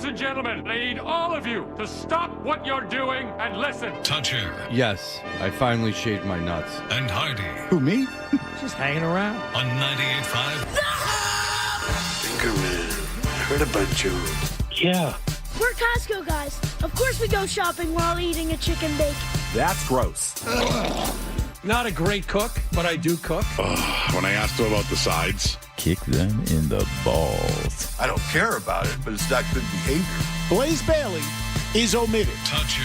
and gentlemen, I need all of you to stop what you're doing and listen. Toucher Yes, I finally shaved my nuts. and Hardy Who, me? Just hanging around. on 98.5 Fingerman. Heard about you. Yeah. We're Costco guys. Of course we go shopping while eating a chicken bake. That's gross. Not a great cook, but I do cook. When I asked him about the sides, Kick them in the balls. I don't care about it, but it's not good behavior. Blaze Bailey is omitted. Toucher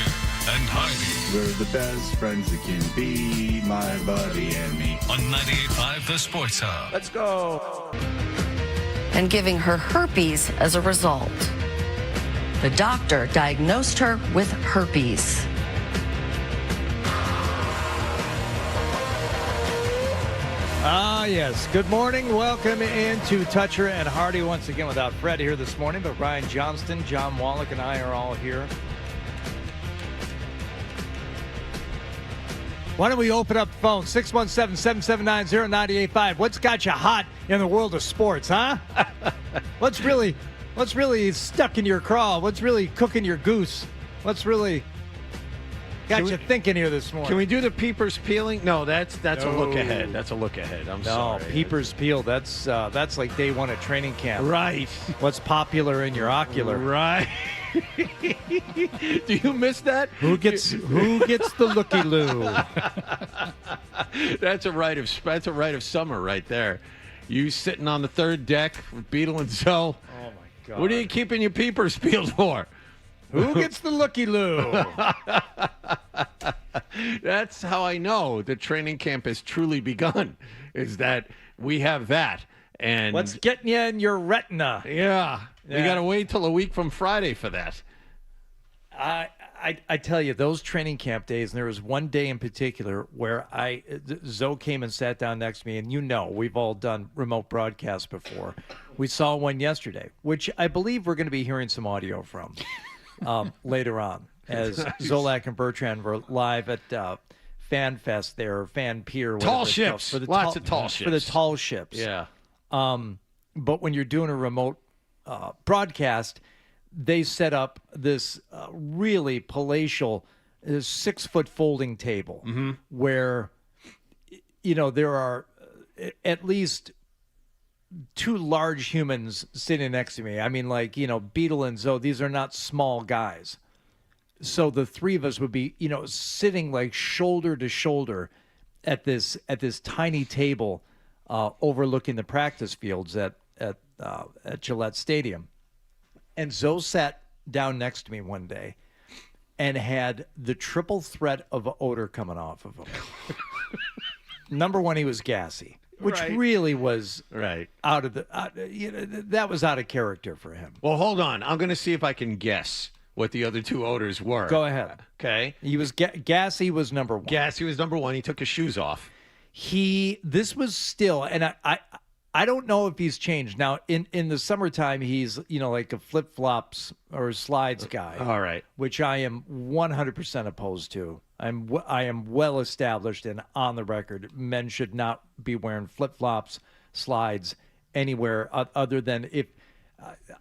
and Hardy we're the best friends that can be, my buddy and me. on 98.5 The Sports Hub. Let's go. And giving her herpes as a result. The doctor diagnosed her with herpes. Ah, yes. Good morning. Welcome into Toucher and Hardy once again without Fred here this morning, but Ryan Johnston, John Wallach, and I are all here. Why don't we open up the phone? 617-779-0985. What's got you hot in the world of sports, huh? What's really stuck in your craw? What's really cooking your goose? What's really got you thinking here this morning? Can we do the peepers peeling? No, that's a look ahead. That's a look ahead. I'm sorry. No, peepers peel. That's like day one at training camp. Right. What's popular in your ocular? Right. Do you miss that? Who gets the looky-loo? That's a rite of summer right there. You sitting on the third deck with Beetle and Zoe. Oh my God! What are you keeping your peepers peeled for? Who gets the looky-loo? That's how I know the training camp has truly begun. Is that we have that. And What's getting you in your retina? Yeah. We got to wait till a week from Friday for that. I tell you, those training camp days, and there was one day in particular where Zoe came and sat down next to me, and we've all done remote broadcasts before. We saw one yesterday, which I believe we're going to be hearing some audio from later on, as Zolak and Bertrand were live at Fan Fest there, or Fan Pier. Tall ships. For the Lots of tall ships. For the tall ships. Yeah. But when you're doing a remote broadcast, they set up this really palatial 6-foot folding table where, there are at least two large humans sitting next to me. I mean, Beetle and Zoe, these are not small guys. So the three of us would be, sitting like shoulder to shoulder at this tiny table overlooking the practice fields at Gillette Stadium. And Zoe sat down next to me one day and had the triple threat of odor coming off of him. Number one, he was gassy, which really was out of that was out of character for him. Well, hold on. I'm going to see if I can guess what the other two odors were. Go ahead. Okay. He was gassy was number one. Gassy was number one. He took his shoes off. This was still, and I don't know if he's changed. Now, in the summertime, he's, like a flip-flops or slides guy. All right. Which I am 100% opposed to. I am well established and on the record. Men should not be wearing flip-flops, slides anywhere other than if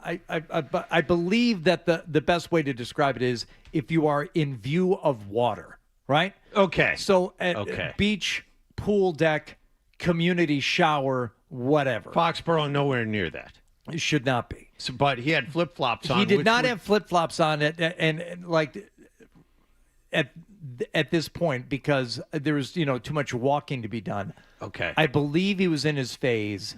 I believe that the best way to describe it is if you are in view of water, right? Okay. So at beach, pool deck, community shower, whatever. Foxborough, nowhere near that. It should not be. So, but he had flip-flops on. He did not have flip-flops on it, and like at this point because there was too much walking to be done. Okay. I believe he was in his phase,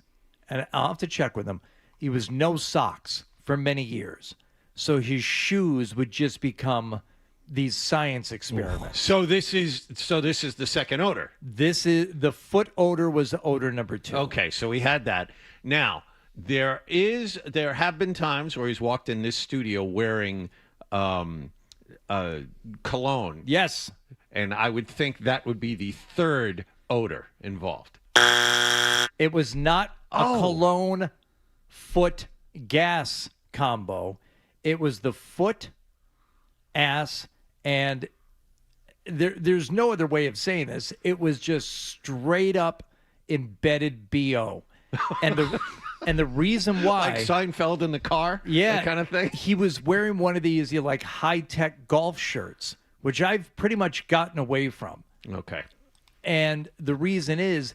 and I'll have to check with him. He was no socks for many years, so his shoes would just become these science experiments. So this is the second odor. This is the foot odor was odor number 2. Okay, so we had that. Now there have been times where he's walked in this studio wearing cologne. Yes, and I would think that would be the third odor involved. It was not a cologne foot gas combo. It was the foot, ass, and there's no other way of saying this. It was just straight up embedded BO. And And the reason why, like Seinfeld in the car, that kind of thing. He was wearing one of these like high-tech golf shirts, which I've pretty much gotten away from. Okay. And the reason is,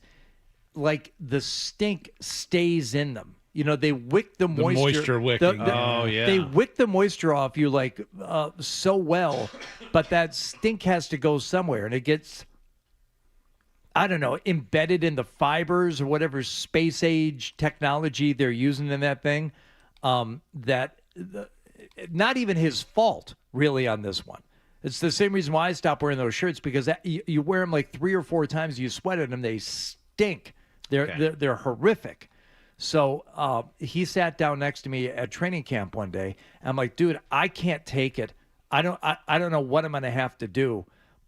like, the stink stays in them. You know, they wick the moisture. Moisture wicking. They wick the moisture off you like so well, but that stink has to go somewhere, and it gets, I don't know, embedded in the fibers or whatever space age technology they're using in that thing. Not even his fault, really, on this one. It's the same reason why I stopped wearing those shirts, because you wear them like 3 or 4 times, you sweat in them, they stink. They're horrific. So he sat down next to me at training camp one day. I'm like, dude, I can't take it. I don't know what I'm going to have to do,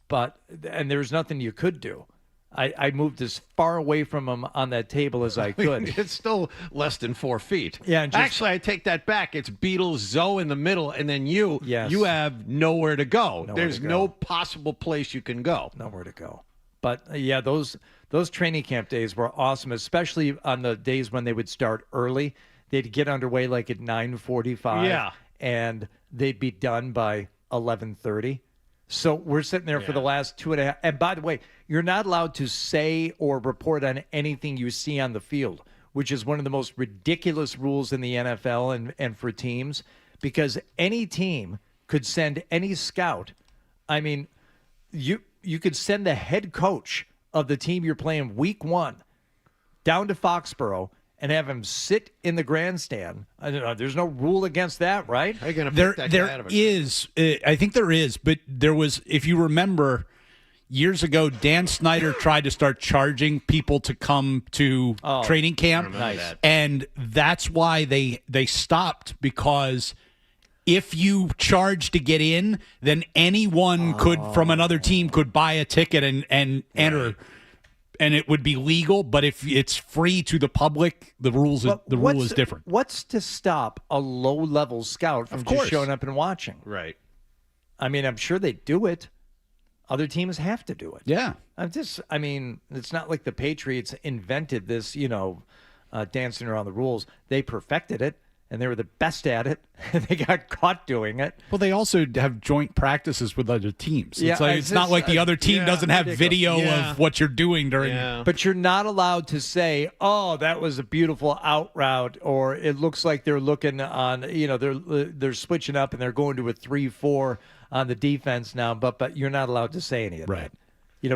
and there's nothing you could do. I moved as far away from him on that table as I could. It's still less than 4 feet. Yeah, actually, I take that back. It's Beatles, Zoe in the middle, and then you. Yes. You have nowhere to go. Nowhere There's to go. no possible place you can go. Nowhere to go. But yeah, those training camp days were awesome, especially on the days when they would start early. They'd get underway like at 9:45. Yeah. And they'd be done by 11:30. So we're sitting there for the last 2.5. And by the way, you're not allowed to say or report on anything you see on the field, which is one of the most ridiculous rules in the NFL and for teams, because any team could send any scout. I mean, you could send the head coach of the team you're playing week 1 down to Foxborough and have him sit in the grandstand. I don't know. There's no rule against that, right? How are you going to pick that guy out of it? I think there is, but there was, if you remember, years ago, Dan Snyder tried to start charging people to come to training camp. Nice. And that's why they stopped, because if you charge to get in, then anyone from another team could buy a ticket and enter, and it would be legal. But if it's free to the public, the rule is different. What's to stop a low-level scout from just showing up and watching? Right. I mean, I'm sure they do it. Other teams have to do it. Yeah. I mean, it's not like the Patriots invented this, dancing around the rules. They perfected it, and they were the best at it, and they got caught doing it. Well, they also have joint practices with other teams. Yeah, It's not like the other team doesn't have video of what you're doing during. Yeah. But you're not allowed to say, "Oh, that was a beautiful out route," or "It looks like they're looking on." They're switching up and they're going to a 3-4 on the defense now. But you're not allowed to say any of that,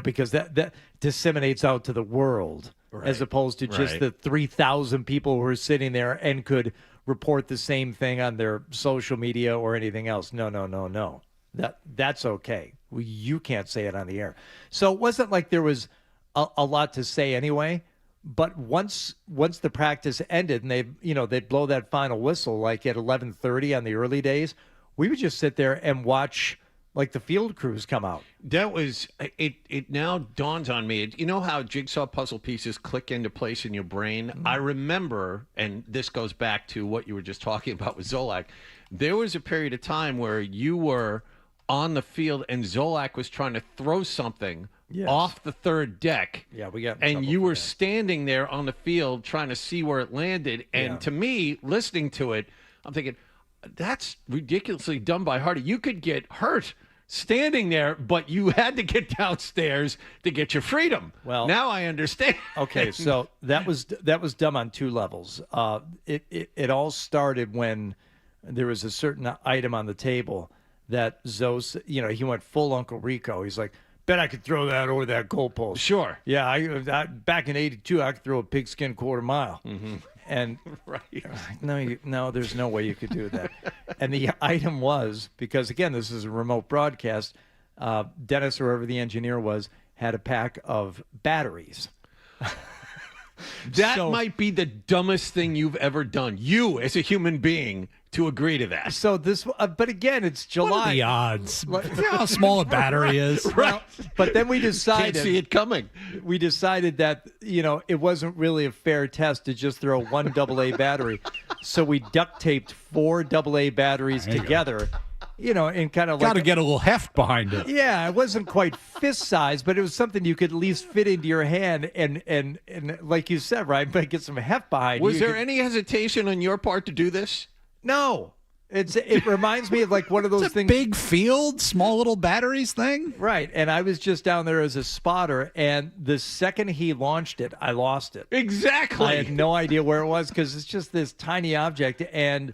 because that disseminates out to the world, as opposed to just the 3,000 people who are sitting there and could report the same thing on their social media or anything else. No. That's okay. You can't say it on the air. So it wasn't like there was a lot to say anyway. But once the practice ended and they'd blow that final whistle like at 11:30 on the early days, we would just sit there and watch like the field crews come out. That was it. It now dawns on me. You know how jigsaw puzzle pieces click into place in your brain? Mm-hmm. I remember, and this goes back to what you were just talking about with Zolak. There was a period of time where you were on the field and Zolak was trying to throw something off the third deck. Yeah, we got in and trouble you for were that. standing there on the field trying to see where it landed. And to me, listening to it, I'm thinking, that's ridiculously done by Hardy. You could get hurt standing there, but you had to get downstairs to get your freedom. Well, now I understand. Okay, so that was dumb on 2 levels. It all started when there was a certain item on the table that Zos, he went full Uncle Rico. He's like, bet I could throw that over that goalpost. Sure. Yeah, I back in '82, I could throw a pigskin quarter mile. Mm-hmm. And right. No, there's no way you could do that. And the item was, because again, this is a remote broadcast, Dennis, or whoever the engineer was, had a pack of batteries. That might be the dumbest thing you've ever done. You, as a human being, to agree to that. So this, but again, it's July. What are the odds? You know how small a battery is. Right. But then we decided. Can't see it coming. We decided that, it wasn't really a fair test to just throw one AA battery. So we duct taped 4 AA batteries together in kind of like Got to get a little heft behind it. Yeah, it wasn't quite fist size, but it was something you could at least fit into your hand, and like you said, right, but get some heft behind. Was there any hesitation on your part to do this? No. It reminds me of like one of those things. Big field, small little batteries thing. Right, and I was just down there as a spotter, and the second he launched it, I lost it. Exactly. I had no idea where it was because it's just this tiny object, and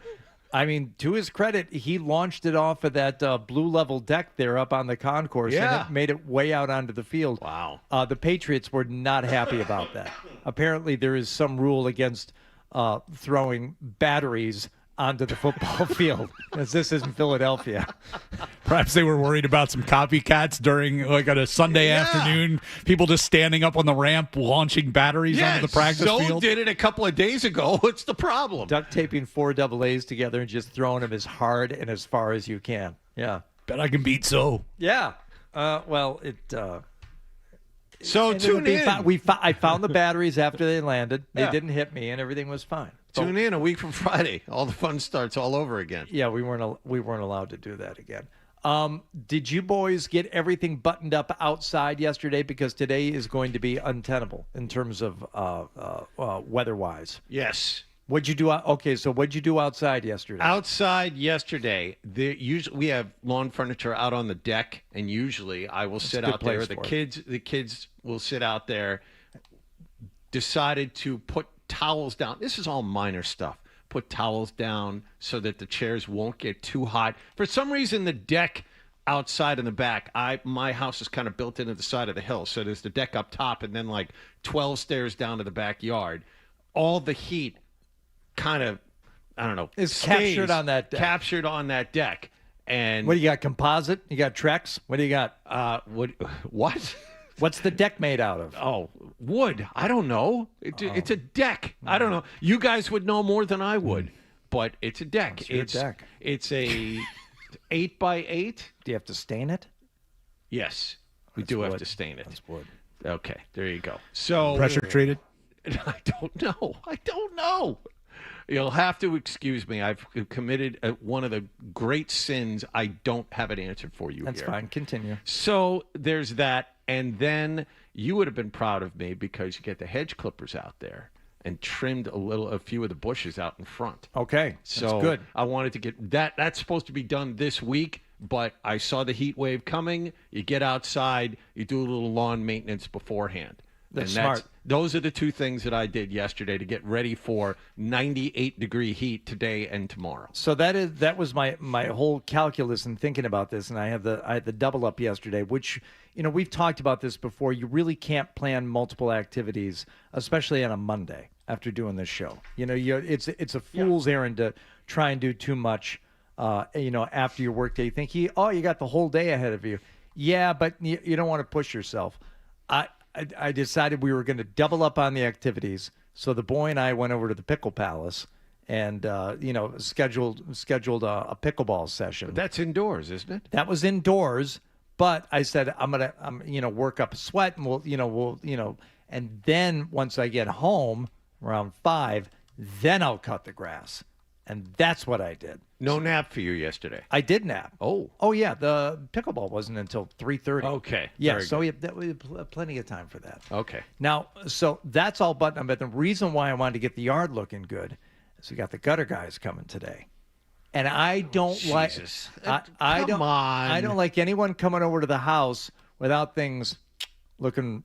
I mean, to his credit, he launched it off of that blue level deck there up on the concourse, and it made it way out onto the field. Wow. The Patriots were not happy about that. Apparently, there is some rule against throwing batteries onto the football field, as this isn't Philadelphia. Perhaps they were worried about some copycats during, like, on a Sunday afternoon, people just standing up on the ramp launching batteries onto the practice Zoe field. did it a couple of days ago. What's the problem? Duct taping 4 AA's together and just throwing them as hard and as far as you can. Yeah. Bet I can beat Zoe. Yeah. So tune in. I found the batteries after they landed. They didn't hit me, and everything was fine. Tune in a week from Friday. All the fun starts all over again. Yeah, we weren't allowed to do that again. Did you boys get everything buttoned up outside yesterday? Because today is going to be untenable in terms of weather-wise. Yes. What'd you do? Okay, so what'd you do outside yesterday? Outside yesterday, usually we have lawn furniture out on the deck, and usually I will sit out there. The kids will sit out there. Decided to put towels down. This is all minor stuff. Put towels down so that the chairs won't get too hot. For some reason, the deck outside in the back, my house is kind of built into the side of the hill. So there's the deck up top and then like 12 stairs down to the backyard. All the heat kind of, I don't know, is captured on that deck. Captured on that deck. And what do you got? Composite? You got Trex? What do you got? What? What's the deck made out of? Oh, wood. I don't know. It's a deck. I don't know. You guys would know more than I would, but it's a deck. It's a deck. It's a 8x8. Do you have to stain it? Yes, we do have to stain it. That's wood. Okay, there you go. So pressure treated? I don't know. You'll have to excuse me. I've committed one of the great sins. I don't have an answer for you. That's here. fine. Continue. So there's that. And then you would have been proud of me because you get the hedge clippers out there and trimmed a few of the bushes out in front. Okay. So that's good. I wanted to get that. That's supposed to be done this week, but I saw the heat wave coming. You get outside, you do a little lawn maintenance beforehand. That's smart. Those are the two things that I did yesterday to get ready for 98-degree heat today and tomorrow. So that was my whole calculus in thinking about this, and I had the double up yesterday, which, we've talked about this before. You really can't plan multiple activities, especially on a Monday after doing this show. It's a fool's errand to try and do too much. After your workday, you think you got the whole day ahead of you. Yeah, but you don't want to push yourself. I decided we were going to double up on the activities. So the boy and I went over to the Pickle Palace and, scheduled a pickleball session. But that's indoors, isn't it? That was indoors. But I said, I'm work up a sweat and we'll, and then once I get home around 5, then I'll cut the grass. And that's what I did. No nap for you yesterday. I did nap. Oh yeah. The pickleball wasn't until 3:30. Okay. Yeah. Very So good. we had plenty of time for that. Okay. Now, so that's all buttoned up. But the reason why I wanted to get the yard looking good is we got the gutter guys coming today, and I don't like. I don't. Come on. I don't like anyone coming over to the house without things looking,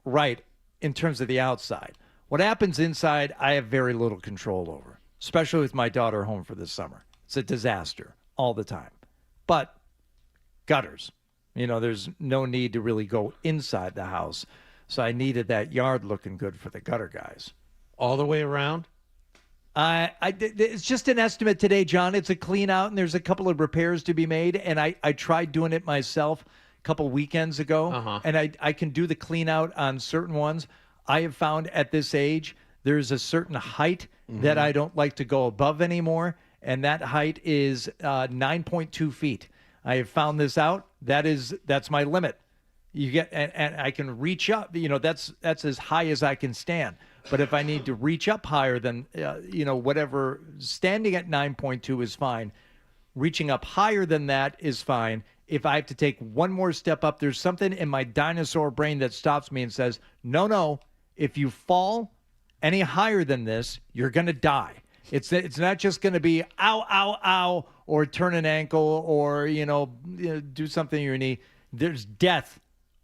right in terms of the outside. What happens inside, I have very little control over, especially with my daughter home for this summer. It's a disaster all the time. But gutters, there's no need to really go inside the house. So I needed that yard looking good for the gutter guys. All the way around? It's just an estimate today, John. It's a clean out, and there's a couple of repairs to be made. And I tried doing it myself a couple weekends ago. And I can do the clean out on certain ones. I have found at this age, there's a certain height that I don't like to go above anymore. And that height is 9.2 feet. I have found this out. That's my limit. You get, and I can reach up. That's as high as I can stand. But if I need to reach up higher than, whatever, standing at 9.2 is fine. Reaching up higher than that is fine. If I have to take one more step up, there's something in my dinosaur brain that stops me and says, no, if you fall any higher than this, you're going to die. It's not just going to be ow, ow, ow, or turn an ankle or, do something to your knee. There's death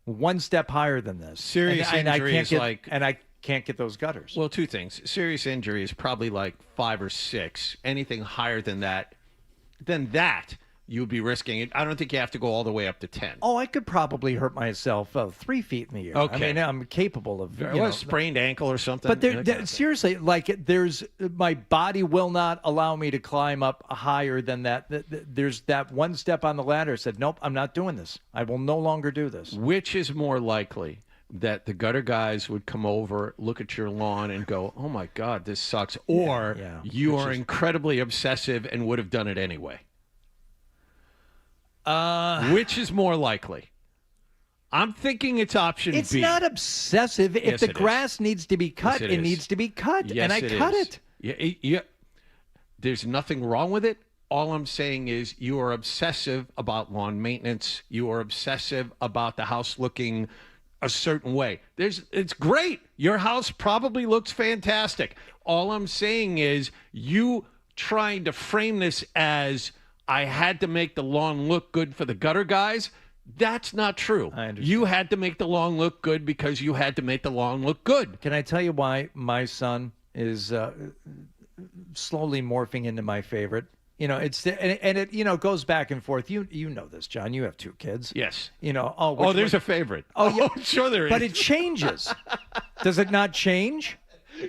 one step higher than this. Serious injury is like... And I can't get those gutters. Well, two things. Serious injury is probably like 5 or 6. Anything higher than that, you'd be risking it. I don't think you have to go all the way up to 10. Oh, I could probably hurt myself 3 feet in the air. Okay. I mean, I'm capable of, a sprained ankle or something. But seriously, my body will not allow me to climb up higher than that. There's that one step on the ladder. I said, nope, I'm not doing this. I will no longer do this. Which is more likely, that the gutter guys would come over, look at your lawn, and go, oh, my God, this sucks, or you are incredibly obsessive and would have done it anyway? Which is more likely? I'm thinking it's option B. It's not obsessive. If the grass needs to be cut, it needs to be cut, and I cut it. Yeah, there's nothing wrong with it. All I'm saying is you are obsessive about lawn maintenance. You are obsessive about the house looking a certain way. It's great. Your house probably looks fantastic. All I'm saying is you trying to frame this as I had to make the lawn look good for the gutter guys. That's not true. I understand. You had to make the lawn look good because you had to make the lawn look good. Can I tell you why my son is slowly morphing into my favorite? It goes back and forth. You know this, John. You have 2 kids. Yes. There's a favorite. Oh, yeah. Sure there is. But it changes. Does it not change?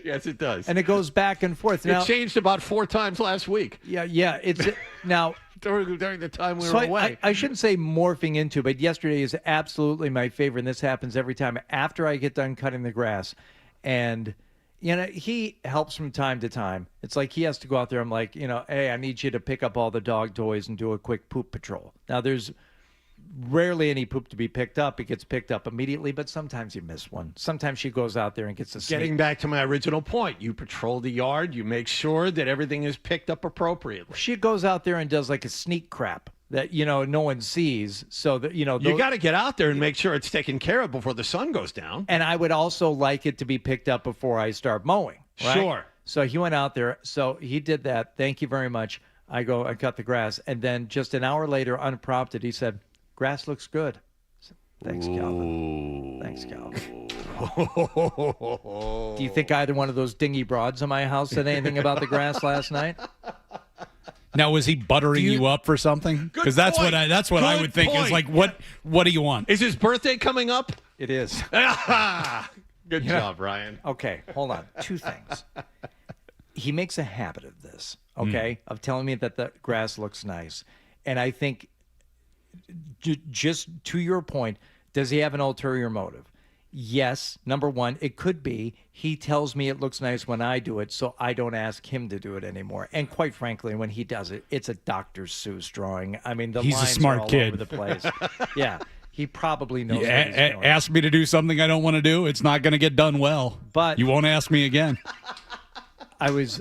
Yes, it does. And it goes back and forth. Now, it changed about 4 times last week. Yeah. It's now during the time we were away. I shouldn't say morphing into, but yesterday is absolutely my favorite. And this happens every time after I get done cutting the grass, and he helps from time to time. It's like he has to go out there. I'm like, hey, I need you to pick up all the dog toys and do a quick poop patrol. Now, there's rarely any poop to be picked up. It gets picked up immediately, but sometimes you miss one. Sometimes she goes out there and gets a sneak. Getting back to my original point, you patrol the yard, you make sure that everything is picked up appropriately. She goes out there and does like a sneak crap that, no one sees. So that, you got to get out there and make sure it's taken care of before the sun goes down. And I would also like it to be picked up before I start mowing. Right? Sure. So he went out there. So he did that. Thank you very much. I cut the grass. And then just an hour later, unprompted, he said, grass looks good. Said, thanks, Calvin. Thanks, Calvin. Do you think either one of those dingy broads in my house said anything about the grass last night? Now, was he buttering you up for something? Because that's what I would think. Is like, what do you want? Is his birthday coming up? It is. Good job, Ryan. Okay, hold on. 2 things. He makes a habit of this, okay, of telling me that the grass looks nice. And I think, just to your point, does he have an ulterior motive? Yes, number one, it could be he tells me it looks nice when I do it, so I don't ask him to do it anymore. And quite frankly, when he does it, it's a Dr. Seuss drawing. I mean, he's lines a smart are all kid. Over the place. Yeah, he probably knows what he's doing. Ask me to do something I don't want to do, it's not going to get done well. But you won't ask me again. I was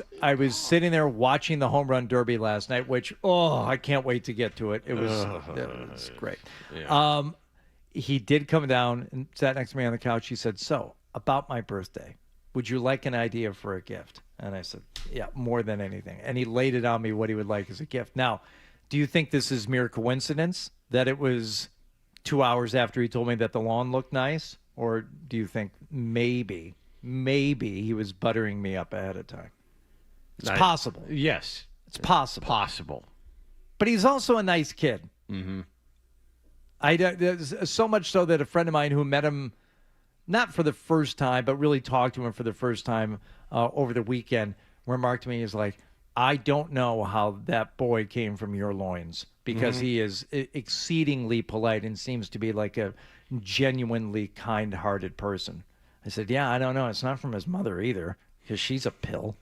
sitting there watching the home run derby last night, which I can't wait to get to it. It was great. Yeah. He did come down and sat next to me on the couch. He said, so, about my birthday, would you like an idea for a gift? And I said, yeah, more than anything. And he laid it on me what he would like as a gift. Now, do you think this is mere coincidence that it was 2 hours after he told me that the lawn looked nice? Or do you think maybe he was buttering me up ahead of time? It's possible. Yes. It's possible. Possible. But he's also a nice kid. Mm-hmm. So much so that a friend of mine who met him not for the first time, but really talked to him for the first time over the weekend, remarked to me, he's like, I don't know how that boy came from your loins, because he is exceedingly polite and seems to be like a genuinely kind-hearted person. I said, yeah, I don't know. It's not from his mother either, because she's a pill.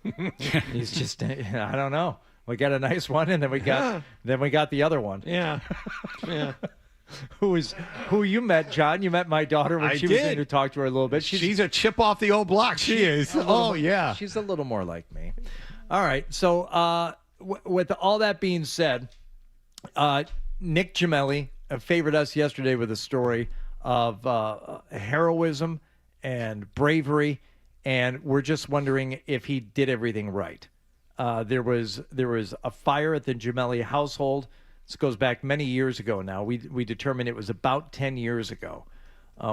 He's just, I don't know. We got a nice one, and then we got the other one. Yeah. Who you met, John? You met my daughter when she was in to talk to her a little bit. She's a chip off the old block. She is. Yeah. She's a little more like me. All right. So with all that being said, Nick Gemelli favored us yesterday with a story of heroism and bravery, and we're just wondering if he did everything right. There was a fire at the Gemelli household. This goes back many years ago now. We determined it was about 10 years ago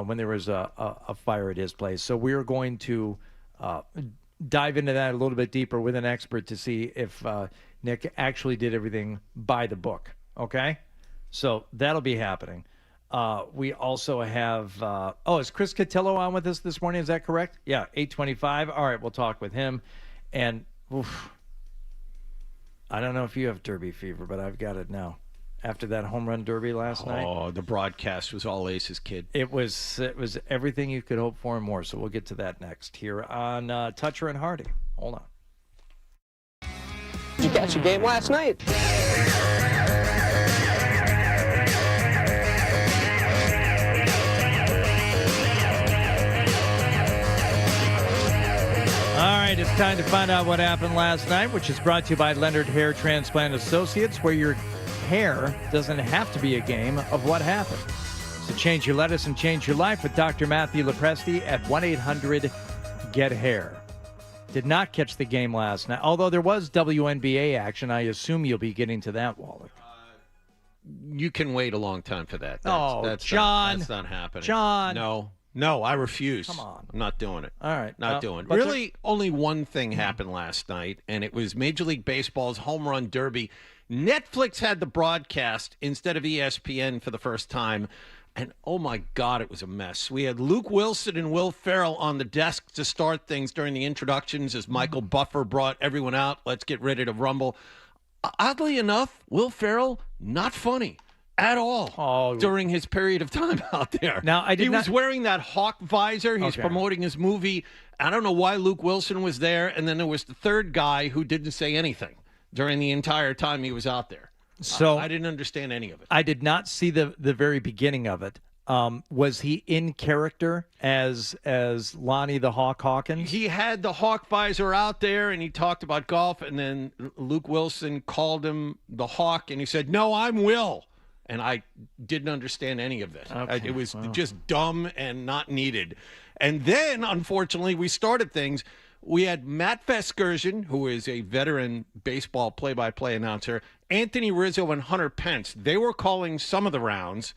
when there was a fire at his place. So we're going to dive into that a little bit deeper with an expert to see if Nick actually did everything by the book. Okay? So that'll be happening. We also have, is Chris Cotillo on with us this morning? Is that correct? Yeah, 8:25. All right, we'll talk with him. And I don't know if you have Derby fever, but I've got it now. After that home run derby last night. Oh, the broadcast was all aces, kid. It was everything you could hope for and more. So we'll get to that next here on Toucher and Hardy. Hold on. Did you catch a game last night? All right, it's time to find out what happened last night, which is brought to you by Leonard Hair Transplant Associates, where your hair doesn't have to be a game of what happened. So change your lettuce and change your life with Dr. Matthew Lepresti at 1-800-GET-HAIR. Did not catch the game last night, although there was WNBA action. I assume you'll be getting to that, Wallach. You can wait a long time for that. John. That's not happening. John. No, I refuse. Come on. I'm not doing it. All right. Not doing it. Really, only one thing happened last night, and it was Major League Baseball's home run derby. Netflix had the broadcast instead of ESPN for the first time, and oh my God, it was a mess. We had Luke Wilson and Will Ferrell on the desk to start things during the introductions as Michael Buffer brought everyone out. Let's get ready to rumble. Oddly enough, Will Ferrell, not funny at all during his period of time out there. Now, he was wearing that hawk visor. He's promoting his movie. I don't know why Luke Wilson was there, and then there was the third guy who didn't say anything during the entire time he was out there. So I didn't understand any of it. I did not see the very beginning of it. Was he in character as Lonnie the Hawk Hawkins? He had the hawk visor out there, and he talked about golf, and then Luke Wilson called him the Hawk, and he said, "No, I'm Will." And I didn't understand any of it. It was just dumb and not needed. And then, unfortunately, we started things. We had Matt Vasgersian, who is a veteran baseball play-by-play announcer, Anthony Rizzo, and Hunter Pence. They were calling some of the rounds.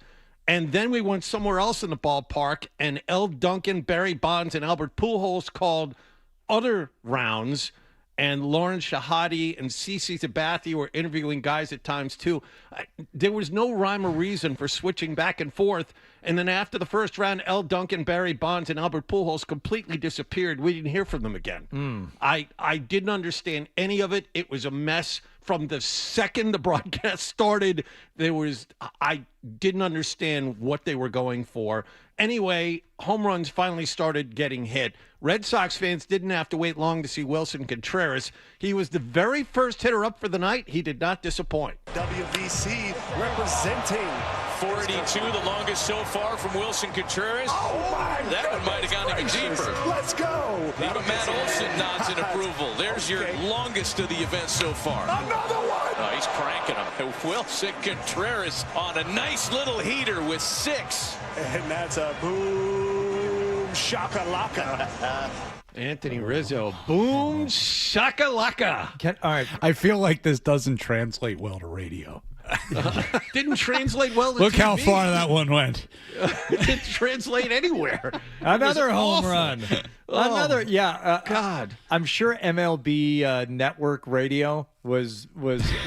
And then we went somewhere else in the ballpark, and L. Duncan, Barry Bonds, and Albert Pujols called other rounds. And Lauren Shahadi and CeCe Sabathia were interviewing guys at times, too. There was no rhyme or reason for switching back and forth. And then after the first round, L. Duncan, Barry Bonds, and Albert Pujols completely disappeared. We didn't hear from them again. I didn't understand any of it. It was a mess. From the second the broadcast started, I didn't understand what they were going for. Anyway, home runs finally started getting hit. Red Sox fans didn't have to wait long to see Wilson Contreras. He was the very first hitter up for the night. He did not disappoint. WVC representing 482, the longest so far from Wilson Contreras. That one might have gone even deeper. Let's go. Even Matt Olson nods in approval. There's your longest of the event so far. Another one. Oh, he's cranking him. Wilson Contreras on a nice little heater with 6. And that's a boom shakalaka. Anthony Rizzo, boom shakalaka. All right. I feel like this doesn't translate well to radio. Didn't translate well to Look TV. how far that one went. It didn't translate anywhere. Another home run. Another, God. I'm sure MLB Network Radio was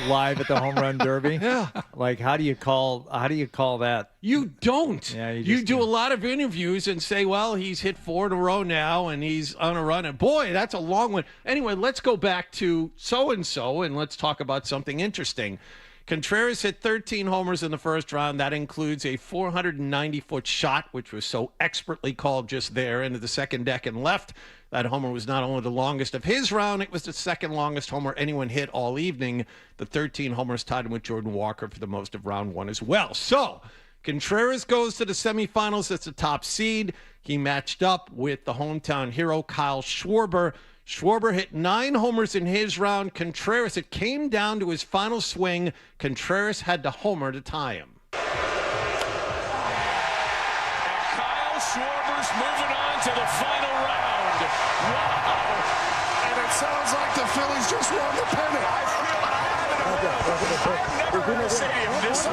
live at the home run derby. Yeah. Like, how do you call that? You don't. Yeah, you do a lot of interviews and say, well, he's hit 4 in a row now and he's on a run. And boy, that's a long one. Anyway, let's go back to so-and-so and let's talk about something interesting. Contreras hit 13 homers in the first round. That includes a 490-foot shot, which was so expertly called just there into the second deck and left. That homer was not only the longest of his round, it was the second longest homer anyone hit all evening. The 13 homers tied him with Jordan Walker for the most of round 1 as well. So Contreras goes to the semifinals. That's the top seed. He matched up with the hometown hero, Kyle Schwarber. Schwarber hit 9 homers in his round. Contreras, it came down to his final swing. Contreras had to homer to tie him. Kyle Schwarber's moving on to the final round. Wow. And it sounds like the Phillies just won the pennant. I feel I have never in a stadium this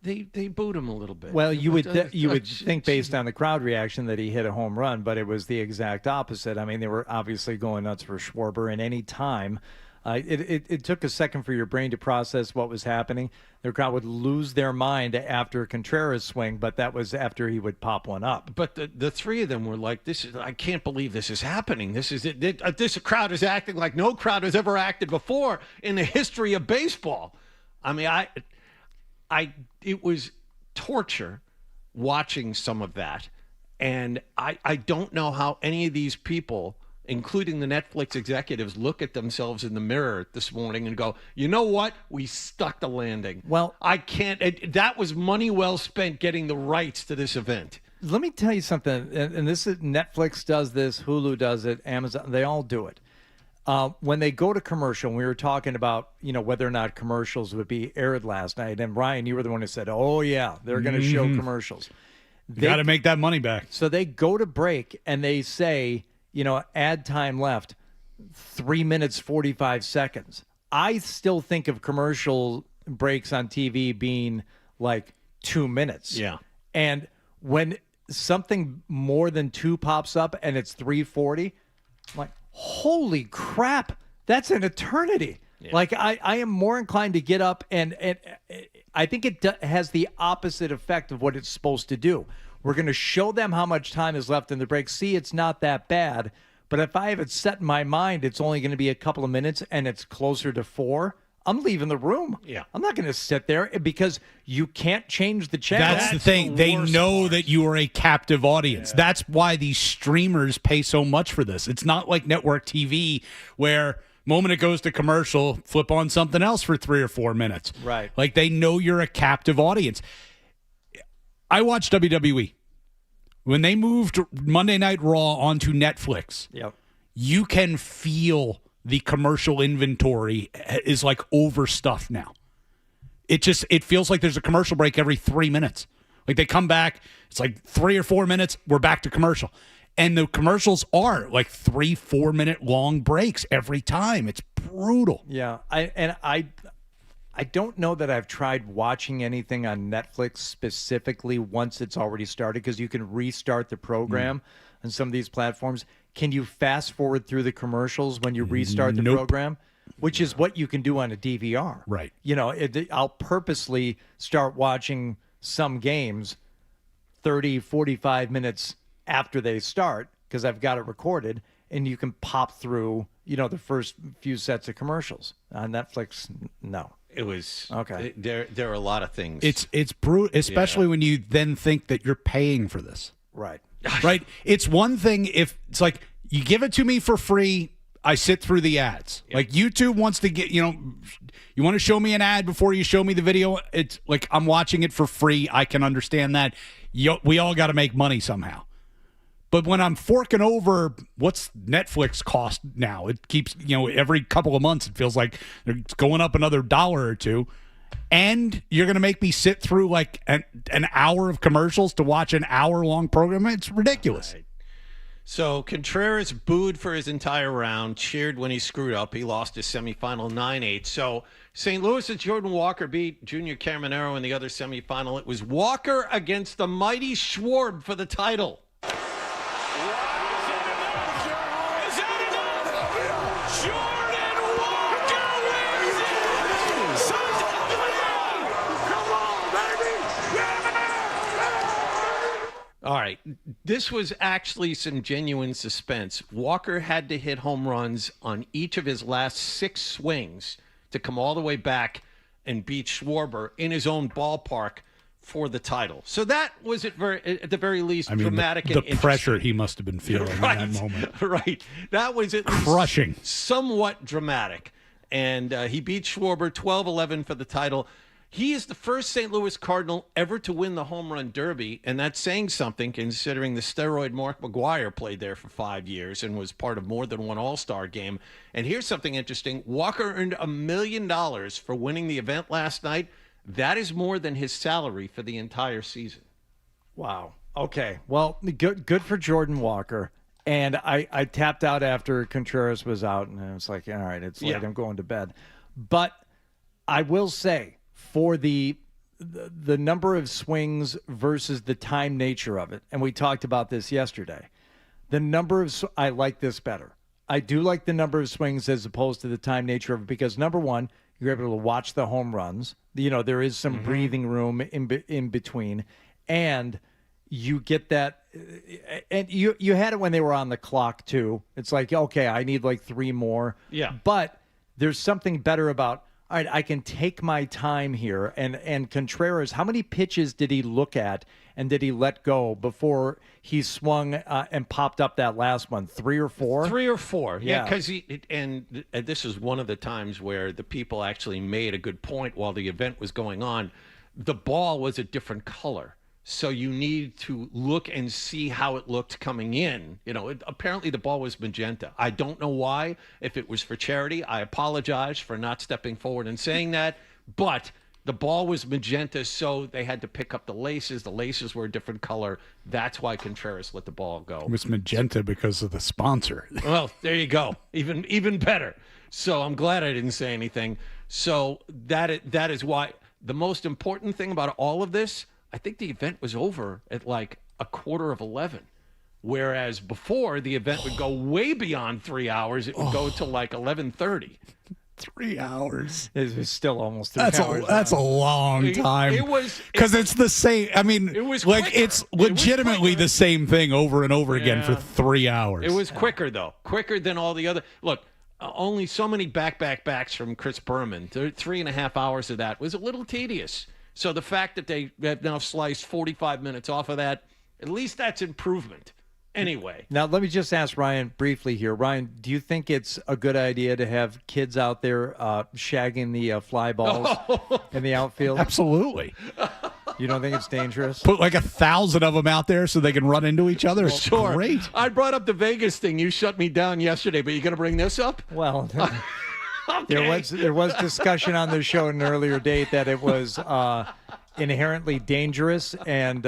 They booed him a little bit. Well, you would think based on the crowd reaction that he hit a home run, but it was the exact opposite. I mean, they were obviously going nuts for Schwarber, and any time it took a second for your brain to process what was happening. The crowd would lose their mind after Contreras' swing, but that was after he would pop one up. But the three of them were like, I can't believe this is happening. This crowd is acting like no crowd has ever acted before in the history of baseball. I mean, it was torture watching some of that. And I don't know how any of these people, including the Netflix executives, look at themselves in the mirror this morning and go, you know what? We stuck the landing. Well, I can't. That was money well spent getting the rights to this event. Let me tell you something, and this is Netflix does this, Hulu does it, Amazon, they all do it. When they go to commercial, we were talking about, whether or not commercials would be aired last night. And Ryan, you were the one who said, oh, yeah, they're going to show commercials. They got to make that money back. So they go to break and they say, ad time left, 3 minutes, 45 seconds. I still think of commercial breaks on TV being like 2 minutes. Yeah. And when something more than 2 pops up and it's 3:40, I'm like, holy crap, that's an eternity. Yeah. Like I am more inclined to get up and I think it has the opposite effect of what it's supposed to do. We're going to show them how much time is left in the break. See, it's not that bad. But if I have it set in my mind, it's only going to be a couple of minutes and it's closer to 4, I'm leaving the room. Yeah. I'm not going to sit there because you can't change the channel. That's the thing. They know that you are a captive audience. Yeah. That's why these streamers pay so much for this. It's not like network TV where moment it goes to commercial, flip on something else for 3 or 4 minutes. Right. Like they know you're a captive audience. I watched WWE. When they moved Monday Night Raw onto Netflix, yep, you can feel the commercial inventory is like overstuffed now. It feels like there's a commercial break every 3 minutes. Like they come back, it's like 3 or 4 minutes, we're back to commercial. And the commercials are like 3-4 minute long breaks every time. It's brutal. Yeah. I don't know that I've tried watching anything on Netflix specifically once it's already started, because you can restart the program on some of these platforms. Can you fast forward through the commercials when you restart the program? Which is what you can do on a DVR. Right. I'll purposely start watching some games 30, 45 minutes after they start because I've got it recorded, and you can pop through, the first few sets of commercials. On Netflix, no. It was okay. There are a lot of things. It's brutal, especially when you then think that you're paying for this. Right. Right. It's one thing if it's like you give it to me for free, I sit through the ads. Yep. Like YouTube wants to get, you want to show me an ad before you show me the video. It's like I'm watching it for free. I can understand that. We all got to make money somehow. But when I'm forking over what's Netflix cost now, it keeps, every couple of months it feels like it's going up another $1 or $2. And you're going to make me sit through like an hour of commercials to watch an hour-long program? It's ridiculous. Right. So Contreras booed for his entire round, cheered when he screwed up. He lost his semifinal 9-8. So St. Louis's Jordan Walker beat Junior Caminero in the other semifinal. It was Walker against the mighty Schwarb for the title. All right, this was actually some genuine suspense. Walker had to hit home runs on each of his last 6 swings to come all the way back and beat Schwarber in his own ballpark for the title. So that was at the very least dramatic and the pressure he must have been feeling in that moment. Right, that was at least crushing, somewhat dramatic. And he beat Schwarber 12-11 for the title. He is the first St. Louis Cardinal ever to win the home run derby, and that's saying something considering the steroid Mark McGwire played there for 5 years and was part of more than one All-Star game. And here's something interesting. Walker earned $1 million for winning the event last night. That is more than his salary for the entire season. Wow. Okay. Well, good for Jordan Walker. And I tapped out after Contreras was out, and I was like, all right, it's late. I'm going to bed. But I will say, for the number of swings versus the time nature of it, and we talked about this yesterday, I like this better. I do like the number of swings as opposed to the time nature of it because, number one, you're able to watch the home runs. There is some breathing room in between, and you get that. And you had it when they were on the clock, too. It's like, okay, I need like 3 more. Yeah. But there's something better about, all right, I can take my time here. And Contreras, how many pitches did he look at and did he let go before he swung and popped up that last one? 3 or 4? 3 or 4, yeah. Because and this is one of the times where the people actually made a good point while the event was going on. The ball was a different color. So you need to look and see how it looked coming in. Apparently the ball was magenta. I don't know why. If it was for charity, I apologize for not stepping forward and saying that. But the ball was magenta, so they had to pick up the laces. The laces were a different color. That's why Contreras let the ball go. It was magenta because of the sponsor. Well, there you go. Even better. So I'm glad I didn't say anything. So that is why the most important thing about all of this, I think the event was over at like 11:15, whereas before the event would go way beyond 3 hours. It would go to like 11:30. 3 hours. It was still almost 3 hours. That's a long time. It was because it's the same. I mean, it was like quicker. it's legitimately the same thing over and over again for 3 hours. It was quicker though, quicker than all the other. Look, only so many backs from Chris Berman. 3.5 hours of that was a little tedious. So the fact that they have now sliced 45 minutes off of that, at least that's improvement. Anyway. Now, let me just ask Ryan briefly here. Ryan, do you think it's a good idea to have kids out there shagging the fly balls in the outfield? Absolutely. You don't think it's dangerous? Put like 1,000 of them out there so they can run into each other. It's sure. Great. I brought up the Vegas thing. You shut me down yesterday, but you going to bring this up? Well, okay. there was discussion on the show at an earlier date that it was inherently dangerous, and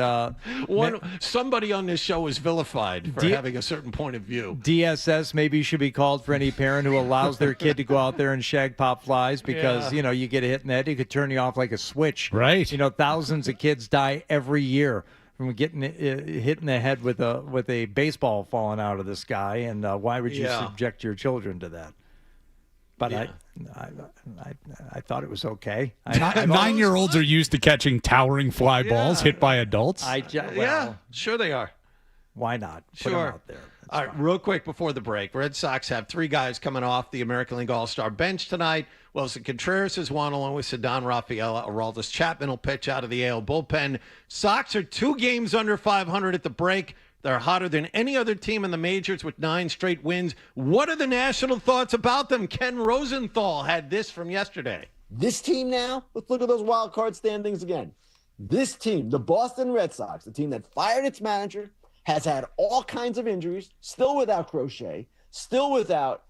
somebody on this show was vilified for having a certain point of view. DSS maybe should be called for any parent who allows their kid to go out there and shag pop flies because you get a hit in the head, it could turn you off like a switch. Right. Thousands of kids die every year from getting hit in the head with a baseball falling out of the sky, and why would you subject your children to that? But I thought it was okay. 9-year-olds are used to catching towering fly balls hit by adults. Sure they are. Why not? Put them out there. All right, real quick before the break. Red Sox have 3 guys coming off the American League All-Star bench tonight. Wilson Contreras is one, along with Ceddanne Rafaela. Aroldis Chapman will pitch out of the AL bullpen. Sox are 2 games under 500 at the break. They're hotter than any other team in the majors with 9 straight wins. What are the national thoughts about them? Ken Rosenthal had this from yesterday. This team now, let's look at those wild card standings again. This team, the Boston Red Sox, the team that fired its manager, has had all kinds of injuries, still without Crochet, still without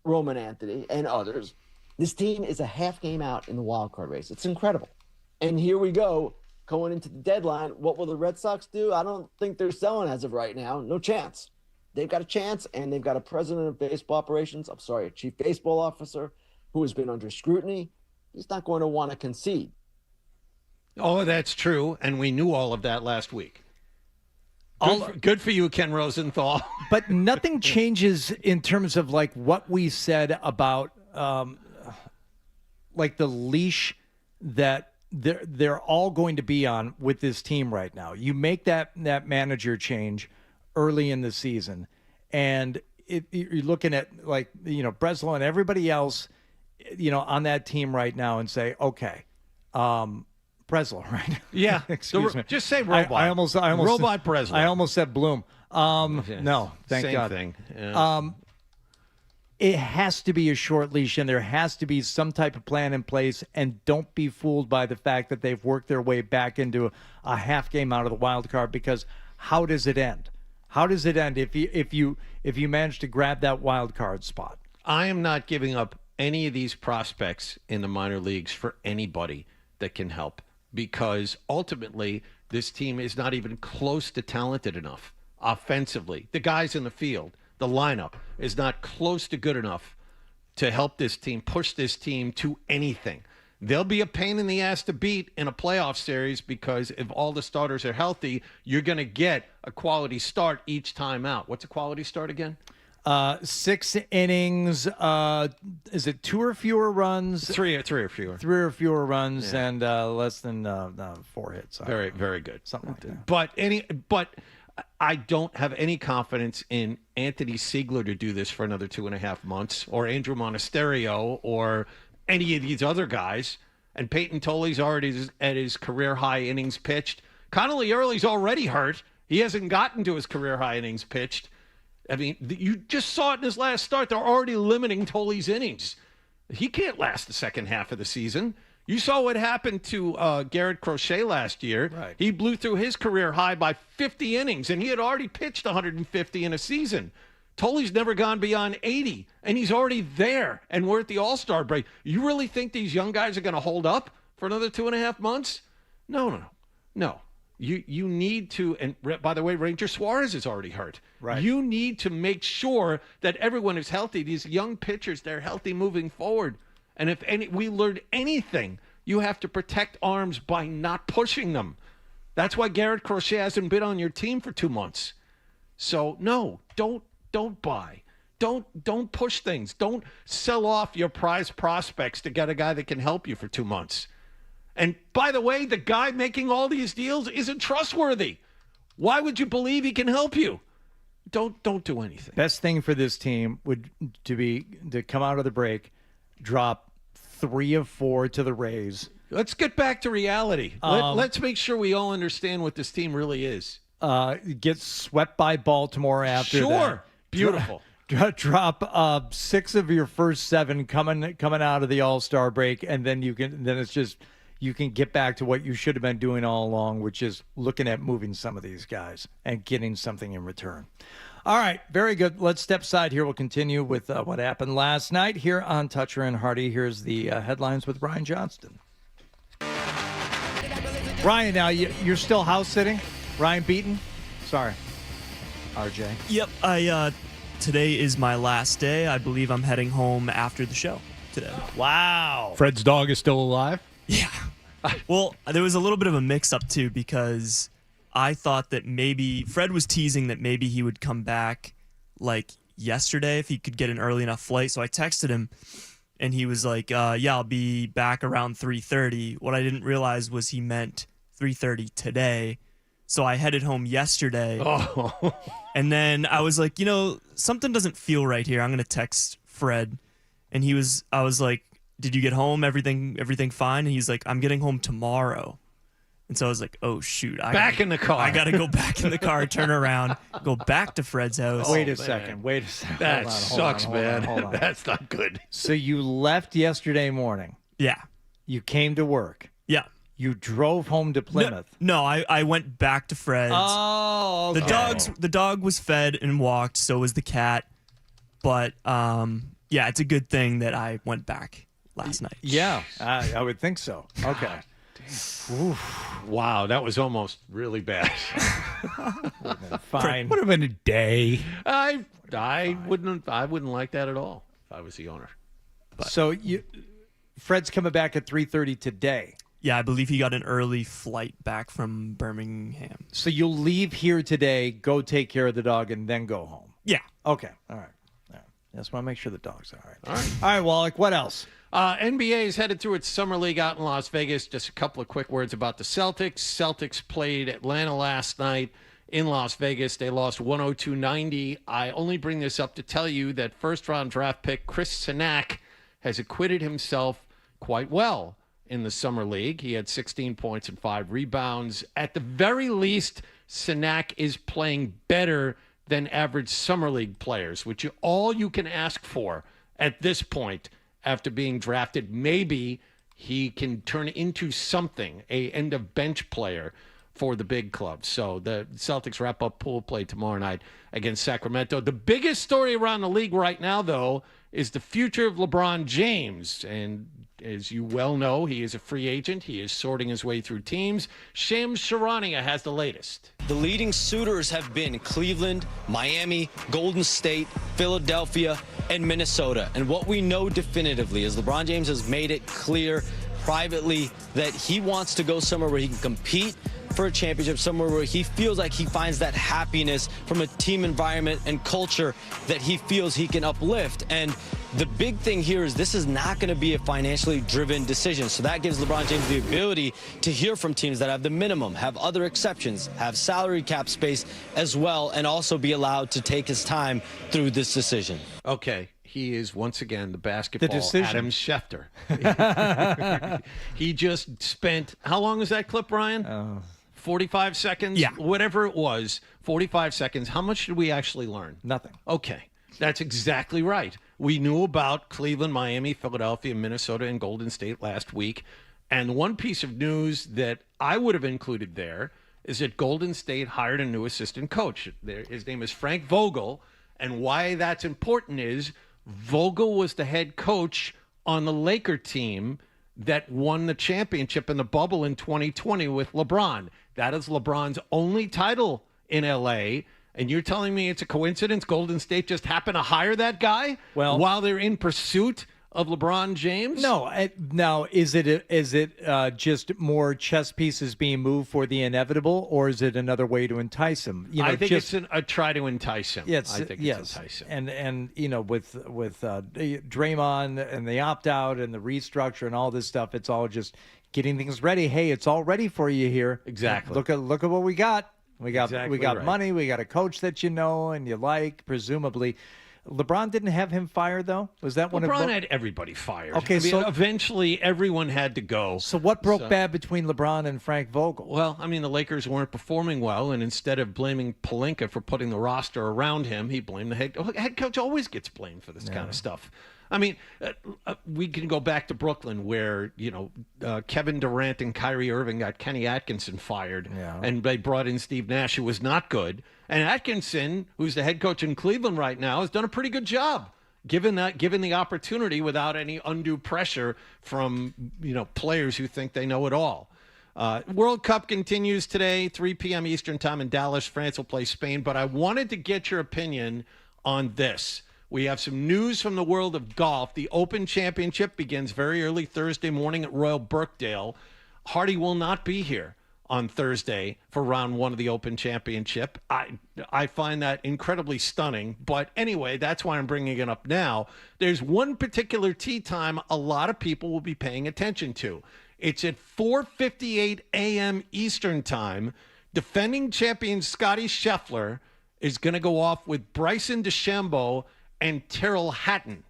Roman Anthony and others. This team is a half game out in the wild card race. It's incredible. And here we go. Going into the deadline, what will the Red Sox do? I don't think they're selling as of right now. No chance. They've got a chance, and they've got a president of baseball operations, a chief baseball officer, who has been under scrutiny. He's not going to want to concede. Oh, that's true, and we knew all of that last week. Good for you, Ken Rosenthal. But nothing changes in terms of like what we said about like the leash that they're all going to be on with this team right now. You make that manager change early in the season, and you're looking at like Breslow and everybody else on that team right now, and say, okay, Breslow, right? Yeah, excuse me. Just say robot. I almost robot Breslow. I almost said Bloom. No, thank Same God. Thing. Yeah. it has to be a short leash, and there has to be some type of plan in place. And don't be fooled by the fact that they've worked their way back into a half game out of the wild card, because how does it end? How does it end if you manage to grab that wild card spot? I am not giving up any of these prospects in the minor leagues for anybody that can help, because ultimately this team is not even close to talented enough offensively. The guys in the field, the lineup is not close to good enough to help this team, push this team to anything. They'll be a pain in the ass to beat in a playoff series, because if all the starters are healthy, you're going to get a quality start each time out. What's a quality start again? 6 innings. Is it 2 or fewer runs? Three or fewer. 3 or fewer runs, yeah. And less than 4 hits. Very, very good. Something like that. But I don't have any confidence in Anthony Siegler to do this for another 2.5 months, or Andrew Monasterio, or any of these other guys. And Peyton Toley's already at his career high innings pitched. Connolly Early's already hurt. He hasn't gotten to his career high innings pitched. I mean, you just saw it in his last start. They're already limiting Toley's innings. He can't last the second half of the season. You saw what happened to Garrett Crochet last year. Right. He blew through his career high by 50 innings, and he had already pitched 150 in a season. Toley's never gone beyond 80, and he's already there, and we're at the All-Star break. You really think these young guys are going to hold up for another 2.5 months? No. You need to, and by the way, Ranger Suarez is already hurt. Right. You need to make sure that everyone is healthy. These young pitchers, they're healthy moving forward. And if we learned anything, you have to protect arms by not pushing them. That's why Garrett Crochet hasn't been on your team for 2 months. So no, don't buy. Don't push things. Don't sell off your prize prospects to get a guy that can help you for 2 months. And by the way, the guy making all these deals isn't trustworthy. Why would you believe he can help you? Don't do anything. Best thing for this team would to come out of the break, drop 3 of 4 to the Rays. Let's get back to reality. Let's make sure we all understand what this team really is. Get swept by Baltimore after that. Sure. Beautiful. Drop 6 of your first 7 coming out of the All-Star break, and then you can get back to what you should have been doing all along, which is looking at moving some of these guys and getting something in return. All right, very good. Let's step aside here. We'll continue with what happened last night here on Toucher and Hardy. Here's the headlines with Ryan Johnston. Ryan, now you're still house sitting? Ryan Beaton? Sorry, RJ. Yep, today is my last day. I believe I'm heading home after the show today. Wow. Fred's dog is still alive? Yeah. Well, there was a little bit of a mix-up, too, because I thought that maybe Fred was teasing that maybe he would come back, like, yesterday if he could get an early enough flight. So I texted him, and he was like, yeah, I'll be back around 3:30. What I didn't realize was he meant 3:30 today. So I headed home yesterday. Oh. And then I was like, something doesn't feel right here. I'm going to text Fred. And I was like, did you get home? Everything fine? And he's like, I'm getting home tomorrow. And so I was like, oh, shoot. In the car. I got to go back in the car, turn around, go back to Fred's house. Wait a second. That sucks, man. That's not good. So you left yesterday morning. Yeah. You came to work. Yeah. You drove home to Plymouth. No, I went back to Fred's. Oh, okay. The dog was fed and walked, so was the cat. But, yeah, it's a good thing that I went back last night. Yeah, I would think so. Okay. Wow, that was almost really bad. Fine. Would have been a day. I wouldn't like that at all if I was the owner. But. So Fred's coming back at 3:30 today. Yeah, I believe he got an early flight back from Birmingham. So you'll leave here today, go take care of the dog, and then go home. Yeah. Okay. All right. Just want to make sure the dog's all right. All right, Wallach, what else? NBA is headed through its summer league out in Las Vegas. Just a couple of quick words about the Celtics. Celtics played Atlanta last night in Las Vegas. They lost 102-90. I only bring this up to tell you that first-round draft pick Chris Sinak has acquitted himself quite well in the summer league. He had 16 points and 5 rebounds. At the very least, Sinak is playing better than average summer league players, which all you can ask for at this point after being drafted. Maybe he can turn into something, a end of bench player for the big club. So the Celtics wrap up pool play tomorrow night against Sacramento. The biggest story around the league right now, though, is the future of LeBron James. And as you well know, he is a free agent. He is sorting his way through teams. Shams Charania has the latest. The leading suitors have been Cleveland, Miami, Golden State, Philadelphia, and Minnesota. And what we know definitively is LeBron James has made it clear privately that he wants to go somewhere where he can compete for a championship, somewhere where he feels like he finds that happiness from a team environment and culture that he feels he can uplift. And the big thing here is this is not going to be a financially driven decision. So that gives LeBron James the ability to hear from teams that have the minimum, have other exceptions, have salary cap space as well, and also be allowed to take his time through this decision. Okay. He is once again the basketball Adam Schefter. He just spent, how long was that clip, Ryan? 45 seconds? Yeah. Whatever it was, 45 seconds. How much did we actually learn? Nothing. Okay. That's exactly right. We knew about Cleveland, Miami, Philadelphia, Minnesota, and Golden State last week. And one piece of news that I would have included there is that Golden State hired a new assistant coach. His name is Frank Vogel. And why that's important is Vogel was the head coach on the Laker team that won the championship in the bubble in 2020 with LeBron. That is LeBron's only title in L.A., and you're telling me it's a coincidence Golden State just happened to hire that guy while they're in pursuit of LeBron James? No. Now, is it just more chess pieces being moved for the inevitable, or is it another way to entice him? I think it's a try to entice him. Yes, I think it's entice him. And with Draymond and the opt out and the restructure and all this stuff, it's all just getting things ready. Hey, it's all ready for you here. Exactly. Look at what we got. We got right. money. We got a coach that you know and you like, presumably. LeBron didn't have him fired, though? Was that one of LeBron had everybody fired. Okay, so eventually everyone had to go. So what broke bad between LeBron and Frank Vogel? Well, I mean, the Lakers weren't performing well, and instead of blaming Pelinka for putting the roster around him, he blamed the head coach. Always gets blamed for this kind of stuff. I mean, we can go back to Brooklyn where, Kevin Durant and Kyrie Irving got Kenny Atkinson fired, and they brought in Steve Nash, who was not good. And Atkinson, who's the head coach in Cleveland right now, has done a pretty good job, given the opportunity without any undue pressure from, players who think they know it all. World Cup continues today, 3 p.m. Eastern time in Dallas. France will play Spain. But I wanted to get your opinion on this. We have some news from the world of golf. The Open Championship begins very early Thursday morning at Royal Birkdale. Hardy will not be here on Thursday for round one of the Open Championship. I find that incredibly stunning. But anyway, that's why I'm bringing it up now. There's one particular tee time a lot of people will be paying attention to. It's at 4:58 a.m. Eastern time. Defending champion Scottie Scheffler is going to go off with Bryson DeChambeau and Tyrrell Hatton.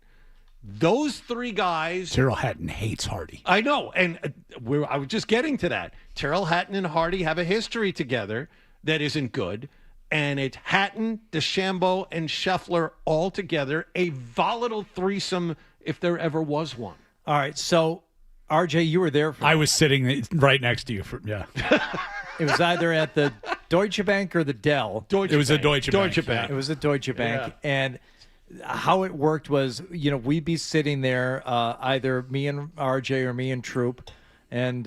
Those three guys. Tyrrell Hatton hates Hardy. I know, and I was just getting to that. Tyrrell Hatton and Hardy have a history together that isn't good, and it's Hatton, DeChambeau, and Scheffler all together, a volatile threesome if there ever was one. All right, so RJ, you were there. I was sitting right next to you. It was either at the Deutsche Bank or the Dell. It was a Deutsche Bank. It was a Deutsche Bank, and how it worked was, we'd be sitting there, either me and RJ or me and Troop, and,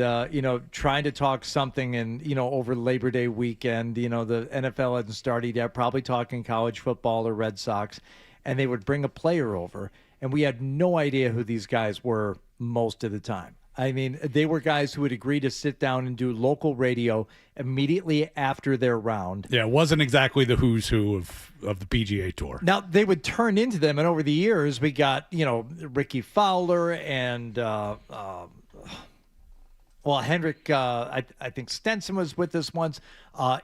trying to talk something. And, over Labor Day weekend, the NFL hadn't started yet, probably talking college football or Red Sox. And they would bring a player over, and we had no idea who these guys were most of the time. I mean, they were guys who would agree to sit down and do local radio immediately after their round. Yeah, it wasn't exactly the who's who of the PGA Tour. Now, they would turn into them, and over the years, we got, Ricky Fowler and, Henrik, I think Stenson was with us once,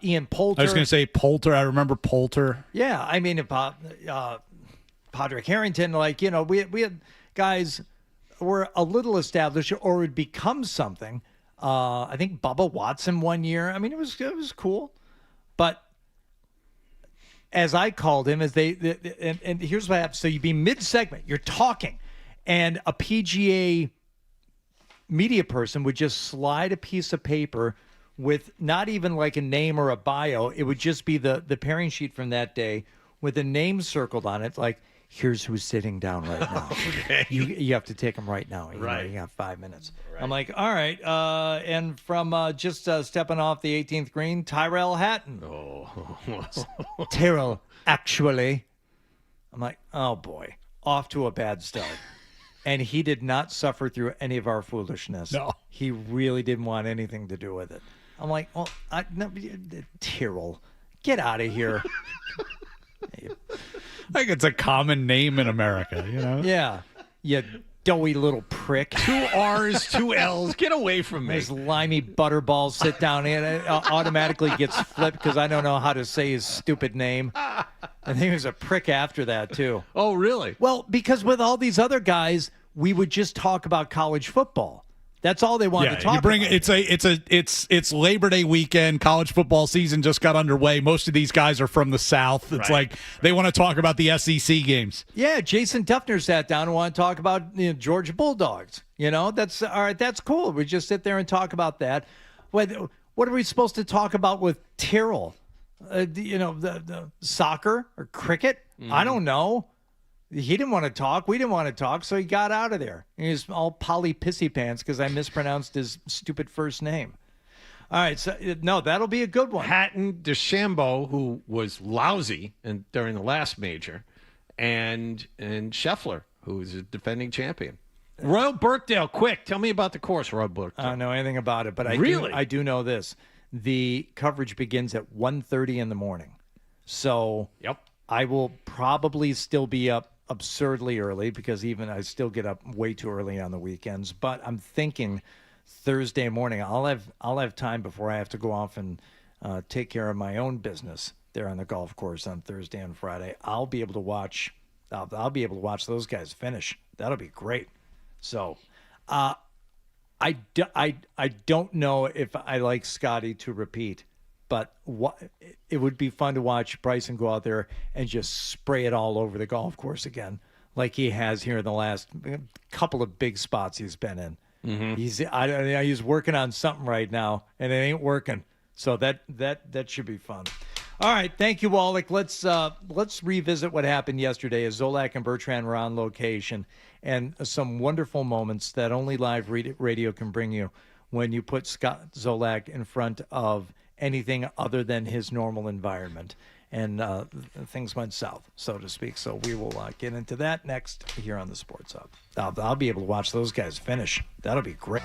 Ian Poulter. I was going to say Poulter. I remember Poulter. Yeah, I mean, Padraig Harrington, we had guys were a little established or would become something. I think Bubba Watson one year. I mean, it was cool. But as I called him, and here's what happens. So you'd be mid-segment, you're talking, and a PGA media person would just slide a piece of paper with not even like a name or a bio. It would just be the pairing sheet from that day with a name circled on it, like, here's who's sitting down right now. Okay. You have to take him right now. You got 5 minutes. Right. I'm like, all right. And from just stepping off the 18th green, Tyrell Hatton. Tyrell, actually. I'm like, oh, boy. Off to a bad start. And he did not suffer through any of our foolishness. No. He really didn't want anything to do with it. I'm like, well, Tyrell, get out of here. I think it's a common name in America, you know? Yeah. You doughy little prick. 2 R's, 2 L's. Get away from me. His limey butterball sit down and it automatically gets flipped because I don't know how to say his stupid name. I think he was a prick after that, too. Oh, really? Well, because with all these other guys, we would just talk about college football. That's all they wanted to talk about. It's Labor Day weekend. College football season just got underway. Most of these guys are from the South. It's like they want to talk about the SEC games. Yeah, Jason Duffner sat down and wanted to talk about Georgia Bulldogs. That's all right. That's cool. We just sit there and talk about that. What are we supposed to talk about with Tyrrell? The soccer or cricket? I don't know. He didn't want to talk. We didn't want to talk, so he got out of there. He was all Polly Pissy Pants because I mispronounced his stupid first name. All right, so no, that'll be a good one. Hatton, DeChambeau, who was lousy during the last major, and Scheffler, who is a defending champion. Royal Birkdale, quick, tell me about the course, Royal Birkdale. I don't know anything about it, but I do know this. The coverage begins at 1:30 in the morning. So I will probably still be up absurdly early because even I still get up way too early on the weekends. But I'm thinking Thursday morning I'll have time before I have to go off and take care of my own business there on the golf course on Thursday and Friday. I'll be able to watch those guys finish. That'll be great. So I don't know if I like Scotty to repeat, but it would be fun to watch Bryson go out there and just spray it all over the golf course again, like he has here in the last couple of big spots he's been in. Mm-hmm. He's working on something right now, and it ain't working. So that should be fun. All right, thank you, Wallach. Let's revisit what happened yesterday as Zolak and Bertrand were on location, and some wonderful moments that only live radio can bring you when you put Scott Zolak in front of anything other than his normal environment. And things went south, so to speak. So we will get into that next here on the Sports Hub. I'll be able to watch those guys finish. That'll be great.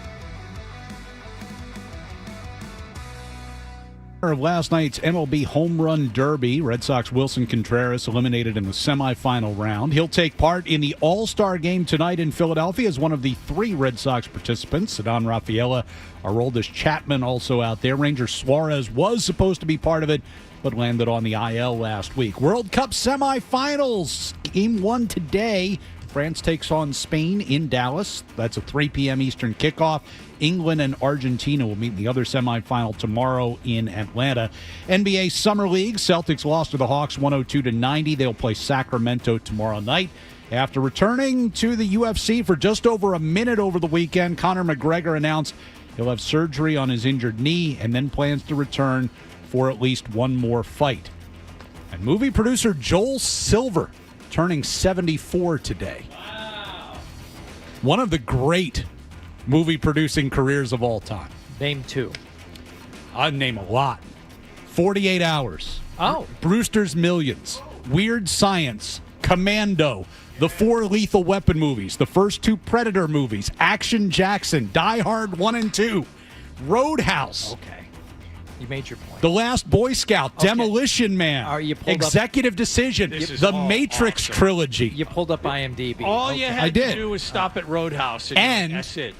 Of last night's MLB Home Run Derby, Red Sox Wilson Contreras eliminated in the semifinal round. He'll take part in the All-Star game tonight in Philadelphia as one of the 3 Red Sox participants. Ceddanne Rafaela, Aroldis Chapman also out there. Ranger Suarez was supposed to be part of it, but landed on the IL last week. World Cup semifinals, game 1 today. France takes on Spain in Dallas. That's a 3 p.m. Eastern kickoff. England and Argentina will meet in the other semifinal tomorrow in Atlanta. NBA Summer League, Celtics lost to the Hawks 102-90. They'll play Sacramento tomorrow night. After returning to the UFC for just over a minute over the weekend, Conor McGregor announced he'll have surgery on his injured knee and then plans to return for at least one more fight. And movie producer Joel Silver turning 74 today. Wow. One of the great movie producing careers of all time. Name 2. I'd name a lot. 48 Hours. Oh. Brewster's Millions. Weird Science. Commando. The 4 Lethal Weapon movies. The first 2 Predator movies. Action Jackson. Die Hard 1 and 2. Roadhouse. Okay. You made your point. The Last Boy Scout, okay. Demolition Man, Executive Decision, The Matrix trilogy. You pulled up IMDb. All you had to do was stop at Roadhouse, and that's it.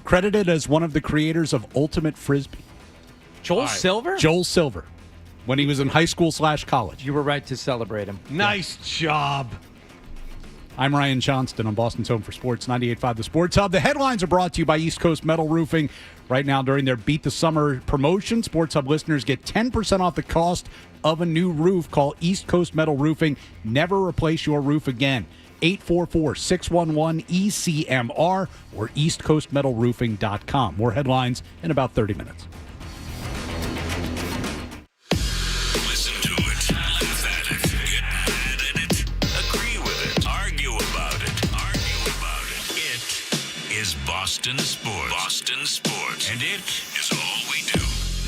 Credited as one of the creators of Ultimate Frisbee. Joel Silver? Joel Silver, when he was in high school / college. You were right to celebrate him. Nice job. I'm Ryan Johnston on Boston's Home for Sports, 98.5 The Sports Hub. The headlines are brought to you by East Coast Metal Roofing. Right now, during their Beat the Summer promotion, Sports Hub listeners get 10% off the cost of a new roof. Call East Coast Metal Roofing. Never replace your roof again. 844-611-ECMR or eastcoastmetalroofing.com. More headlines in about 30 minutes. Listen to it, laugh at it, get mad at it, agree with it, argue about it. It is Boston Sports. Boston Sports. And it is all we do.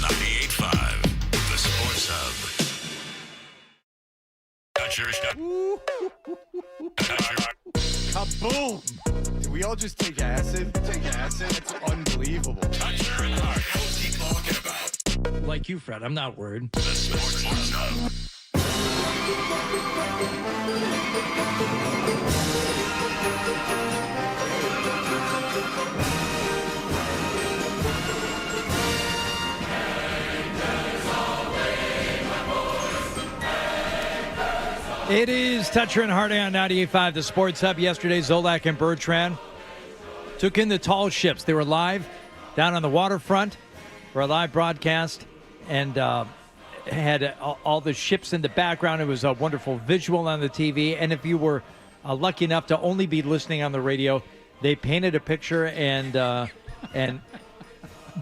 98.5, The Sports Hub. Touch your stuff. Kaboom! Did we all just take acid? It's unbelievable. Touch your heart. What's he talking about? Like you, Fred. I'm not worried. The Sports Hub. It is Toucher and Hardy on 98.5 The Sports Hub. Yesterday, Zolak and Bertrand took in the tall ships. They were live down on the waterfront for a live broadcast and had all the ships in the background. It was a wonderful visual on the TV. And if you were lucky enough to only be listening on the radio, they painted a picture. And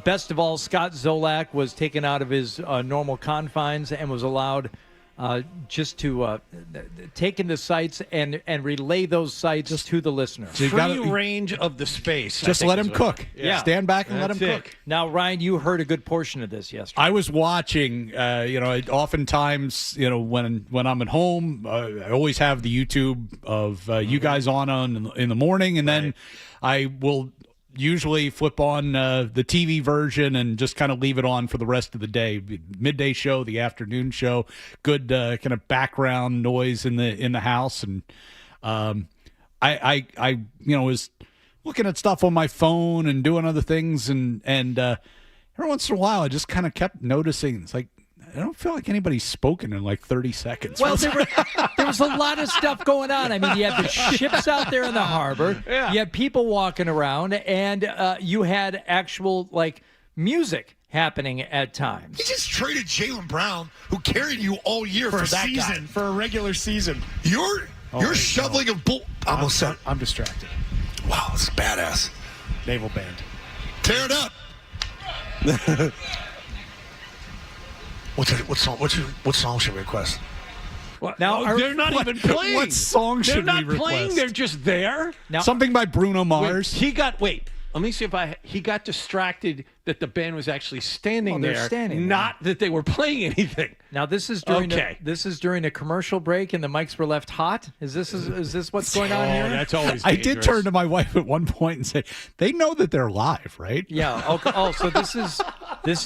best of all, Scott Zolak was taken out of his normal confines and was allowed just to take in the sights and relay those sights to the listener. So free range of the space. Just let him cook. Yeah. Stand back and let him cook. Now, Ryan, you heard a good portion of this yesterday. I was watching, oftentimes, when I'm at home, I always have the YouTube of you guys on in the morning, and then I will usually flip on the TV version and just kind of leave it on for the rest of the day. Midday show, the afternoon show, good kind of background noise in the house, and I was looking at stuff on my phone and doing other things, and every once in a while I just kind of kept noticing, it's like, I don't feel like anybody's spoken in like 30 seconds. Well, there was a lot of stuff going on. I mean, you had the ships out there in the harbor. Yeah. You had people walking around, and you had actual, music happening at times. You just traded Jaylen Brown, who carried you all year for a that season, guy. for a regular season. You're shoveling a bull. Almost said. I'm distracted. Wow, it's badass. Naval band. Tear it up. What song should we request? Now, They're not even playing. What song They're should we not playing. request? They're just there. Now, Something by Bruno Mars. Let me see if he got distracted that the band was actually standing they're there, standing not that they were playing anything. Now this is during a commercial break, and the mics were left hot. Is this what's going on here? That's always I dangerous. did turn to my wife at one point and say, they know that they're live, right? Yeah. Okay. Oh, so this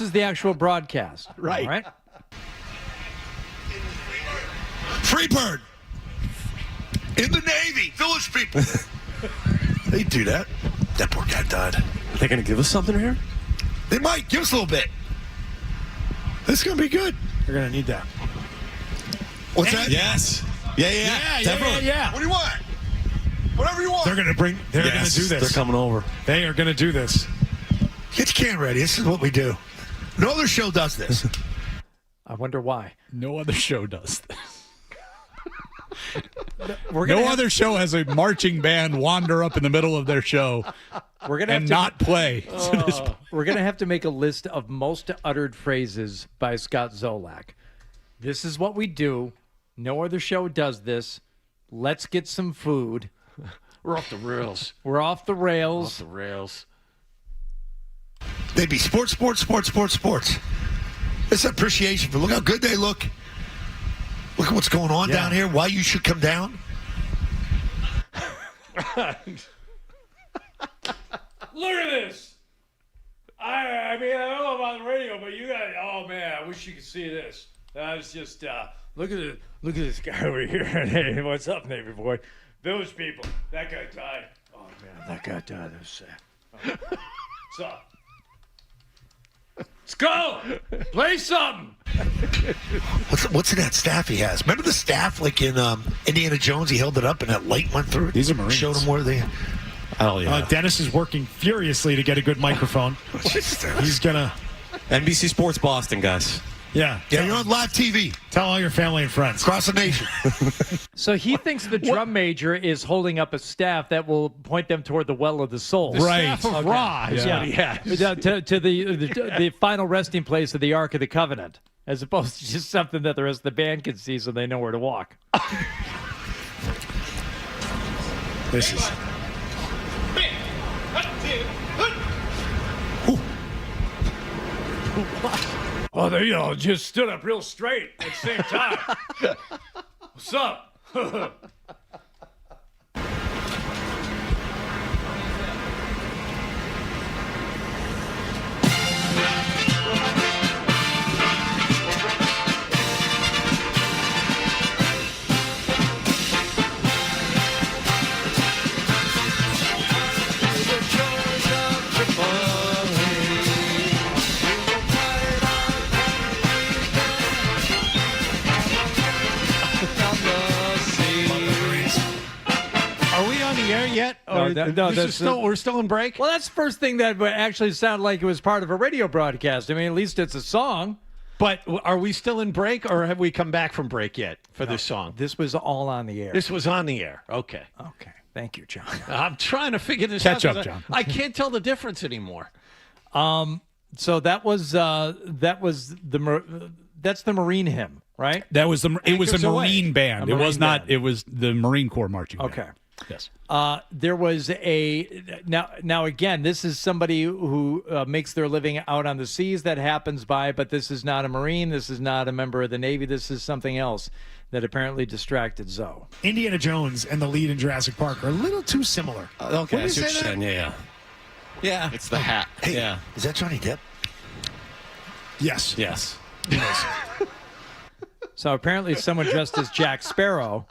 is the actual broadcast, Right. All right. Freebird. In the Navy. Village people. They do that. That poor guy died. Are they going to give us something here? They might. Give us a little bit. This is going to be good. They're going to need that. What's that? Yes. Yeah. Definitely. What do you want? Whatever you want. They're going to do this. They're coming over. They are going to do this. Get your can ready. This is what we do. No other show does this. I wonder why. No other show does this. No other show has a marching band wander up in the middle of their show and not play. We're going to have to make a list of most uttered phrases by Scott Zolak. This is what we do. No other show does this. Let's get some food. We're off the rails. We're off the rails. Off the rails. They'd be sports. It's appreciation for look how good they look. Look at what's going on down here. Why you should come down. Look at this. I mean, I don't know about the radio, but you guys, oh man, I wish you could see this. That's just, look at this guy over here. Hey, what's up, Navy boy? Village people. That guy died. Oh man, that guy died. That was sad. What's up? Let's go. Play something. What's in that staff he has? Remember the staff like in Indiana Jones? He held it up and that light went through it. These are Marines. Showed him where they. Oh yeah. Dennis is working furiously to get a good microphone. He's gonna. NBC Sports Boston, guys. Yeah. Yeah, you're on live TV. Tell all your family and friends across the nation. So he thinks the drum major is holding up a staff that will point them toward the well of the soul. The staff of Ra is what he has. To the final resting place of the Ark of the Covenant, as opposed to just something that the rest of the band can see so they know where to walk. This is. Oh, they all just stood up real straight at the same time. What's up? Yet? We're still in break? Well, that's the first thing that actually sounded like it was part of a radio broadcast. I mean, at least it's a song. But are we still in break, or have we come back from break yet for this song? This was all on the air. This was on the air. Okay. Okay. Thank you, John. I'm trying to figure this Catch out. up, John. I can't tell the difference anymore. So that's the Marine hymn, right? That was it was a Anchors Away. Marine band. A It was Marine not. band. It was the Marine Corps marching band. Okay. Yes. There was now again, this is somebody who makes their living out on the seas that happens by, but this is not a Marine. This is not a member of the Navy. This is something else that apparently distracted Zoe. Indiana Jones and the lead in Jurassic Park are a little too similar. Okay, I see what say you're that? saying. Yeah. Yeah. It's the hat. Hey, Yeah. is that Johnny Depp? Yes. Yes. So apparently someone dressed as Jack Sparrow.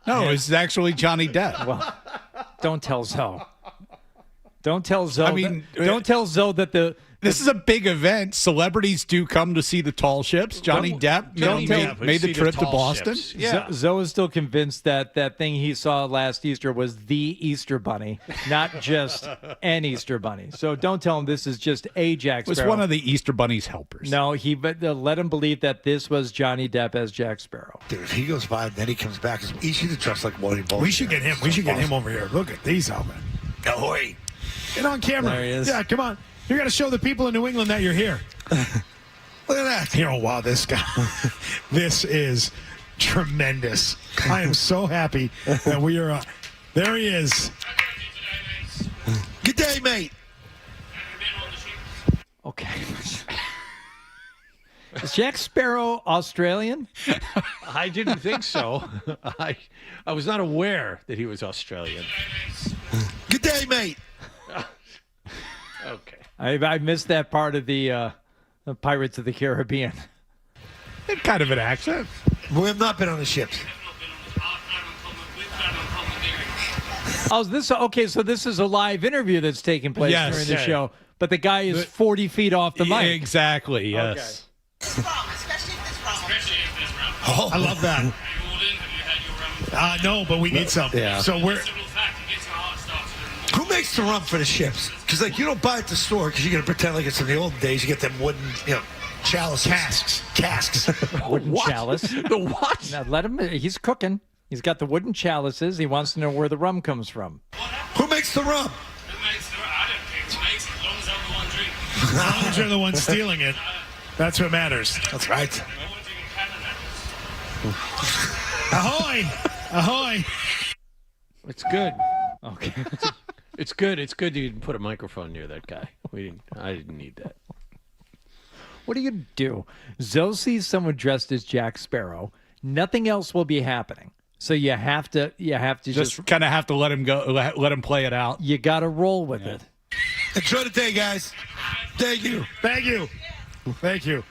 No, it's actually Johnny Depp. Well, don't tell Zoe. Don't tell Zoe. I mean, don't tell Zoe that this is a big event. Celebrities do come to see the tall ships. Johnny Depp made the trip to Boston. Yeah. Zoe is still convinced that that thing he saw last Easter was the Easter Bunny, not just an Easter Bunny. So don't tell him this is just a Jack It was Sparrow. one of the Easter Bunny's helpers. No, but let him believe that this was Johnny Depp as Jack Sparrow. Dude, if he goes by and then he comes back, he should have dressed like Wally Bull. We should get him. We should get him over here. Look at these helmets. Ahoy. Get on camera. There he is. Yeah, come on. You got to show the people in New England that you're here. Look at that. Here, oh, wow, this guy. This is tremendous. I am so happy that we are. There he is. Good day, mate. Okay. Is Jack Sparrow Australian? I didn't think so. I was not aware that he was Australian. Good day, mate. Okay. I missed that part of the Pirates of the Caribbean. It's kind of an accent. We have not been on the ships. Oh, so this is a live interview that's taking place Yes. during the Yeah. show, but the guy is 40 feet off the mic. Exactly. Yes. Oh, I love that. No, but we need some. Yeah. So we're. Who makes the rum for the ships? Because like you don't buy it at the store because you're gonna pretend like it's in the old days. You get them wooden, chalices, casks. Wooden chalice. The what? Now let him. He's cooking. He's got the wooden chalices. He wants to know where the rum comes from. Who makes the rum? As long as you're the one stealing it, that's what matters. That's right. Ahoy! Ahoy! It's good. Okay. It's good. It's good you didn't put a microphone near that guy. I didn't need that. What do you do? Zoe sees someone dressed as Jack Sparrow. Nothing else will be happening. So you have to Just kind of have to let him go. Let him play it out. You got to roll with it. Enjoy the day, guys. Thank you. Thank you. Thank you.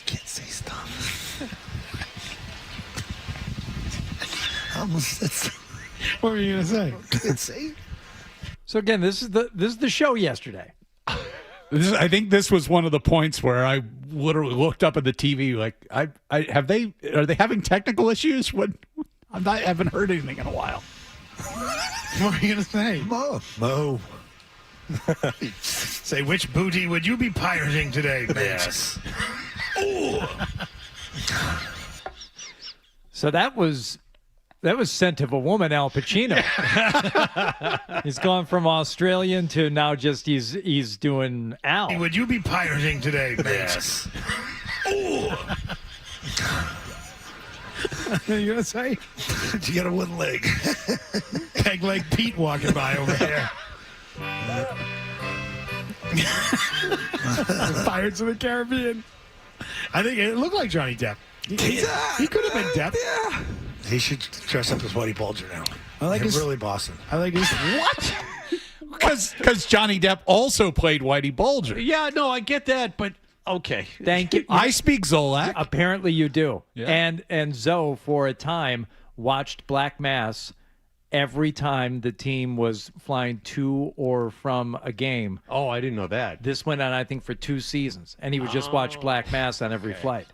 Can't say stuff. I almost said something. What were you gonna say? Can't say. So again, this is the show yesterday. I think this was one of the points where I literally looked up at the TV like, are they having technical issues? I haven't heard anything in a while. What are you going to say? Mo. Say, which booty would you be pirating today, Yes. So that was Scent of a Woman, Al Pacino. He's gone from Australian to now just he's doing Al. Would you be pirating today, Yes. You going to say? You got a wooden leg. Peg leg Pete walking by over here. Pirates of the Caribbean. I think it looked like Johnny Depp. He could have been Depp. Yeah. He should dress up as Whitey Bulger now. I like his, really Boston. I like his What? Because Johnny Depp also played Whitey Bulger. Yeah, no, I get that, but okay. Thank you. I speak Zolak. Apparently you do. Yeah. And Zoe, for a time, watched Black Mass every time the team was flying to or from a game. Oh, I didn't know that. This went on, I think, for 2 seasons. And he would just watch Black Mass on every flight.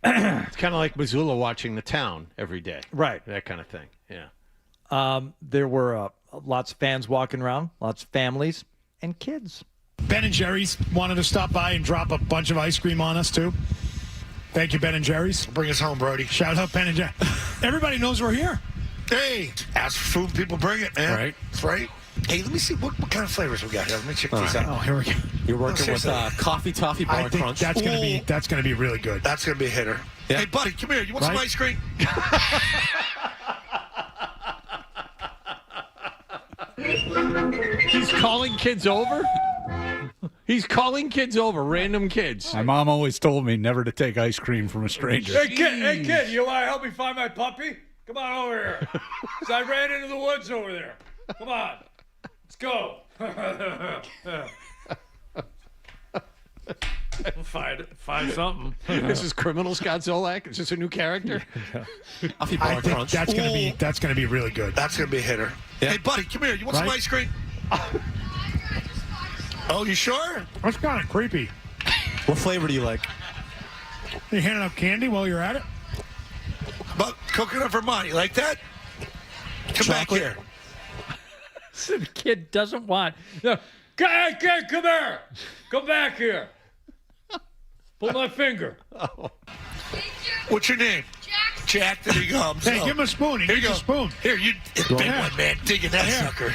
It's kind of like Missoula watching The Town every day. Right. That kind of thing. Yeah. There were lots of fans walking around, lots of families, and kids. Ben and Jerry's wanted to stop by and drop a bunch of ice cream on us, too. Thank you, Ben and Jerry's. Bring us home, Brody. Shout out, Ben and Jerry. Everybody knows we're here. Hey, ask for food, people bring it, man. Right. That's right. Hey, let me see what kind of flavors we got here. Let me check these out. Oh, here we go. You're working with Coffee Toffee Bar I think Crunch. that's gonna be really good. That's gonna be a hitter. Yeah. Hey, buddy, come here. You want some ice cream? He's calling kids over? He's calling kids over, random kids. My mom always told me never to take ice cream from a stranger. Hey, kid, you want to help me find my puppy? Come on over here. 'Cause I ran into the woods over there. Come on. Let's go. Find something. This is criminal Scott Zolak. Is this a new character? Coffee I Bar think Crunch. that's gonna be really good. That's gonna be a hitter. Yeah. Hey, buddy, come here. You want some ice cream? Oh, you sure? That's kind of creepy. What flavor do you like? You handing out candy while you're at it? But coconut Vermont, you like that? Come back here. So the kid doesn't want. No, kid, come here. Come back here. Pull my finger. What's your name? Jack. There you go. Hey, give him a spoon. He Here you needs go. a spoon. Here, you big one, man. Digging that sucker.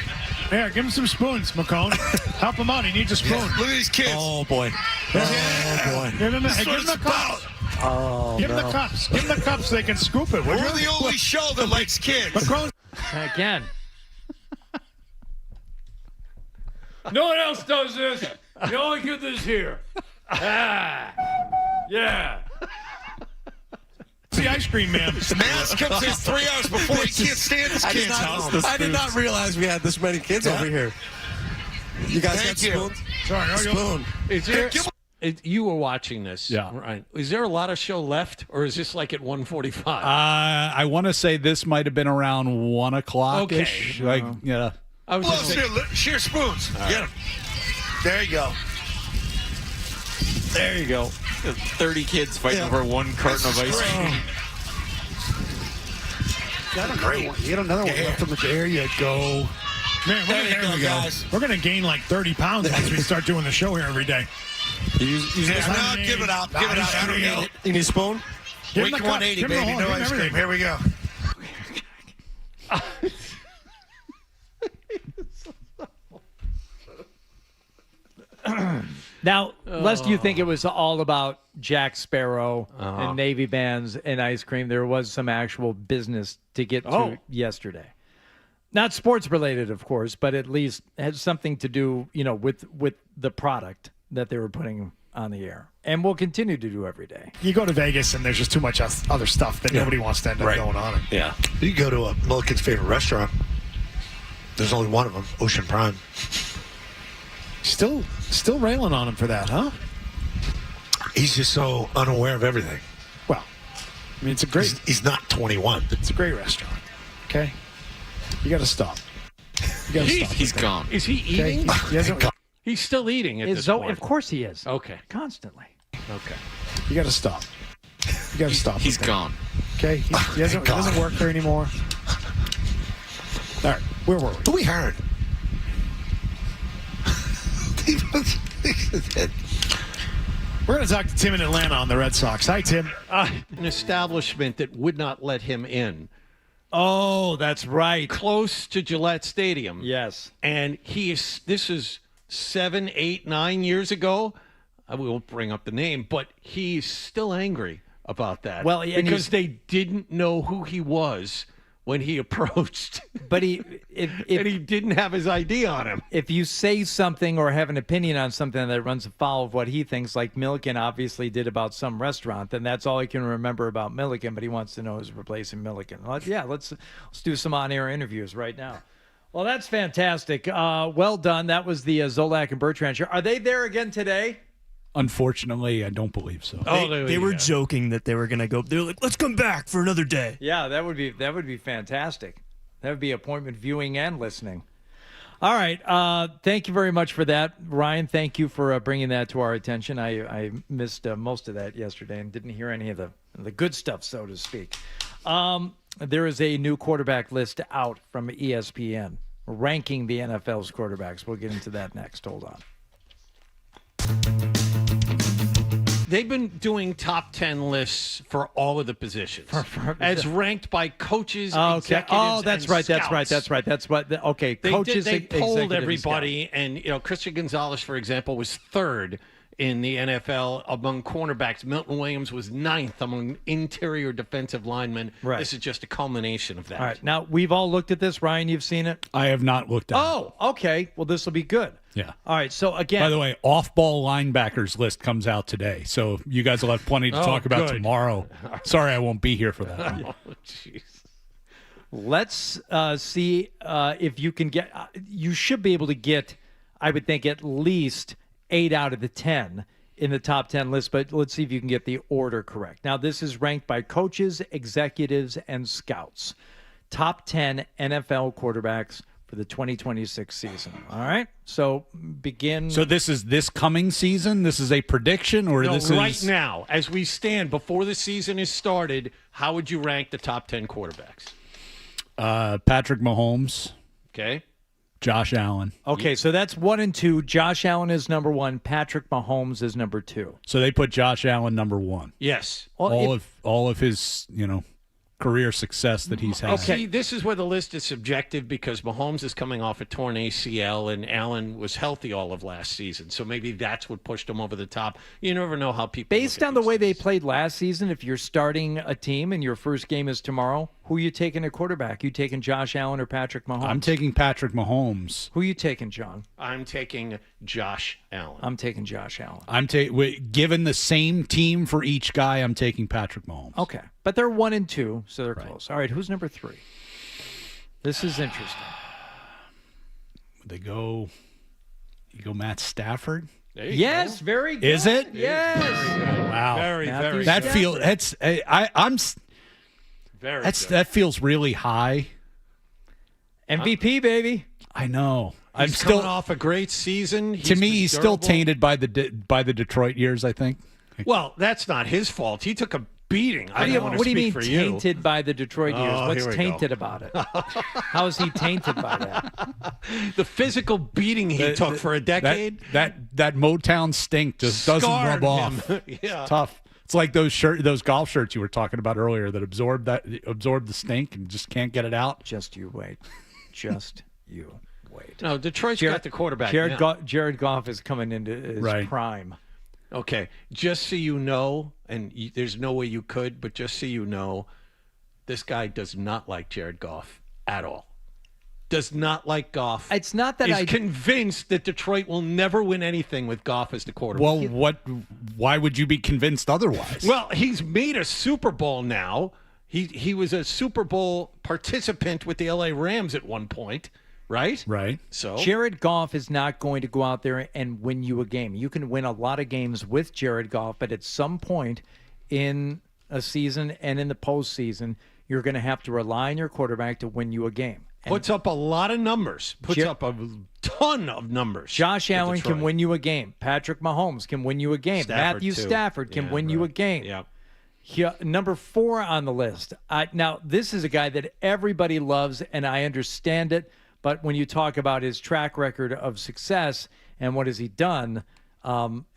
Here, give him some spoons, McCone. Help him out. He needs a spoon. Look at these kids. Oh, boy. Yeah. Give him That's give what him it's the cups. about. Oh, Give him the cups. Give him the cups so they can scoop it. We're the only show that likes kids. McCone. Again. No one else does this. The only kid that's here. Yeah. It's the ice cream man. Maz comes in 3 hours before he can't stand his kids' house. I did not realize we had this many kids over here. You guys got Thank you. spoons? Sorry, Spoon. Is there, you were watching this. Yeah. Right. Is there a lot of show left, or is this like at 1:45? I want to say this might have been around 1 o'clock-ish. Okay. Yeah. I was Well, just saying, share spoons. Get them. There you go. There you go. 30 kids fighting over one carton of ice cream. That's great. You get another one left on the. There you go. Man, we're gonna gain like 30 pounds once we start doing the show here every day. Now give it out. Give it out. I don't need it. You need a spoon? Give him Week the cup. 180, Give him the baby. whole- No give him ice cream. everything. Here we go. Now, lest you think it was all about Jack Sparrow and Navy bands and ice cream, there was some actual business to get to yesterday. Not sports related, of course, but at least had something to do, with the product that they were putting on the air, and will continue to do every day. You go to Vegas and there's just too much other stuff that nobody wants to end up going on. Yeah. You go to a Milliken's favorite restaurant. There's only one of them, Ocean Prime. Still railing on him for that, huh? He's just so unaware of everything. Well, I mean, it's a great. He's not 21. It's a great restaurant. Okay, you got to stop. gotta stop. He's gone. Is he eating? He hasn't. He's still eating at this point. Of course he is. Okay. Constantly. Okay. You got to stop. You got to stop. He's with that. gone. Okay. He doesn't work there anymore. All right. Where were we? Who we heard? We're going to talk to Tim in Atlanta on the Red Sox. Hi, Tim. An establishment that would not let him in. Oh, that's right. Close to Gillette Stadium. Yes. And this is 7, 8, 9 years ago. I won't bring up the name, but he's still angry about that. Well, and because they didn't know who he was when he approached. But and he didn't have his ID on him. If you say something or have an opinion on something that runs afoul of what he thinks, like Milliken obviously did about some restaurant, then that's all he can remember about Milliken, but he wants to know who's replacing Milliken. Let's do some on-air interviews right now. Well, that's fantastic. Well done. That was the Zolak and Bertrand show. Are they there again today? Unfortunately, I don't believe so. They were joking that they were going to go. They were like, let's come back for another day. Yeah, that would be fantastic. That would be appointment viewing and listening. All right. Thank you very much for that. Ryan, thank you for bringing that to our attention. I missed most of that yesterday and didn't hear any of the good stuff, so to speak. There is a new quarterback list out from ESPN ranking the NFL's quarterbacks. We'll get into that next. Hold on. They've been doing top 10 lists for all of the positions, as ranked by coaches, executives, that's and right. scouts. That's right. Okay, They polled executive, everybody, and Christian Gonzalez, for example, was third in the NFL among cornerbacks. Milton Williams was ninth among interior defensive linemen. Right. This is just a culmination of that. All right. Now, we've all looked at this. Ryan, you've seen it? I have not looked at it. Oh, okay. Well, this will be good. Yeah. All right. So, again. By the way, off-ball linebackers list comes out today. So you guys will have plenty to talk about tomorrow. Sorry I won't be here for that. Oh, jeez. Let's see if you can get you should be able to get, I would think, at least 8 out of the 10 in the top 10 list, but let's see if you can get the order correct. Now, this is ranked by coaches, executives, and scouts. Top 10 NFL quarterbacks for the 2026 season. All right? So begin. So this is this coming season? This is a prediction? Or No, this right is now, as we stand, before the season is started, how would you rank the top 10 quarterbacks? Patrick Mahomes. Okay. Josh Allen. Okay, so that's 1 and 2. Josh Allen is number 1. Patrick Mahomes is number 2. So they put Josh Allen number 1. Yes. Well, all of his, career success that he's had. Okay, this is where the list is subjective because Mahomes is coming off a torn ACL and Allen was healthy all of last season. So maybe that's what pushed him over the top. You never know how people based on the way they played last season, if you're starting a team and your first game is tomorrow, who are you taking at quarterback? You taking Josh Allen or Patrick Mahomes? I'm taking Patrick Mahomes. Who are you taking, John? I'm taking Josh Allen. I'm taking Josh Allen. Given the same team for each guy, I'm taking Patrick Mahomes. Okay. But they're 1 and 2, so they're close. All right, who's number 3? This is interesting. You go Matt Stafford? Yes, very good. Is it? Yes. Wow. Very that good. feels Very good. that feels really high. MVP, baby. I know. He's coming off a great season. He's still tainted by the Detroit years, I think. Well, that's not his fault. He took a beating. What do you mean tainted by the Detroit years? Oh, What's here we tainted go. about it? How is he tainted by that? The physical beating he took for a decade. That Motown stink just doesn't scarred rub off. him. It's Yeah. tough. It's like those golf shirts you were talking about earlier that absorb the stink and just can't get it out. Just you wait. Just you wait. No, Detroit's got the quarterback Jared now. Jared Goff is coming into his prime. Okay, just so you know, and there's no way you could, but just so you know, this guy does not like Jared Goff at all. Does not like Goff. It's not that He's convinced that Detroit will never win anything with Goff as the quarterback. Well, why would you be convinced otherwise? Well, he's made a Super Bowl now. He was a Super Bowl participant with the LA Rams at one point, right? Right. So Jared Goff is not going to go out there and win you a game. You can win a lot of games with Jared Goff, but at some point in a season and in the postseason, you're going to have to rely on your quarterback to win you a game. Puts up a lot of numbers. Puts up a ton of numbers. Josh Allen can win you a game. Patrick Mahomes can win you a game. Matthew Stafford can win you a game. Yeah. Number 4 on the list. Now, this is a guy that everybody loves, and I understand it. But when you talk about his track record of success and what has he done,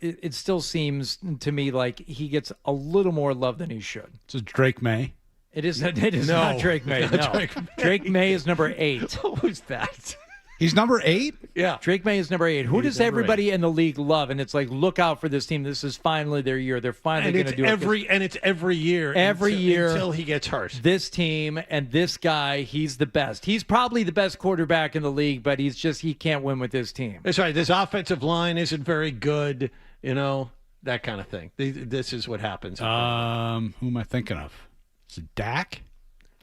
it still seems to me like he gets a little more love than he should. It's Drake May. It is not Drake May. No. Drake May is number 8. Who's that? He's number 8? Yeah. Drake May is number 8. Who does everybody in the league love? And it's like, look out for this team. This is finally their year. They're finally going to do it. And it's every year. Every year. Until he gets hurt. This team and this guy, he's the best. He's probably the best quarterback in the league, but he can't win with this team. That's right. This offensive line isn't very good, that kind of thing. This is what happens. Who am I thinking of? Is it Dak?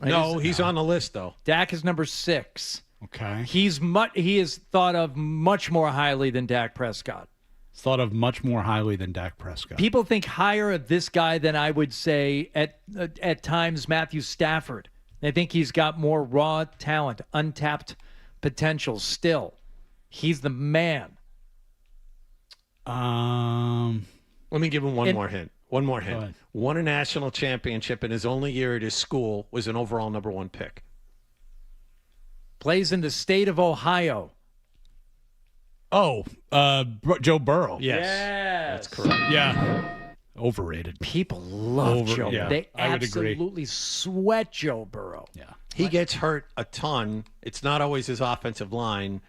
No, he's on the list, though. Dak is number 6. Okay. He is thought of much more highly than Dak Prescott. Thought of much more highly than Dak Prescott. People think higher of this guy than I would say at times Matthew Stafford. They think he's got more raw talent, untapped potential still. He's the man. Let me give him one more hint. One more Go hint. ahead. Won a national championship in his only year at his school, was an overall number 1 pick. Plays in the state of Ohio. Oh, Joe Burrow. Yes. That's correct. Yeah. Overrated. People love Joe. Yeah, They I would agree. absolutely sweat Joe Burrow. Yeah. He gets hurt a ton. It's not always his offensive line,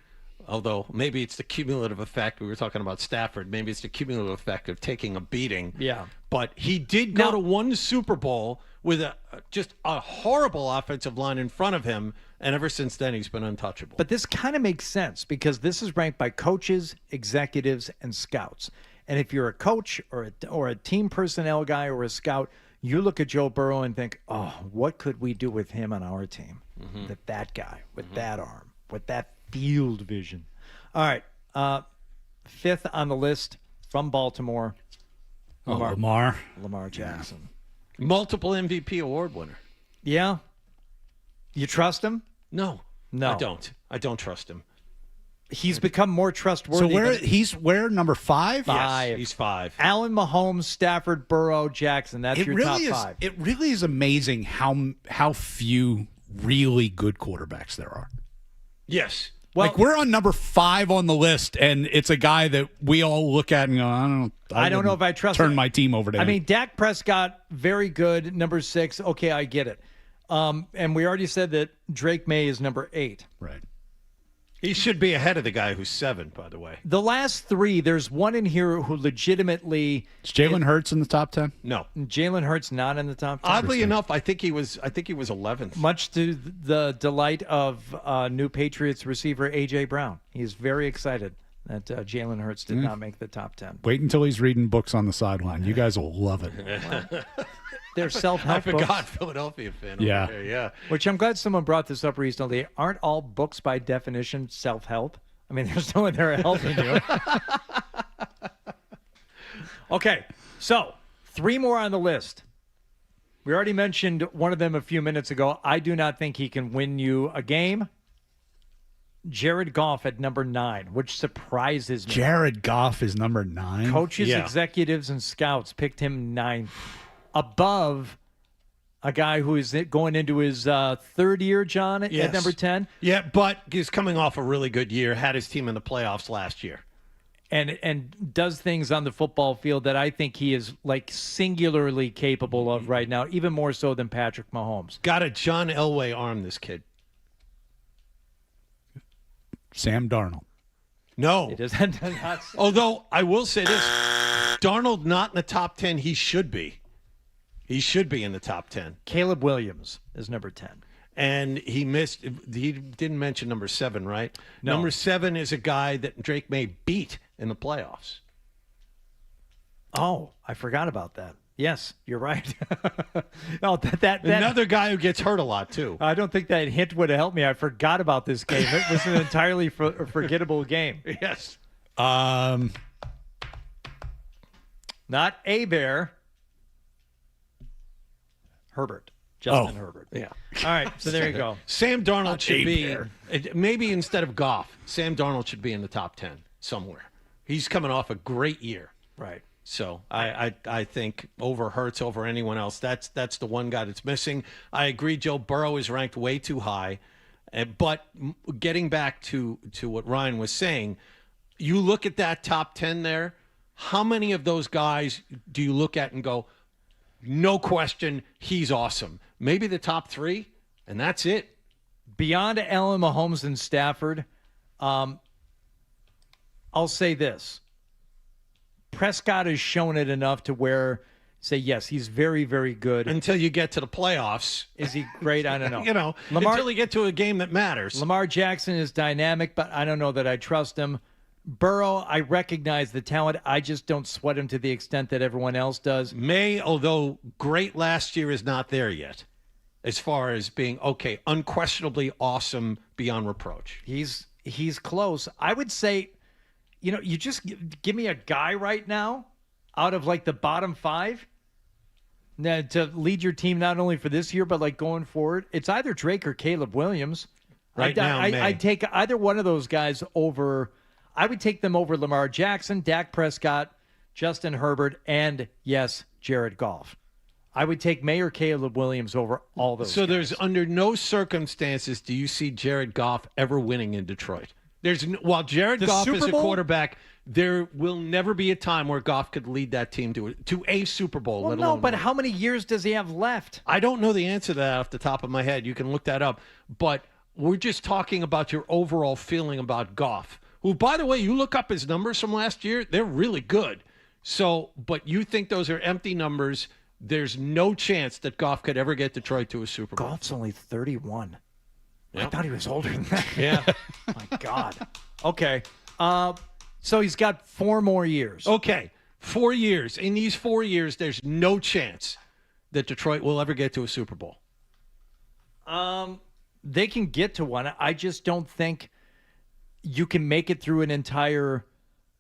although maybe it's the cumulative effect. We were talking about Stafford. Maybe it's the cumulative effect of taking a beating. Yeah. But he did go to one Super Bowl with just a horrible offensive line in front of him, and ever since then he's been untouchable. But this kind of makes sense because this is ranked by coaches, executives, and scouts. And if you're a coach or a team personnel guy or a scout, you look at Joe Burrow and think, oh, what could we do with him on our team? With that guy, with that arm, with that field vision. All right. 5th on the list from Baltimore. Lamar Jackson. Multiple MVP award winner. Yeah. You trust him? No. No. I don't trust him. He's become more trustworthy. So he's number 5? Yes, he's 5. Allen, Mahomes, Stafford, Burrow, Jackson. That's your top 5. It really is amazing how few really good quarterbacks there are. Yes. Well, we're on number 5 on the list, and it's a guy that we all look at and go, I don't know if I trust. Turn my team over to him. I mean, Dak Prescott, very good. Number 6. Okay, I get it. And we already said that Drake May is number 8. Right. He should be ahead of the guy who's 7, by the way. The last 3, there's one in here who legitimately. Is Jalen Hurts in the top 10? No. Jalen Hurts not in the top 10. Oddly enough, I think he was 11th. Much to the delight of new Patriots receiver A.J. Brown. He's very excited that Jalen Hurts did not make the top 10. Wait until he's reading books on the sideline. You guys will love it. They're self-help I forgot books. Philadelphia fan. Yeah. Over there. Yeah. Which I'm glad someone brought this up recently. Aren't all books by definition self-help? I mean, there's no one there helping you. Okay, so 3 more on the list. We already mentioned one of them a few minutes ago. I do not think he can win you a game. Jared Goff at number 9, which surprises me. Jared Goff is number 9? Coaches, executives, and scouts picked him 9th. Above a guy who is going into his 3rd year, John, at number 10. Yeah, but he's coming off a really good year, had his team in the playoffs last year. And does things on the football field that I think he is like singularly capable of right now, even more so than Patrick Mahomes. Got a John Elway arm, this kid. Sam Darnold. No. It is not. Although, I will say this. Darnold not in the top 10. He should be. He should be in the top 10. Caleb Williams is number 10. And he didn't mention number 7, right? No. Number 7 is a guy that Drake May beat in the playoffs. Oh, I forgot about that. Yes, you're right. No, that Another guy who gets hurt a lot, too. I don't think that hint would have helped me. I forgot about this game. It was an entirely forgettable game. Yes. Not A-Bear. Herbert. Justin Herbert. Yeah. All right, so there you go. Sam Darnold Not should a be bear. maybe instead of Goff, Sam Darnold should be in the top 10 somewhere. He's coming off a great year. Right. So I think over Hurts, over anyone else, that's the one guy that's missing. I agree, Joe Burrow is ranked way too high. But getting back to what Ryan was saying, you look at that top 10 there, how many of those guys do you look at and go, no question, he's awesome? Maybe the top 3, and that's it. Beyond Allen, Mahomes, and Stafford, I'll say this. Prescott has shown it enough to where, say, yes, he's very, very good. Until you get to the playoffs. Is he great? I don't know. Until you get to a game that matters. Lamar Jackson is dynamic, but I don't know that I trust him. Burrow, I recognize the talent. I just don't sweat him to the extent that everyone else does. May, although great last year, is not there yet as far as being, okay, unquestionably awesome beyond reproach. He's close. I would say, you just give me a guy right now out of like the bottom 5 to lead your team not only for this year, but like going forward. It's either Drake or Caleb Williams. I'd take either one of those guys over. I would take them over Lamar Jackson, Dak Prescott, Justin Herbert, and, yes, Jared Goff. I would take May or Caleb Williams over all those guys. There's under no circumstances do you see Jared Goff ever winning in Detroit. While Jared Goff is a quarterback, there will never be a time where Goff could lead that team to a Super Bowl. Well, no, but how many years does he have left? I don't know the answer to that off the top of my head. You can look that up. But we're just talking about your overall feeling about Goff, who, by the way, you look up his numbers from last year, they're really good. So, but you think those are empty numbers. There's no chance that Goff could ever get Detroit to a Super Bowl. Goff's only 31. Yep. I thought he was older than that. Yeah. My God. Okay. So he's got 4 more years. Okay. 4 years. In these 4 years, there's no chance that Detroit will ever get to a Super Bowl. They can get to one. I just don't think you can make it through an entire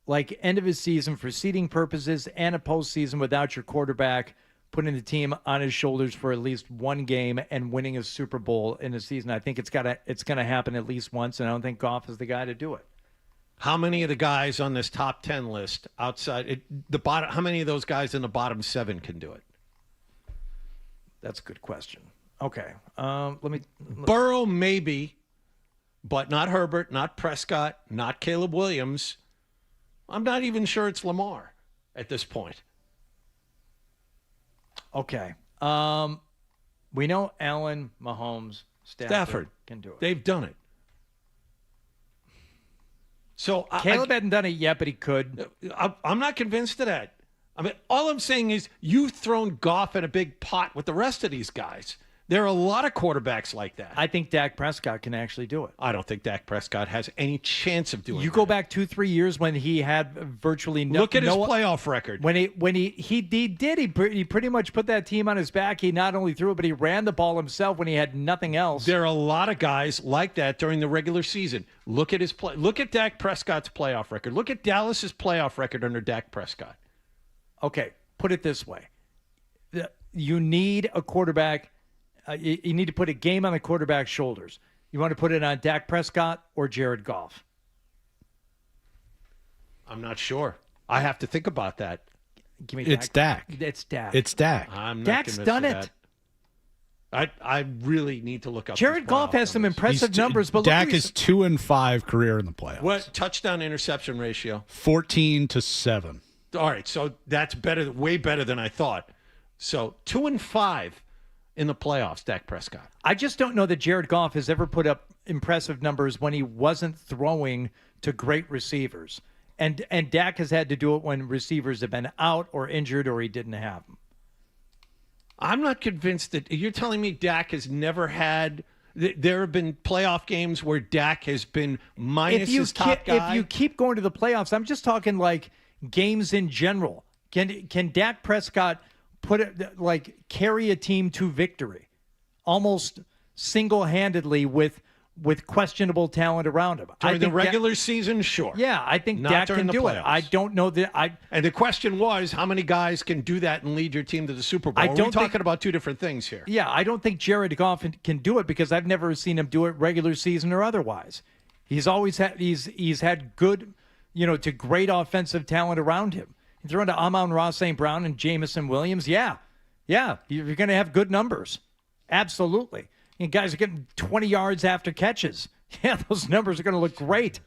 end of his season for seeding purposes and a postseason without your quarterback putting the team on his shoulders for at least one game and winning a Super Bowl in a season. I think it's going to happen at least once, and I don't think Goff is the guy to do it. How many of the guys on this top 10 list outside the bottom? How many of those guys in the bottom 7 can do it? That's a good question. Okay, Burrow maybe, but not Herbert, not Prescott, not Caleb Williams. I'm not even sure it's Lamar at this point. Okay. We know Allen, Mahomes, Stafford can do it. They've done it. So Caleb hadn't done it yet, but he could. I'm not convinced of that. I mean, all I'm saying is you've thrown Goff in a big pot with the rest of these guys. There are a lot of quarterbacks like that. I think Dak Prescott can actually do it. I don't think Dak Prescott has any chance of doing it. You go back 2-3 years when he had virtually no. Look at his playoff record. When he pretty much put that team on his back. He not only threw it, but he ran the ball himself when he had nothing else. There are a lot of guys like that during the regular season. Look at his play. Look at Dak Prescott's playoff record. Look at Dallas's playoff record under Dak Prescott. Okay, put it this way: you need a quarterback. You need to put a game on the quarterback's shoulders. You want to put it on Dak Prescott or Jared Goff? I'm not sure. I have to think about that. Give me It's Dak. It's Dak. It's Dak. I'm not Dak's convinced done of it. that. I really need to look up. Jared Goff has some impressive numbers, but Dak is 2-5 career in the playoffs. What touchdown interception ratio? 14-7. All right, so that's better, way better than I thought. So 2-5 in the playoffs, Dak Prescott. I just don't know that Jared Goff has ever put up impressive numbers when he wasn't throwing to great receivers. And Dak has had to do it when receivers have been out or injured or he didn't have them. I'm not convinced that you're telling me Dak has never had. There have been playoff games where Dak has been minus his top guy. If you keep going to the playoffs, I'm just talking like games in general. Can Dak Prescott carry a team to victory almost single-handedly with with questionable talent around him. During the regular season, sure. Yeah, I think Not Dak during can the do playoffs. it. I don't know that And the question was, how many guys can do that and lead your team to the Super Bowl? We're talking about two different things here. Yeah, I don't think Jared Goff can do it because I've never seen him do it regular season or otherwise. He's always had he's had good, to great offensive talent around him. You throw into Amon-Ra St. Brown and Jamison Williams, yeah, you're going to have good numbers. Absolutely. And guys are getting 20 yards after catches. Yeah, those numbers are going to look great.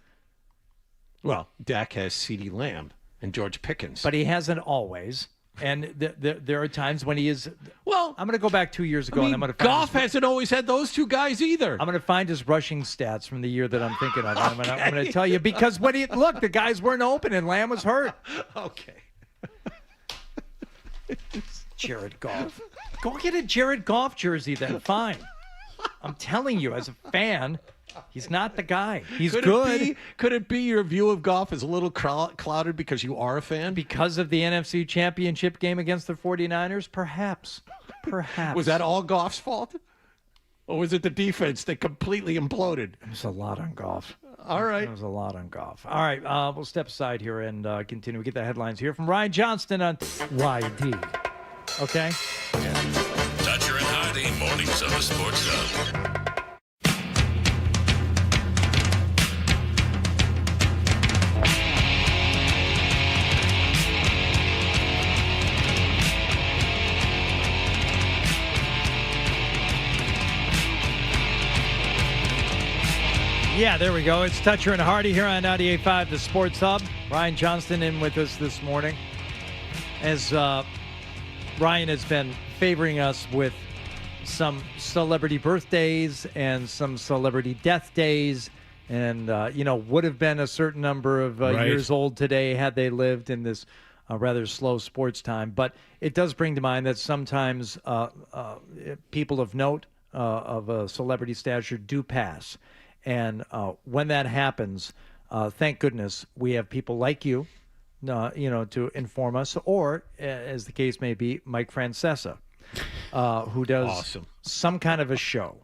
Well, Dak has CeeDee Lamb and George Pickens. But he hasn't always. And there are times when he is. Well, I'm going to go back 2 years ago, and I'm going to find Goff hasn't always had those two guys either. I'm going to find his rushing stats from the year that I'm thinking of. I'm going to tell you because the guys weren't open and Lamb was hurt. Okay. Jared Goff. Go get a Jared Goff jersey then. Fine. I'm telling you, as a fan, he's not the guy. He's good. Could it be your view of Goff is a little clouded because you are a fan? Because of the NFC Championship game against the 49ers? Perhaps. Was that all Goff's fault? Or was it the defense that completely imploded? It was a lot on Goff. All right. It was a lot on Goff. All right, we'll step aside here and continue. We get the headlines here from Ryan Johnston on YD. Okay? Dutcher and Hardy, mornings on the Sports Hub. Yeah, there we go. It's Toucher and Hardy here on 98.5, the Sports Hub. Ryan Johnston in with us this morning. As Ryan has been favoring us with some celebrity birthdays and some celebrity death days and, would have been a certain number of years old today had they lived in this rather slow sports time. But it does bring to mind that sometimes people of note of a celebrity stature do pass. And when that happens, thank goodness we have people like you, to inform us, or, as the case may be, Mike Francesa, who does some kind of a show,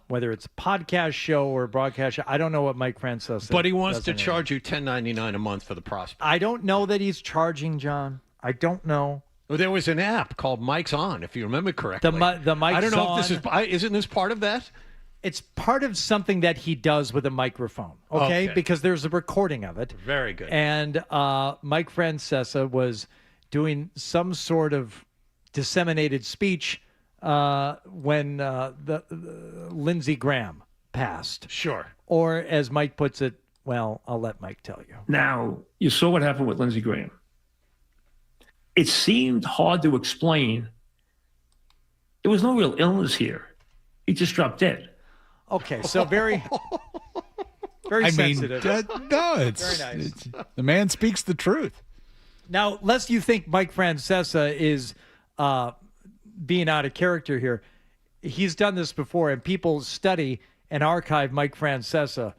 whether it's a podcast show or a broadcast show. I don't know what Mike Francesa does. But he wants to charge you $10.99 a month for the prospect. I don't know that he's charging, John. I don't know. Well, there was an app called Mike's On, if you remember correctly. The Mike's On. I don't know if isn't this part of that? It's part of something that he does with a microphone, okay? Because there's a recording of it. Very good. And Mike Francesa was doing some sort of disseminated speech when the Lindsey Graham passed. Sure. Or, as Mike puts it, well, I'll let Mike tell you. Now, you saw what happened with Lindsey Graham. It seemed hard to explain. There was no real illness here. He just dropped dead. Okay, so very sensitive. It's very nice. The man speaks the truth. Now, lest you think Mike Francesa is being out of character here, he's done this before, and people study and archive Mike Francesa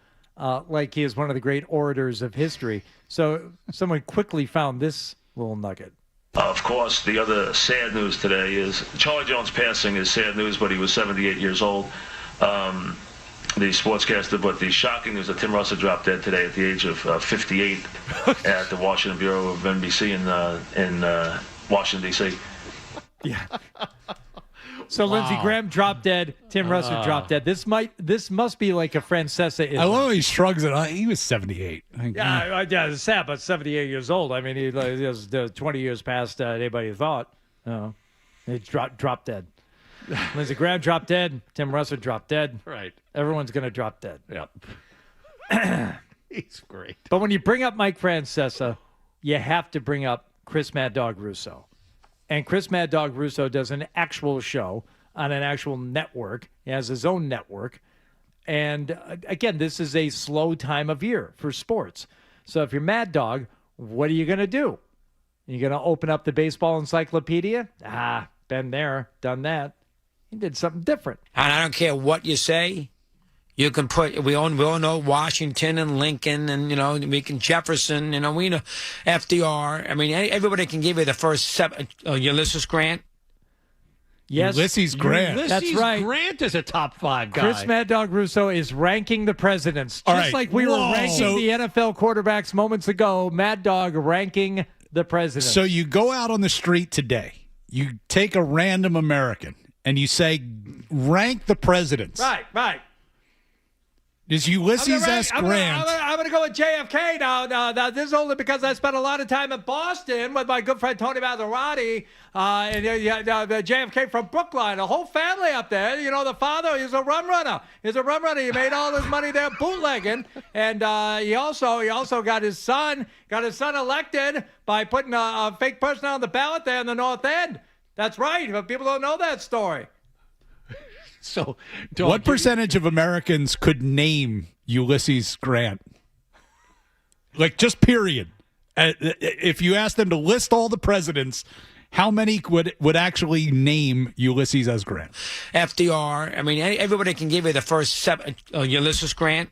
like he is one of the great orators of history. So someone quickly found this little nugget. Of course, the other sad news today is Charlie Jones passing is sad news, but he was 78 years old. The sportscaster, but the shocking news that Tim Russell dropped dead today at the age of 58 at the Washington Bureau of NBC in Washington, D.C. Yeah. So Lindsey Graham dropped dead. Tim Russell dropped dead. This must be like a Francesa. I love how he shrugs it. He was 78. Yeah, it's sad, but 78 years old. I mean, he was 20 years past anybody thought. He dropped dead. Lindsey Graham dropped dead. Tim Russell dropped dead. Right. Everyone's going to drop dead. Yep. He's great. But when you bring up Mike Francesa, you have to bring up Chris Mad Dog Russo. And Chris Mad Dog Russo does an actual show on an actual network. He has his own network. And again, this is a slow time of year for sports. So if you're Mad Dog, what are you going to do? You're going to open up the baseball encyclopedia? Been there, done that. He did something different. And I don't care what you say. You can put, we all know Washington and Lincoln and, we can Jefferson, we know FDR. I mean, everybody can give you the first seven. Ulysses Grant. Yes, Ulysses Grant. Ulysses That's right. Grant is a top 5 guy. Chris Mad Dog Russo is ranking the presidents. All Just right. like we were Whoa. ranking So- the NFL quarterbacks moments ago, Mad Dog ranking the presidents. So you go out on the street today, you take a random American, and you say, rank the presidents. Right. Is Ulysses S. Grant. I'm going to go with JFK now. Now, this is only because I spent a lot of time in Boston with my good friend Tony Maserati, and the JFK from Brookline, a whole family up there. You know, the father, he's a rum runner. He made all his money there bootlegging, and he also got his son elected by putting a fake person on the ballot there in the North End. That's right, but people don't know that story. So, What percentage of Americans could name Ulysses Grant? Like, just period. If you asked them to list all the presidents, how many would actually name Ulysses S. Grant? FDR. I mean, everybody can give you the first 7. Ulysses Grant.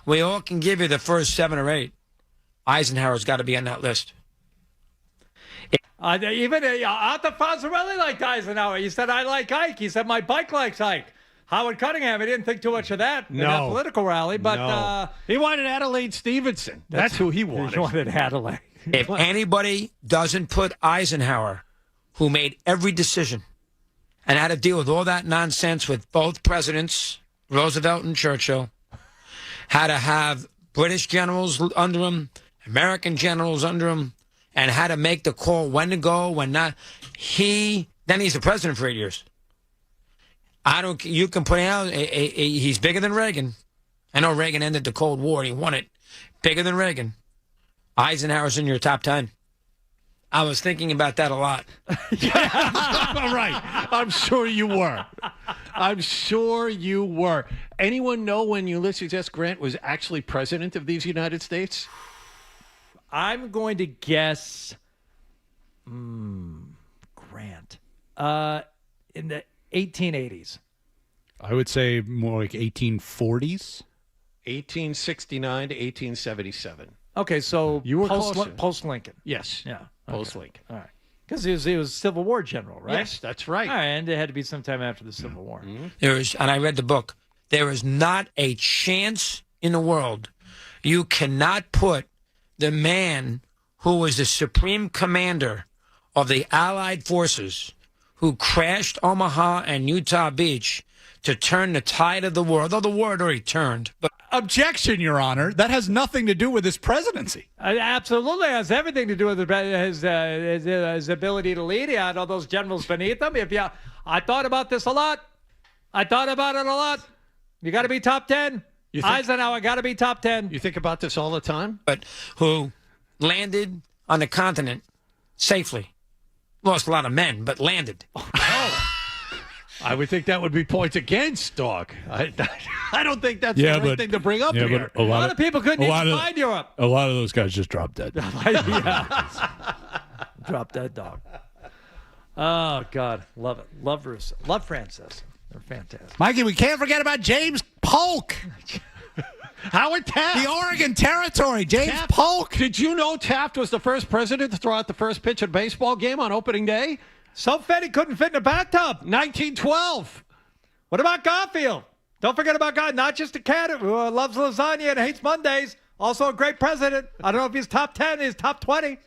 We all can give you the first 7 or 8. Eisenhower's got to be on that list. Even Arthur Fonzarelli liked Eisenhower. He said, I like Ike. He said, my bike likes Ike. Howard Cunningham, he didn't think too much of that in that political rally, but he wanted Adelaide Stevenson. That's who he wanted. He wanted Adelaide. If anybody doesn't put Eisenhower, who made every decision and had to deal with all that nonsense with both presidents, Roosevelt and Churchill, had to have British generals under him, American generals under him, and had to make the call when to go, when not. Then he's the president for 8 years. You can put out, he's bigger than Reagan. I know Reagan ended the Cold War and he won it. Bigger than Reagan. Eisenhower's in your top 10. I was thinking about that a lot. All right. I'm sure you were. Anyone know when Ulysses S. Grant was actually president of these United States? I'm going to guess Grant. In the 1880s. I would say more like 1840s. 1869 to 1877. Okay, so you were post-Lincoln. Yes. Yeah. Post-Lincoln. All right. Because he was Civil War general, right? Yes, that's right. All right, and it had to be sometime after the Civil War. Mm-hmm. And I read the book. There is not a chance in the world you cannot put the man who was the supreme commander of the Allied forces who crashed Omaha and Utah Beach to turn the tide of the war, although the war had already turned. But objection, Your Honor. That has nothing to do with his presidency. Absolutely has everything to do with his ability to lead. He had all those generals beneath him. I thought about this a lot. You got to be top 10. Eisenhower got to be top 10. You think about this all the time? But who landed on the continent safely. Lost a lot of men, but landed. I would think that would be points against, dog. I don't think that's the right thing to bring up here. A lot of people couldn't even find Europe. A lot of those guys just dropped dead. Drop that dog. Oh, God. Love it. Love Russo. Love Francis. They're fantastic. Mikey, we can't forget about James Polk. Howard Taft. The Oregon Territory. James Polk. Did you know Taft was the first president to throw out the first pitch at a baseball game on opening day? So fed he couldn't fit in a bathtub. 1912. What about Garfield? Don't forget about God. Not just a cat who loves lasagna and hates Mondays. Also a great president. I don't know if he's top 10. He's top 20.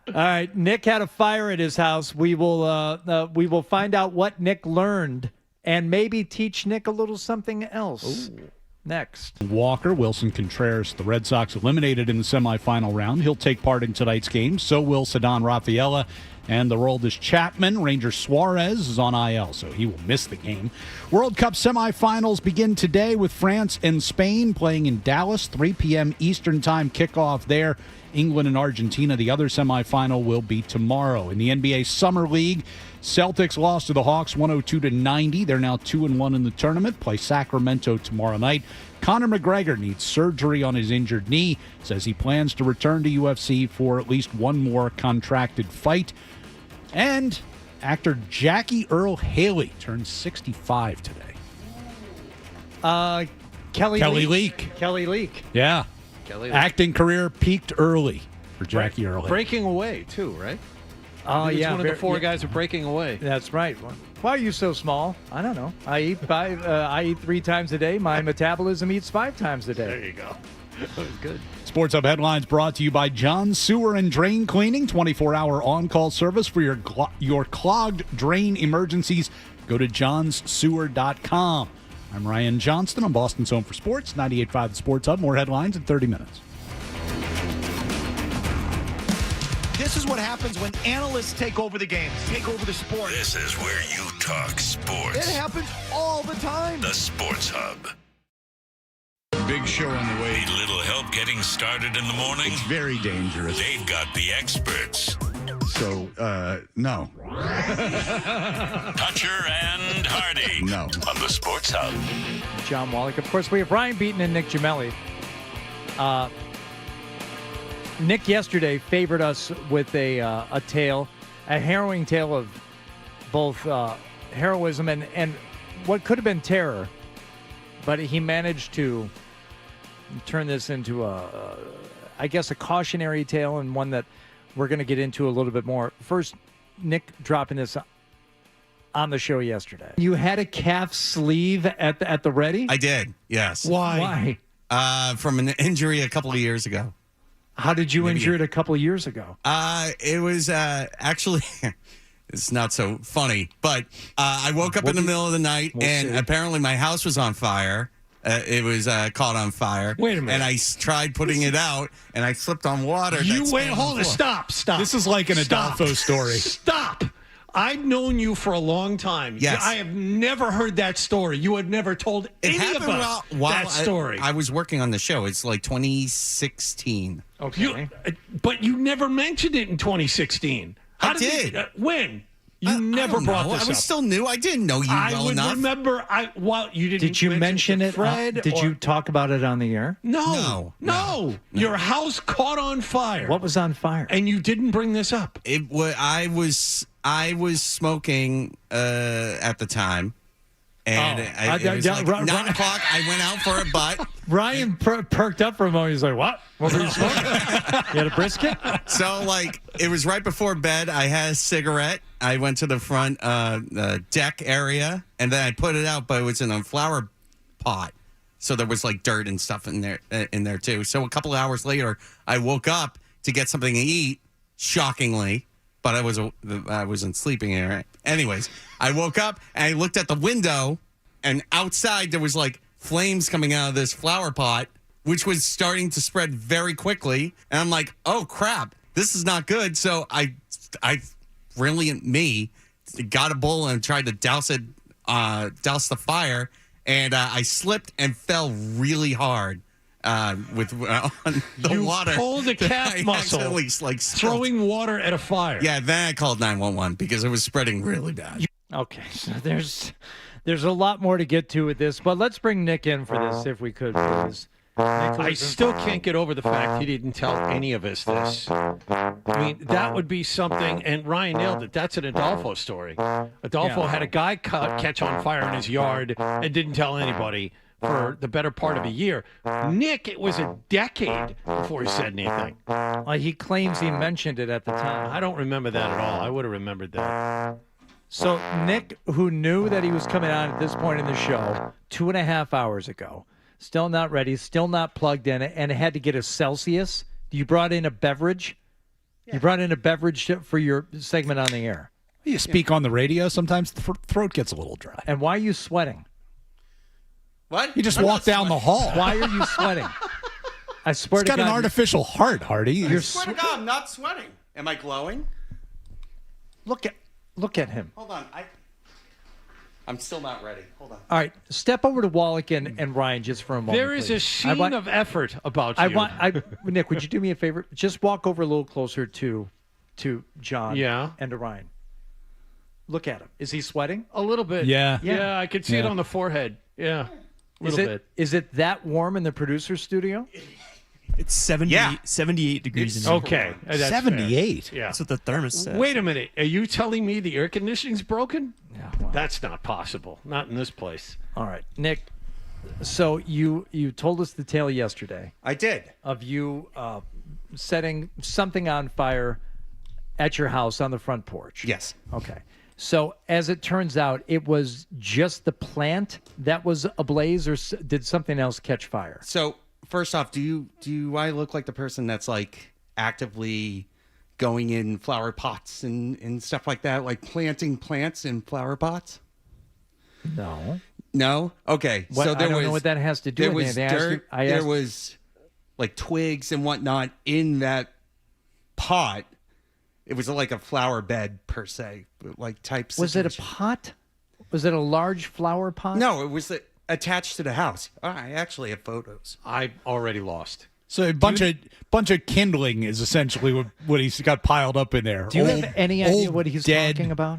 All right. Nick had a fire at his house. We will find out what Nick learned and maybe teach Nick a little something else. Ooh. Next. Walker, Wilson Contreras, the Red Sox eliminated in the semifinal round. He'll take part in tonight's game. So will Ceddanne Rafaela and the Roldis Chapman. Ranger Suarez is on IL, so he will miss the game. World Cup semifinals begin today with France and Spain playing in Dallas. 3 p.m. Eastern Time kickoff there. England and Argentina. The other semifinal will be tomorrow. In the NBA Summer League, Celtics lost to the Hawks 102-90. They're now 2-1 in the tournament. Play Sacramento tomorrow night. Conor McGregor needs surgery on his injured knee. Says he plans to return to UFC for at least one more contracted fight. And actor Jackie Earle Haley turns 65 today. Kelly Leak. Kelly Leak. Yeah. Kelly Leak. Acting career peaked early for Jackie Earle Haley. Breaking Away, too, right? Oh, He was yeah. one of the very- four yeah. guys who are breaking away. That's right. Why are you so small? I don't know. I eat 3 times a day. My metabolism eats 5 times a day. There you go. That was good. Sports Hub headlines brought to you by John Sewer and Drain Cleaning, 24-hour on-call service for your clogged drain emergencies. Go to johnsewer.com. I'm Ryan Johnston on Boston's Home for Sports, 98.5 The Sports Hub. More headlines in 30 minutes. This is what happens when analysts take over the games, take over the sport. This is where you talk sports. It happens all the time. The Sports Hub. Big show on the way. Need a little help getting started in the morning? It's very dangerous. They've got the experts. So, no. Toucher and Hardy. No. On the Sports Hub. John Wallach. Of course, we have Ryan Beaton and Nick Gemelli. Nick yesterday favored us with a tale, a harrowing tale of both heroism and what could have been terror. But he managed to turn this into I guess, a cautionary tale and one that we're going to get into a little bit more. First, Nick dropping this on the show yesterday. You had a calf sleeve at the ready? I did, yes. Why? From an injury a couple of years ago. How did you injure it a couple of years ago? It was actually, it's not so funny, but I woke up in the middle of the night and apparently my house was on fire. It was caught on fire. Wait a minute. And I tried putting it out and I slipped on water. Hold it. Stop. This is like an Adolfo story. Stop. I've known you for a long time. Yes. I have never heard that story. You had never told any of us that story. I was working on the show. It's like 2016. Okay. But you never mentioned it in 2016. I did. When? You never brought this up. I was still new. I didn't know you well enough. I would remember. You didn't. Did you mention it? Fred? Did you talk about it on the air? No. Your house caught on fire. What was on fire? And you didn't bring this up. I was smoking at the time. And it was like 9 o'clock. I went out for a butt. Ryan perked up for a moment. He's like, what? What were you smoking? You had a brisket? So, it was right before bed. I had a cigarette. I went to the front deck area, and then I put it out, but it was in a flower pot. So there was, dirt and stuff in there, too. So a couple of hours later, I woke up to get something to eat, shockingly. But I wasn't sleeping here. Anyways, I woke up and I looked at the window, and outside there was flames coming out of this flower pot, which was starting to spread very quickly. And I'm like, oh crap, this is not good. So I brilliant me, got a bowl and tried to douse the fire, and I slipped and fell really hard. On the water. You pulled a calf muscle, throwing water at a fire. Yeah, then I called 911 because it was spreading really bad. Okay, so there's a lot more to get to with this, but let's bring Nick in for this, if we could, please. I still can't get over the fact he didn't tell any of us this. I mean, that would be something, and Ryan nailed it. That's an Adolfo story. Adolfo had a guy catch on fire in his yard and didn't tell anybody for the better part of a year. Nick, it was a decade before he said anything. He claims he mentioned it at the time. I don't remember that at all. I would have remembered that. So Nick, who knew that he was coming on at this point in the show 2.5 hours ago, still not ready, still not plugged in, and had to get a Celsius. You brought in a beverage? Yeah. You brought in a beverage for your segment on the air. You speak on the radio, sometimes the throat gets a little dry. And why are you sweating? What? You just walk down the hall. Why are you sweating? I swear to God. He's got an artificial heart, Hardy. I swear to God, I'm not sweating. Am I glowing? Look at him. Hold on. I'm still not ready. Hold on. All right, step over to Wallach and Ryan just for a moment. There is please. a sheen of effort about you. Nick, would you do me a favor? Just walk over a little closer to John and to Ryan. Look at him. Is he sweating? A little bit. Yeah. Yeah, I could see it on the forehead. Yeah. A little bit. Is it that warm in the producer's studio? It's 78 degrees in here. Okay. 78? Fair. Yeah. That's what the thermos says. Wait a minute. Are you telling me the air conditioning's broken? Yeah, well. That's not possible. Not in this place. All right. Nick, so you told us the tale yesterday. I did. Of you setting something on fire at your house on the front porch. Yes. Okay. So as it turns out, it was just the plant that was ablaze, or did something else catch fire? So first off, do I look like the person that's like actively going in flower pots and stuff like that, like planting plants in flower pots? No. No? Okay. What, so there I don't was, know what that has to do there with was anything. dirt, there was like twigs and whatnot in that pot. It was like a flower bed per se, like type. Was it a situation. pot? Was it a large flower pot? No, it was attached to the house. I actually have photos. I already lost. So a bunch of kindling is essentially what he's got piled up in there. Do you have any idea what he's talking about?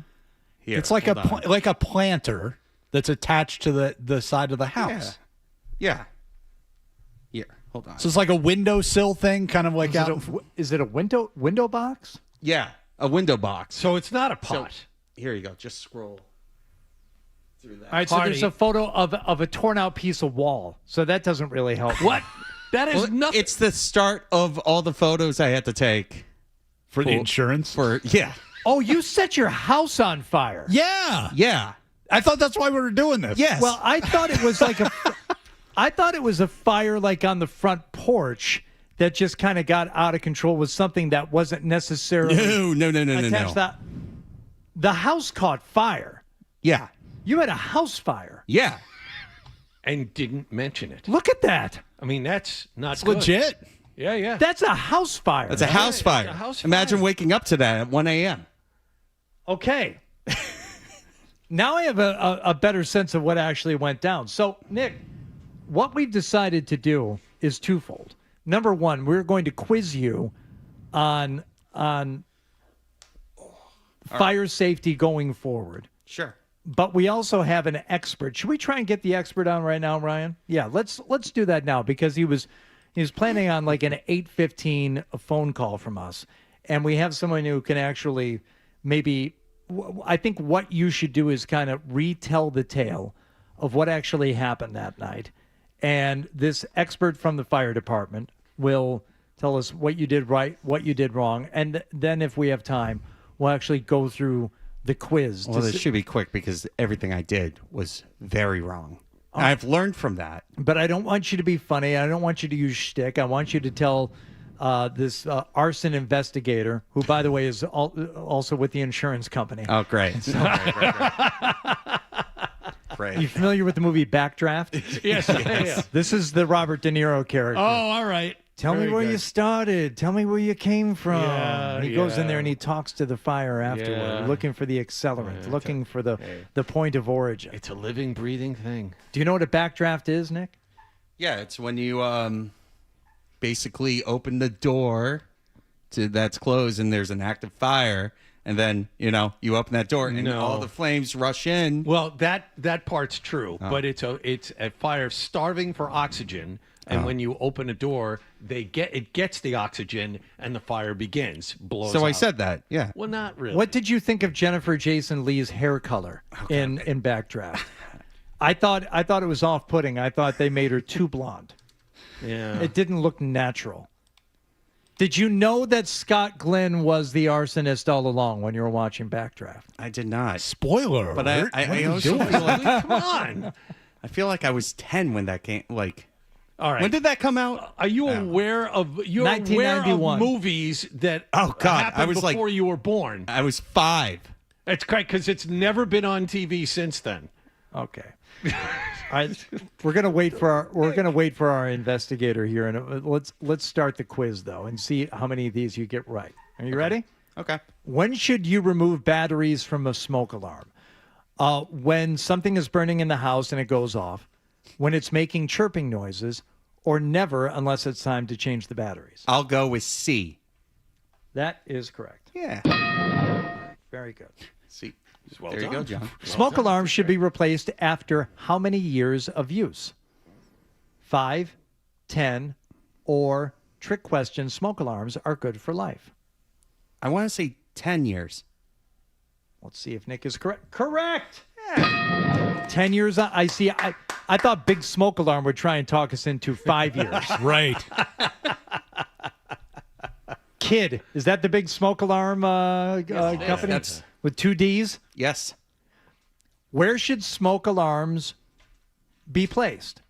Here, it's like like a planter that's attached to the side of the house. Yeah. Here, hold on. So it's like a windowsill thing, kind of like is it a window box? Yeah, a window box. So it's not a pot. So, here you go. Just scroll through that. All right, so there's a photo of a torn out piece of wall. So that doesn't really help. What? That is Well, nothing. It's the start of all the photos I had to take for the insurance. Yeah. Oh, you set your house on fire. Yeah. Yeah. I thought that's why we were doing this. Yes. Well, I thought it was like I thought it was a fire like on the front porch that just kind of got out of control with something that wasn't necessarily No. attached. The house caught fire. Yeah. You had a house fire. Yeah. And didn't mention it. Look at that. I mean, that's not It's good. legit. Yeah. That's a house fire. That's a house fire. a house Imagine waking up to that at 1 a.m. Okay. Now I have a better sense of what actually went down. So, Nick, what we've decided to do is twofold. Number one, we're going to quiz you on fire safety going forward. Sure. But we also have an expert. Should we try and get the expert on right now, Ryan? Yeah, let's do that now because he was planning on like an 8:15 phone call from us, and we have someone who can actually maybe. I think what you should do is kind of retell the tale of what actually happened that night, and this expert from the fire department will tell us what you did right, what you did wrong, and then if we have time, we'll actually go through the quiz. Well, this should be quick because everything I did was very wrong. I've learned from that. But I don't want you to be funny. I don't want you to use shtick. I want you to tell this arson investigator, who, by the way, is also with the insurance company. Oh, great. Great. You familiar with the movie Backdraft? Yes. This is the Robert De Niro character. Oh, all right. Tell me Very where good. you started. Tell me where you came from. Yeah, he goes in there yeah. and he talks to the fire afterward, Yeah. looking for the accelerant, looking for the point of origin. It's a living, breathing thing. Do you know what a backdraft is, Nick? Yeah, it's when you basically open the door that's closed and there's an active fire, and then you open that door and all the flames rush in. Well, that part's true, but it's a fire starving for oxygen, and when you open a door, it gets the oxygen, and the fire begins. Blows So I out. said that. Yeah. Well, not really. What did you think of Jennifer Jason Leigh's hair color in Backdraft? I thought it was off-putting. I thought they made her too blonde. Yeah. It didn't look natural. Did you know that Scott Glenn was the arsonist all along when you were watching Backdraft? I did not. Spoiler But alert. I also feel like Come on. I feel like I was 10 when that came. Like, All right. when did that come out? Are you aware of 1991. movies that Oh, God, happened I was like- before you were born? I was 5. It's great because it's never been on TV since then. Okay. All right. We're gonna wait for our investigator here, and let's start the quiz though, and see how many of these you get right. Are you ready? Okay. When should you remove batteries from a smoke alarm? When something is burning in the house and it goes off, when it's making chirping noises, or never unless it's time to change the batteries. I'll go with C. That is correct. Yeah. Very good. C. Well there you done. go, John. Smoke alarms should be replaced after how many years of use? 5, 10, or trick question, smoke alarms are good for life. I want to say 10 years. Let's see if Nick is correct. Correct! 10 years. I see. I thought Big Smoke Alarm would try and talk us into 5 years. Right. Kid. Is that the big smoke alarm company with 2 Ds? Yes. Where should smoke alarms be placed?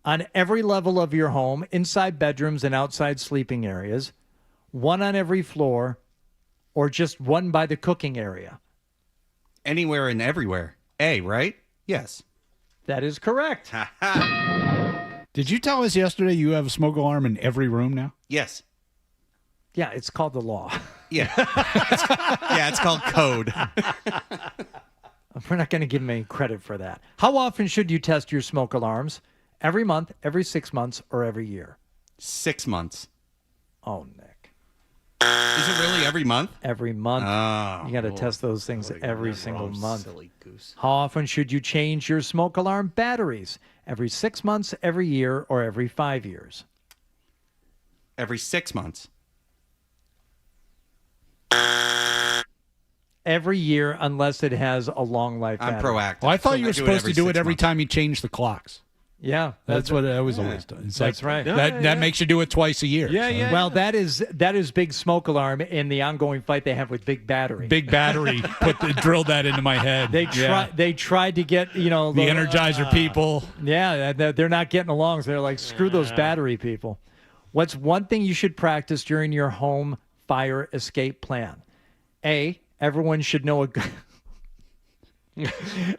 On every level of your home, inside bedrooms and outside sleeping areas, one on every floor, or just one by the cooking area? Anywhere and everywhere. A, right? Yes. That is correct. Did you tell us yesterday you have a smoke alarm in every room now? Yes. Yeah, it's called the law. Yeah. Yeah, it's called code. We're not going to give him any credit for that. How often should you test your smoke alarms? Every month, every 6 months, or every year? 6 months. Oh, Nick. Is it really every month? Every month. Oh, you got to test those things every single month. Silly goose. How often should you change your smoke alarm batteries? Every 6 months, every year, or every 5 years? Every 6 months. Every year, unless it has a long life I'm battery. proactive. Well, I thought So you I were do it supposed to do it 6 every months. time you change the clocks. Yeah, That's what I was always done. It's That's like, right. That makes you do it twice a year. So. Well, that is big smoke alarm in the ongoing fight they have with Big Battery. Big Battery drilled that into my head. They tried to get the Energizer people. Yeah, they're not getting along. So they're like, screw those battery people. What's one thing you should practice during your home fire escape plan? A, everyone should know a good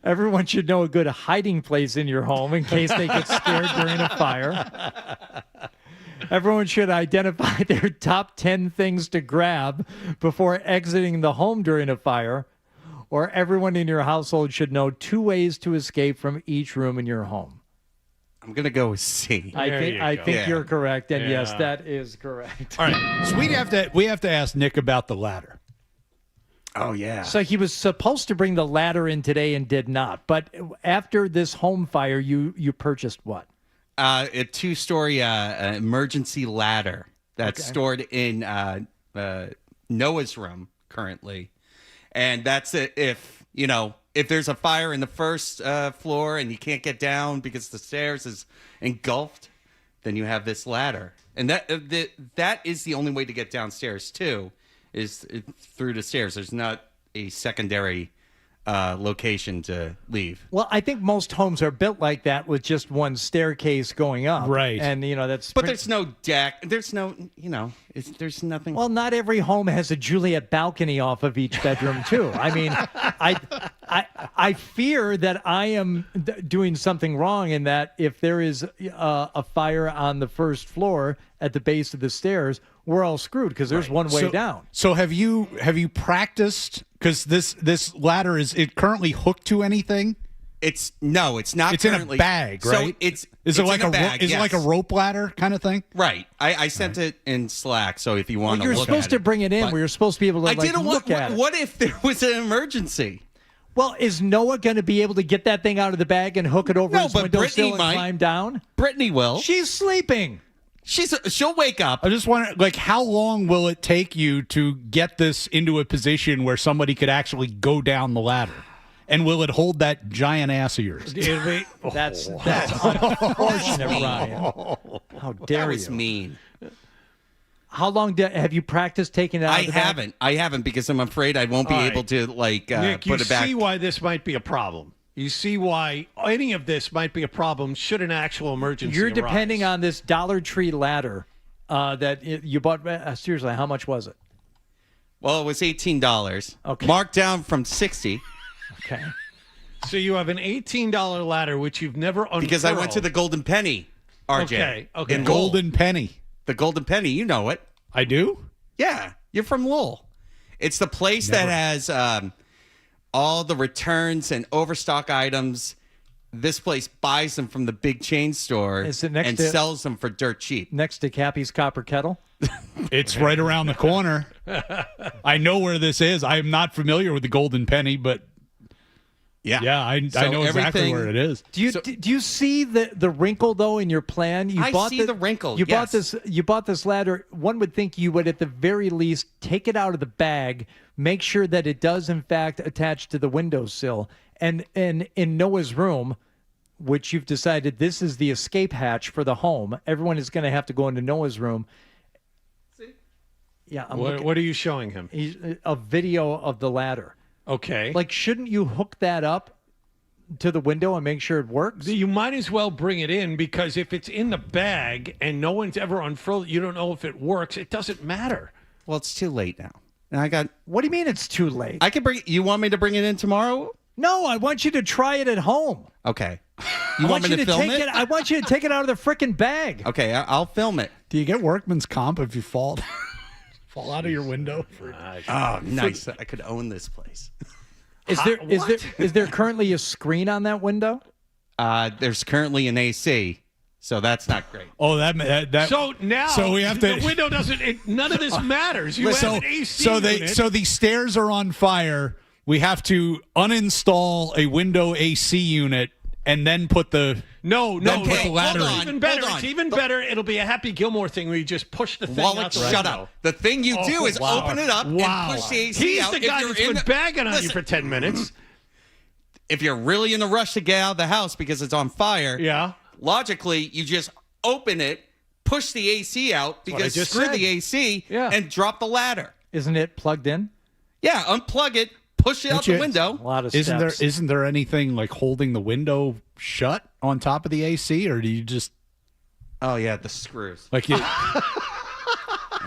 everyone should know a good hiding place in your home in case they get scared during a fire. Everyone should identify their top 10 things to grab before exiting the home during a fire. Or everyone in your household should know 2 ways to escape from each room in your home. I'm going to go with C. I think you're correct, and yes, Yeah. that is correct. All right, so we have to ask Nick about the ladder. Oh, yeah. So he was supposed to bring the ladder in today and did not. But after this home fire, you purchased what? A 2-story emergency ladder that's stored in Noah's room currently. And that's it. If there's a fire in the first floor and you can't get down because the stairs is engulfed, then you have this ladder. And that is the only way to get downstairs, too, is through the stairs. There's not a secondary location to leave. Well, I think most homes are built like that with just one staircase going up. Right. And, that's... But there's no deck. There's no, there's nothing. Well, not every home has a Juliet balcony off of each bedroom, too. I mean, I fear that I am doing something wrong in that if there is a fire on the first floor at the base of the stairs, we're all screwed because there's one way down. So have you practiced? Because this ladder is it currently hooked to anything? It's not. It's currently. in a bag, right? So is it's it like in a bag, is it like a rope ladder kind of thing? Right. I sent it in Slack, so if you want to You're look supposed at to it. bring it in But where you're supposed to be able to look at it. What if there was an emergency? Well, is Noah going to be able to get that thing out of the bag and hook it over his windowsill and climb down? Brittany will. She's sleeping. She'll wake up. I just wonder, how long will it take you to get this into a position where somebody could actually go down the ladder? And will it hold that giant ass of yours? That's unfortunate, Ryan. How dare That was you? mean. How long have you practiced taking it out of the bag? I haven't because I'm afraid I won't be able to Nick, put it back. You see why this might be a problem. You see why any of this might be a problem should an actual emergency You're arise. depending on this Dollar Tree ladder that you bought. Seriously, how much was it? Well, it was $18. Okay. Marked down from $60. Okay. So you have an $18 ladder which you've never unfurled. Because I went to the Golden Penny, RJ. Okay. In Golden Penny. The Golden Penny, you know it. I do? Yeah, you're from Lowell. It's the place that has all the returns and overstock items. This place buys them from the big chain store Is it next and to- sells them for dirt cheap. Next to Cappy's Copper Kettle? It's right around the corner. I know where this is. I am not familiar with the Golden Penny, but I know exactly where it is. Do you see the wrinkle though in your plan? You I bought see the wrinkle, You yes. bought this ladder. One would think you would at the very least take it out of the bag, make sure that it does in fact attach to the windowsill, and in Noah's room, which you've decided this is the escape hatch for the home. Everyone is going to have to go into Noah's room. Yeah. What are you showing him? A video of the ladder. Okay. Like, shouldn't you hook that up to the window and make sure it works? You might as well bring it in, because if it's in the bag and no one's ever unfurled, you don't know if it works. It doesn't matter. Well, it's too late now. And I got. What do you mean it's too late? I can bring. You want me to bring it in tomorrow? No, I want you to try it at home. Okay. You want me to film it? I want you to take it out of the frickin' bag. Okay, I'll film it. Do you get workman's comp if you fall out of your window? Oh, nice. I could own this place. Is there currently a screen on that window? There's currently an AC, so that's not great. Oh, that. So now, so we have to. The window doesn't. None of this matters. You have an AC unit. So the stairs are on fire. We have to uninstall a window AC unit and then put the no. Put the ladder Hold on, in. even better. It's even better. It'll be a Happy Gilmore thing where you just push the thing out Wallach, the shut window. up. The thing you do is open it up and push the AC He's out. the guy that's been bagging on you for 10 minutes. If you're really in a rush to get out of the house because it's on fire, logically, you just open it, push the AC out, because screw the AC, and drop the ladder. Isn't it plugged in? Yeah, unplug it, push it out the window. A lot of Isn't there anything like holding the window shut on top of the AC, or do you just? Oh yeah, the screws. Like you.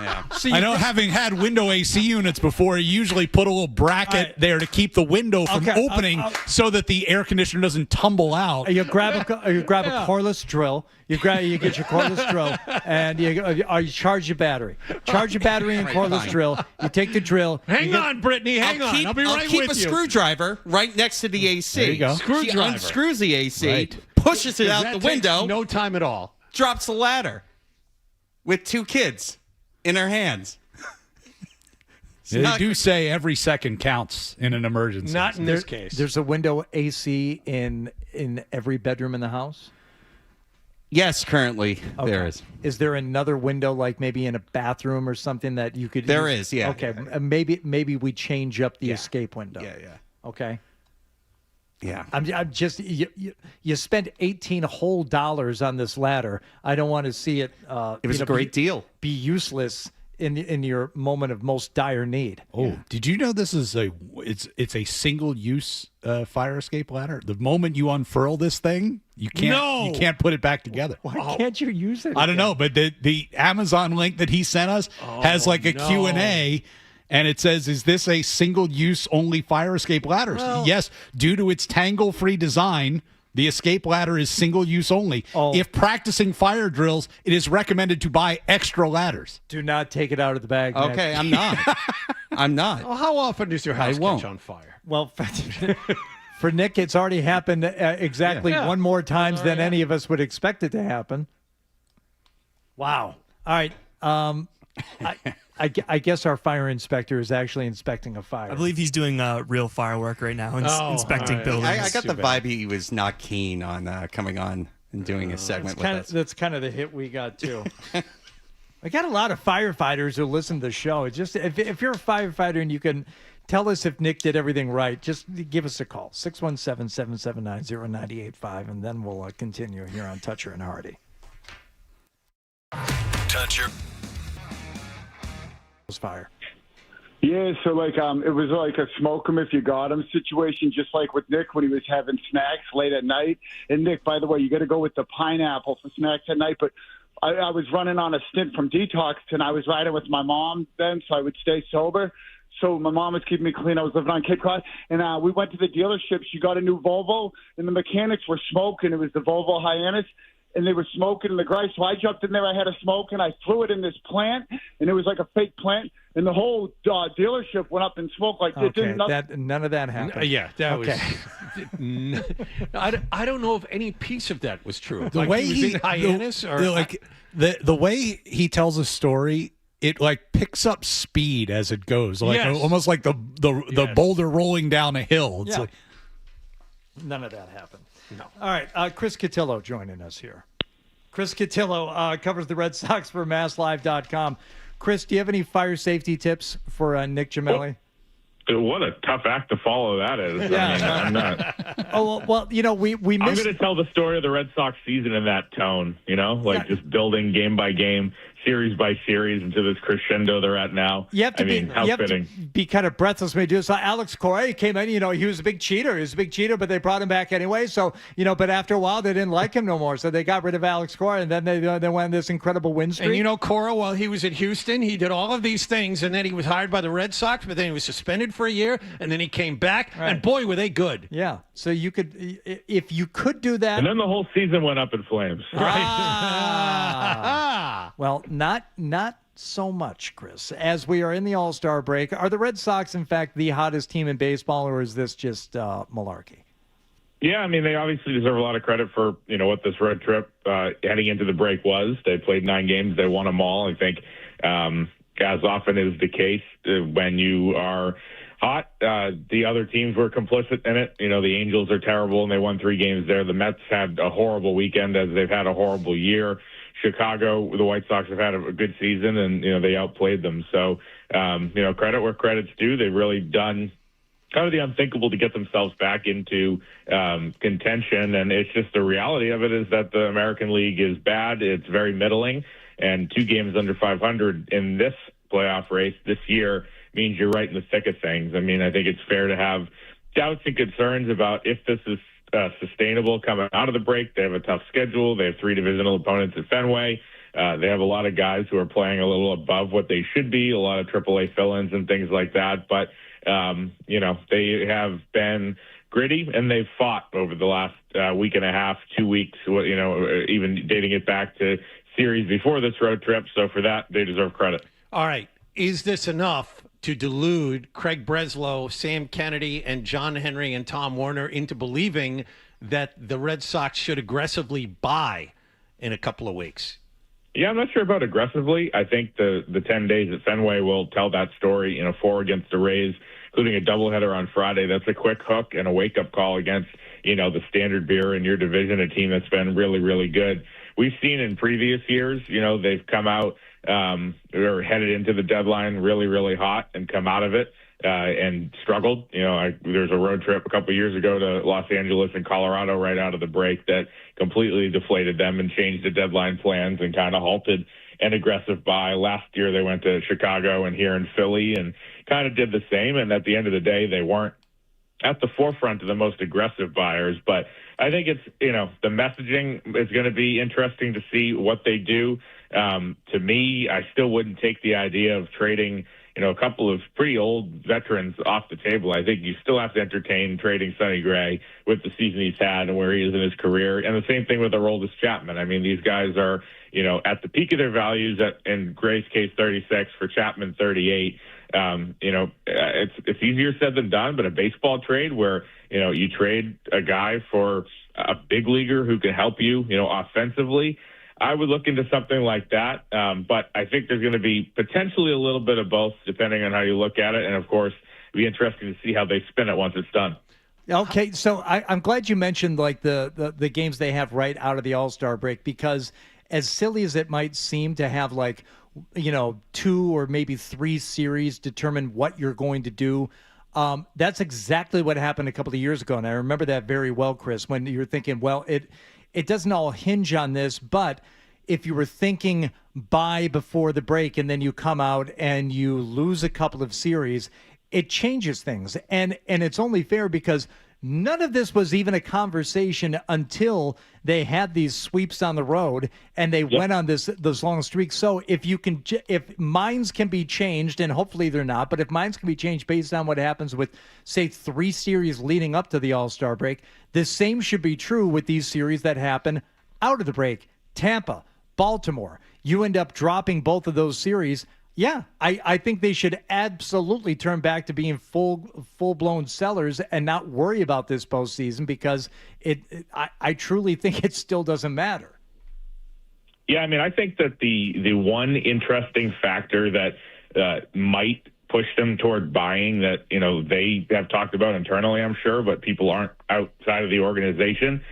Yeah. I know, having had window AC units before, you usually put a little bracket there to keep the window from opening so that the air conditioner doesn't tumble out. You grab a cordless drill. You get your cordless drill and you charge your battery. Charge your battery and cordless drill. You take the drill. Hang on, Brittany. Hang on. I'll be right with you. Keep a screwdriver right next to the AC. There you go. She unscrews the AC, pushes it out the window. No time at all. Drops the ladder with 2 kids in her hands. They do say every second counts in an emergency. Not in this case. There's a window AC in every bedroom in the house? Yes, currently there is. Is there another window, like maybe in a bathroom or something that you could? There is, yeah. Okay, maybe we change up the escape window. Yeah. Okay. Yeah. I'm just you spent $18 whole on this ladder. I don't want to see it. It was a great deal. Be useless in your moment of most dire need. Oh, did you know this is it's a single use fire escape ladder? The moment you unfurl this thing, you can't put it back together. Why can't you use it? I don't know, but the Amazon link that he sent us has like a Q&A. And it says, is this a single-use only fire escape ladder? Yes, due to its tangle-free design, the escape ladder is single-use only. If practicing fire drills, it is recommended to buy extra ladders. Do not take it out of the bag. Okay, Nick. I'm not. I'm not. Well, how often does your house catch on fire? Well, for Nick, it's already happened exactly one more times than any of us would expect it to happen. Wow. All right. I guess our fire inspector is actually inspecting a fire. I believe he's doing real firework right now, inspecting buildings. I got the vibe he was not keen on coming on and doing a segment with us. That's kind of the hit we got, too. I got a lot of firefighters who listen to the show. It's just if you're a firefighter and you can tell us if Nick did everything right, just give us a call, 617-779-0985, and then we'll continue here on Toucher and Hardy. Toucher. Fire. Yeah, so it was like a smoke 'em if you got 'em situation, just like with Nick when he was having snacks late at night. And Nick, by the way, you got to go with the pineapple for snacks at night. But I was running on a stint from detox, and I was riding with my mom then, so I would stay sober. So my mom was keeping me clean. I was living on Cape Cod, and we went to the dealership. She got a new Volvo, and the mechanics were smoking. It was the Volvo Hyannis. And they were smoking in the garage. So I jumped in there. I had a smoke, and I threw it in this plant, and it was like a fake plant. And the whole dealership went up in smoke. Like none of that happened. That was. I don't know if any piece of that was true. The way he was in Hyannis, the way he tells a story, it like picks up speed as it goes, like almost like the boulder rolling down a hill. It's like, none of that happened. No. All right, Chris Cotillo joining us here. Chris Cotillo covers the Red Sox for MassLive.com. Chris, do you have any fire safety tips for Nick Gemelli? What a tough act to follow that is. Yeah. I mean, I'm not. Oh, well, we missed. I'm going to tell the story of the Red Sox season in that tone, just building game by game. series by series into this crescendo they're at now. You have to how fitting. be kind of breathless when you do this. So Alex Cora came in, he was a big cheater. But they brought him back anyway. So, but after a while, they didn't like him no more. So they got rid of Alex Cora, and then they went on this incredible win streak. And Cora, while he was at Houston, he did all of these things, and then he was hired by the Red Sox, but then he was suspended for a year, and then he came back, and boy, were they good. Yeah. So if you could do that. And then the whole season went up in flames. Well, not so much, Chris. As we are in the All-Star break, are the Red Sox, in fact, the hottest team in baseball, or is this just malarkey? Yeah, they obviously deserve a lot of credit for, what this road trip heading into the break was. They played 9 games. They won them all. I think, as often is the case, when you are hot, the other teams were complicit in it. The Angels are terrible, and they won 3 games there. The Mets had a horrible weekend, as they've had a horrible year. Chicago, the White Sox have had a good season, and, they outplayed them. So, credit where credit's due. They've really done kind of the unthinkable to get themselves back into contention. And it's just the reality of it is that the American League is bad. It's very middling, and 2 games under 500 in this playoff race this year means you're right in the thick of things. I think it's fair to have doubts and concerns about if this is sustainable coming out of the break. They have a tough schedule. They have 3 divisional opponents at Fenway. They have a lot of guys who are playing a little above what they should be, a lot of AAA fill-ins and things like that. But, they have been gritty, and they've fought over the last week and a half, 2 weeks, even dating it back to series before this road trip. So for that, they deserve credit. All right. Is this enough to delude Craig Breslow, Sam Kennedy, and John Henry and Tom Werner into believing that the Red Sox should aggressively buy in a couple of weeks? Yeah, I'm not sure about aggressively. I think the 10 days at Fenway will tell that story. 4 against the Rays, including a doubleheader on Friday. That's a quick hook and a wake-up call against, the standard bearer in your division, a team that's been really, really good. We've seen in previous years, they've come out or headed into the deadline really, really hot and come out of it and struggled. There's a road trip a couple of years ago to Los Angeles and Colorado right out of the break that completely deflated them and changed the deadline plans and kind of halted an aggressive buy. Last year they went to Chicago and here in Philly and kind of did the same. And at the end of the day, they weren't at the forefront of the most aggressive buyers. But I think it's, the messaging is going to be interesting to see what they do. To me, I still wouldn't take the idea of trading, a couple of pretty old veterans off the table. I think you still have to entertain trading Sonny Gray with the season he's had and where he is in his career. And the same thing with Aroldis Chapman. These guys are, at the peak of their values, in Gray's case, 36, for Chapman, 38. It's easier said than done, but a baseball trade where, you trade a guy for a big leaguer who can help you, offensively, I would look into something like that. But I think there's going to be potentially a little bit of both, depending on how you look at it. And, of course, it'll be interesting to see how they spin it once it's done. Okay, so I'm glad you mentioned the games they have right out of the All-Star break, because as silly as it might seem to have 2 or maybe 3 series determine what you're going to do, that's exactly what happened a couple of years ago. And I remember that very well, Chris, when you were thinking, well, it doesn't all hinge on this, but if you were thinking buy before the break and then you come out and you lose a couple of series, it changes things. And it's only fair because none of this was even a conversation until they had these sweeps on the road and they went on those long streaks. So if minds can be changed, and hopefully they're not, but if minds can be changed based on what happens with, say, 3 series leading up to the All-Star break, the same should be true with these series that happen out of the break. Tampa, Baltimore, you end up dropping both of those series. Yeah, I think they should absolutely turn back to being full-blown sellers and not worry about this postseason, because I truly think it still doesn't matter. Yeah, I think that the one interesting factor that might push them toward buying that, they have talked about internally, I'm sure, but people aren't outside of the organization,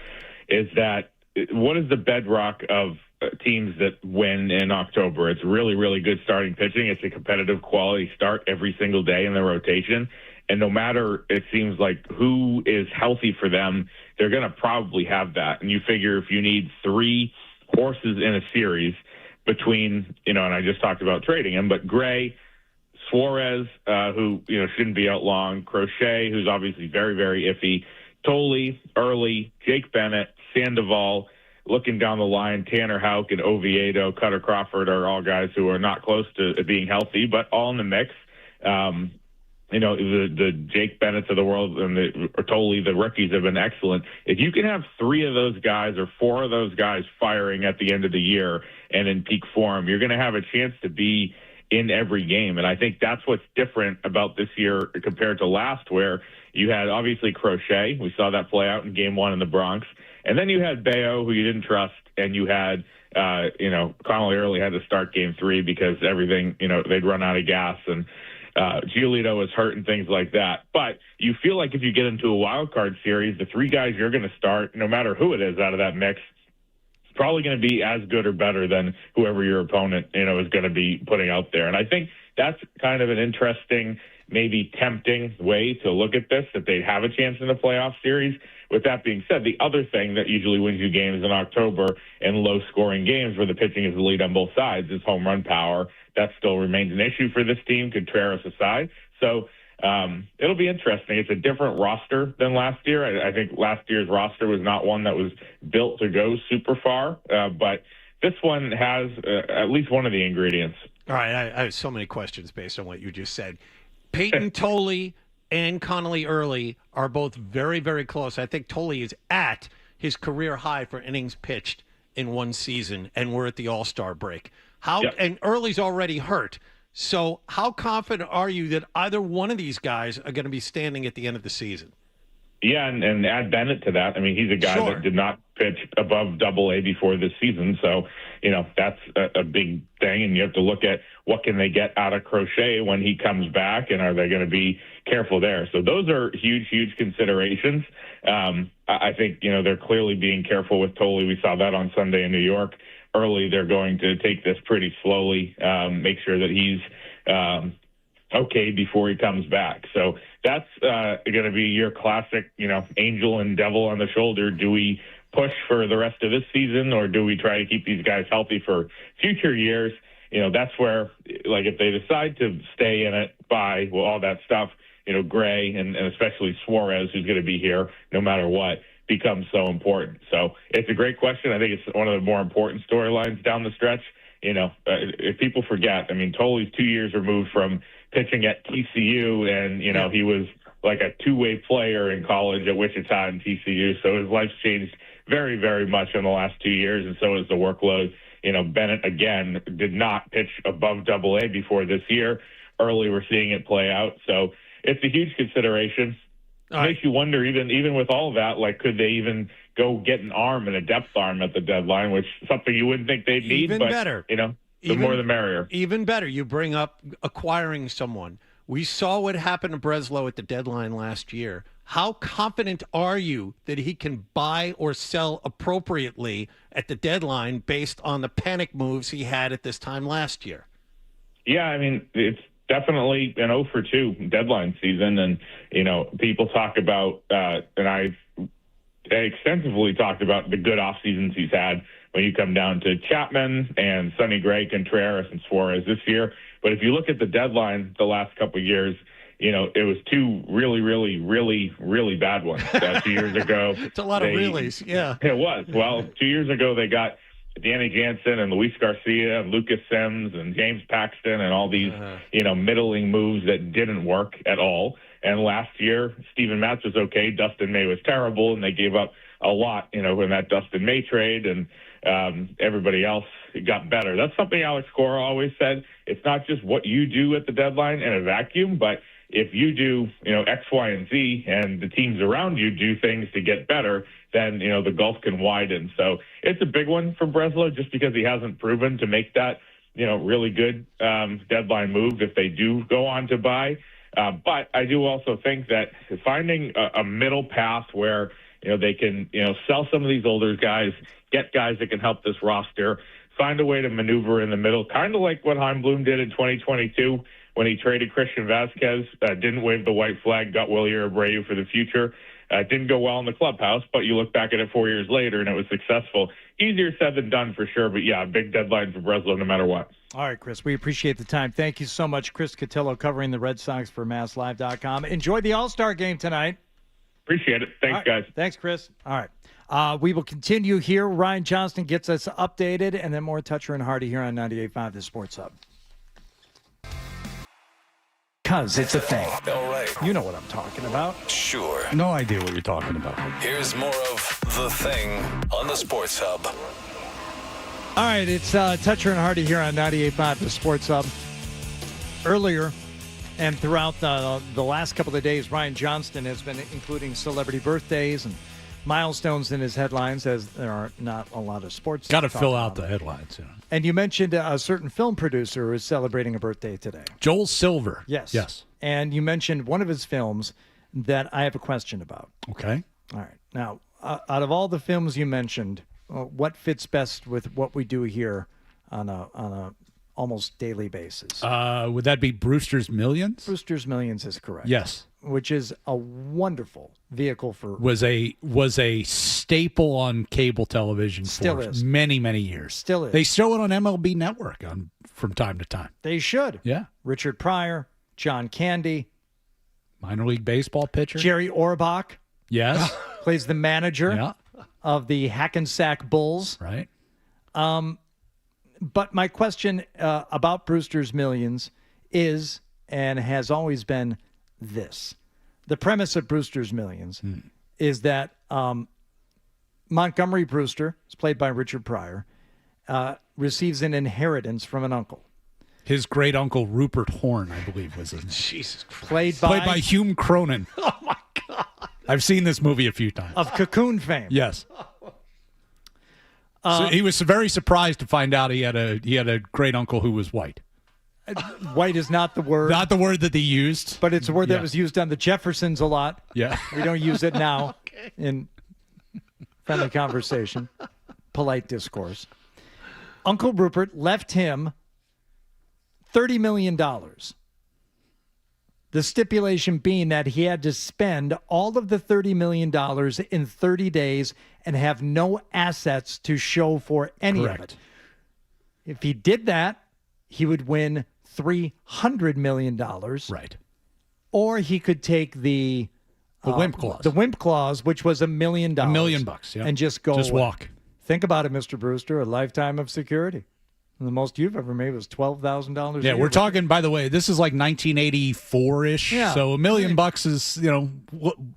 is that what is the bedrock of teams that win in October? It's really, really good starting pitching. It's a competitive quality start every single day in the rotation. And no matter, it seems like, who is healthy for them, they're going to probably have that. And you figure if you need 3 horses in a series, between, and I just talked about trading him, but Gray, Suarez, who, shouldn't be out long, Crochet, who's obviously very, very iffy, Tolle, Early, Jake Bennett, Sandoval, looking down the line, Tanner Houck and Oviedo, Cutter Crawford are all guys who are not close to being healthy, but all in the mix. The Jake Bennett's of the world and the Tolle, the rookies have been excellent. If you can have 3 of those guys or 4 of those guys firing at the end of the year and in peak form, you're going to have a chance to be in every game. And I think that's what's different about this year compared to last, where you had obviously Crochet. We saw that play out in game 1 in the Bronx. And then you had Bayo, who you didn't trust, and you had, Connolly Early had to start game 3 because everything, they'd run out of gas, and Giolito was hurt and things like that. But you feel like if you get into a wild card series, the 3 guys you're going to start, no matter who it is out of that mix, it's probably going to be as good or better than whoever your opponent, is going to be putting out there. And I think that's kind of an interesting, maybe tempting way to look at this, that they'd have a chance in the playoff series. With that being said, the other thing that usually wins you games in October and low-scoring games where the pitching is the lead on both sides is home run power. That still remains an issue for this team, Contreras aside. So it'll be interesting. It's a different roster than last year. I think last year's roster was not one that was built to go super far, but this one has at least one of the ingredients. All right, I have so many questions based on what you just said. Peyton Tolle and Connolly Early are both very, very close. I think Tolle is at his career high for innings pitched in one season, and we're at the All-Star break. And Early's already hurt. So how confident are you that either one of these guys are going to be standing at the end of the season? Yeah, and add Bennett to that. I mean, he's a guy that did not pitch above Double-A before this season. So, that's a big thing. And you have to look at what can they get out of Crochet when he comes back, and are they going to be careful there? So those are huge, huge considerations. I think, they're clearly being careful with Tolle. We saw that on Sunday in New York. Early, they're going to take this pretty slowly, make sure that he's okay before he comes back. So that's going to be your classic, angel and devil on the shoulder. Do we push for the rest of this season, or do we try to keep these guys healthy for future years? That's where, like, if they decide to stay in it by, all that stuff, Gray and especially Suarez, who's going to be here no matter what, becomes so important. So it's a great question. I think it's one of the more important storylines down the stretch. If people forget, Tolle's 2 years removed from pitching at TCU, and, he was like a two-way player in college at Wichita and TCU. So his life's changed very, very much in the last 2 years, and so has the workload. Bennett, again, did not pitch above Double-A before this year. Early, we're seeing it play out. So it's a huge consideration. It makes you wonder, even with all of that, like, could they even go get an arm and a depth arm at the deadline, which is something you wouldn't think they'd need. Even but, better. The more the merrier. Even better. You bring up acquiring someone. We saw what happened to Breslow at the deadline last year. How confident are you that he can buy or sell appropriately at the deadline based on the panic moves he had at this time last year? Yeah, it's definitely an 0-for-2 deadline season. And, people talk about, and I've extensively talked about the good off seasons he's had when you come down to Chapman and Sonny Gray, Contreras, and Suarez this year. But if you look at the deadline the last couple of years, it was 2 really, really, really, really bad ones. 2 years ago. It's a lot of reallys, yeah. It was. Well, 2 years ago they got Danny Jansen and Luis Garcia and Lucas Sims and James Paxton and all these, middling moves that didn't work at all. And last year, Steven Matz was okay. Dustin May was terrible, and they gave up a lot, in that Dustin May trade, and everybody else got better. That's something Alex Cora always said. It's not just what you do at the deadline in a vacuum, but if you do, X, Y, and Z, and the teams around you do things to get better, then, the gulf can widen. So it's a big one for Breslow just because he hasn't proven to make that, really good deadline move if they do go on to buy. But I do also think that finding a middle path where, they can, sell some of these older guys, get guys that can help this roster, find a way to maneuver in the middle, kind of like what Chaim Bloom did in 2022 when he traded Christian Vasquez, didn't wave the white flag, got Wilyer Abreu for the future. It didn't go well in the clubhouse, but you look back at it 4 years later, and it was successful. Easier said than done for sure, but yeah, big deadline for Breslow no matter what. All right, Chris, we appreciate the time. Thank you so much, Chris Cotillo, covering the Red Sox for MassLive.com. Enjoy the All-Star game tonight. Appreciate it. Thanks, guys. Thanks, Chris. All right. We will continue here. Ryan Johnston gets us updated, and then more Toucher and Hardy here on 98.5 The Sports Hub. Because it's a thing. All right. You know what I'm talking about. Sure. No idea what you're talking about. Here's more of The Thing on the Sports Hub. All right, it's Toucher and Hardy here on 98.5 The Sports Hub. Earlier and throughout the last couple of days, Ryan Johnston has been including celebrity birthdays and milestones in his headlines, as there are not a lot of sports. Got to fill out the headlines. Yeah. And you mentioned a certain film producer who is celebrating a birthday today. Joel Silver. Yes. And you mentioned one of his films that I have a question about. Okay. All right. Now, out of all the films you mentioned, what fits best with what we do here on a almost daily basis? Would that be Brewster's Millions? Brewster's Millions is correct. Yes. Which is a wonderful vehicle for was a staple on cable television Still for is. many, many years. Still is. They show it on MLB Network from time to time. They should. Yeah. Richard Pryor, John Candy, minor league baseball pitcher. Jerry Orbach. Yes. Plays the manager of the Hackensack Bulls. Right. But my question about Brewster's Millions is, and has always been, this. The premise of Brewster's Millions is that Montgomery Brewster, is played by Richard Pryor, receives an inheritance from an uncle. His great uncle Rupert Horn, I believe, was his name. Jesus Christ. Played by Hume Cronin. Oh, my God. I've seen this movie a few times. Of Cocoon fame. Yes. So he was very surprised to find out he had a great uncle who was white. White is not the word. Not the word that they used. But it's a word that was used on the Jeffersons a lot. Yeah. We don't use it now in friendly conversation, polite discourse. Uncle Rupert left him $30 million. The stipulation being that he had to spend all of the $30 million in 30 days and have no assets to show for any of it. If he did that, he would win $300 million. Right. Or he could take the wimp clause. The wimp clause, which was $1 million. $1 million, yeah. And just go Just away. walk. Think about it, Mr. Brewster, a lifetime of security. And the most you've ever made was $12,000 a Yeah, year. we're talking, by the way, this is like 1984-ish. Yeah. So $1 million is,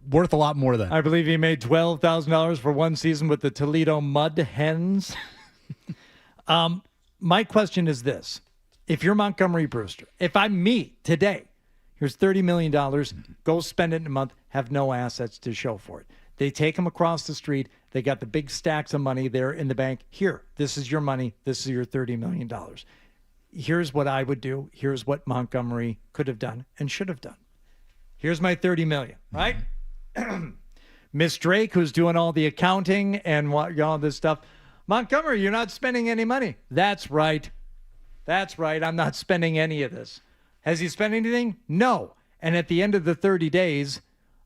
worth a lot more than. I believe he made $12,000 for one season with the Toledo Mud Hens. My question is this. If you're Montgomery Brewster, if I'm me today, here's $30 million, go spend it in a month, have no assets to show for it. They take him across the street. They got the big stacks of money there in the bank. Here, this is your money. This is your $30 million. Here's what I would do. Here's what Montgomery could have done and should have done. Here's my $30 million, right? Miss Drake, who's doing all the accounting and all this stuff. Montgomery, you're not spending any money. That's right. That's right. I'm not spending any of this. Has he spent anything? No. And at the end of the 30 days,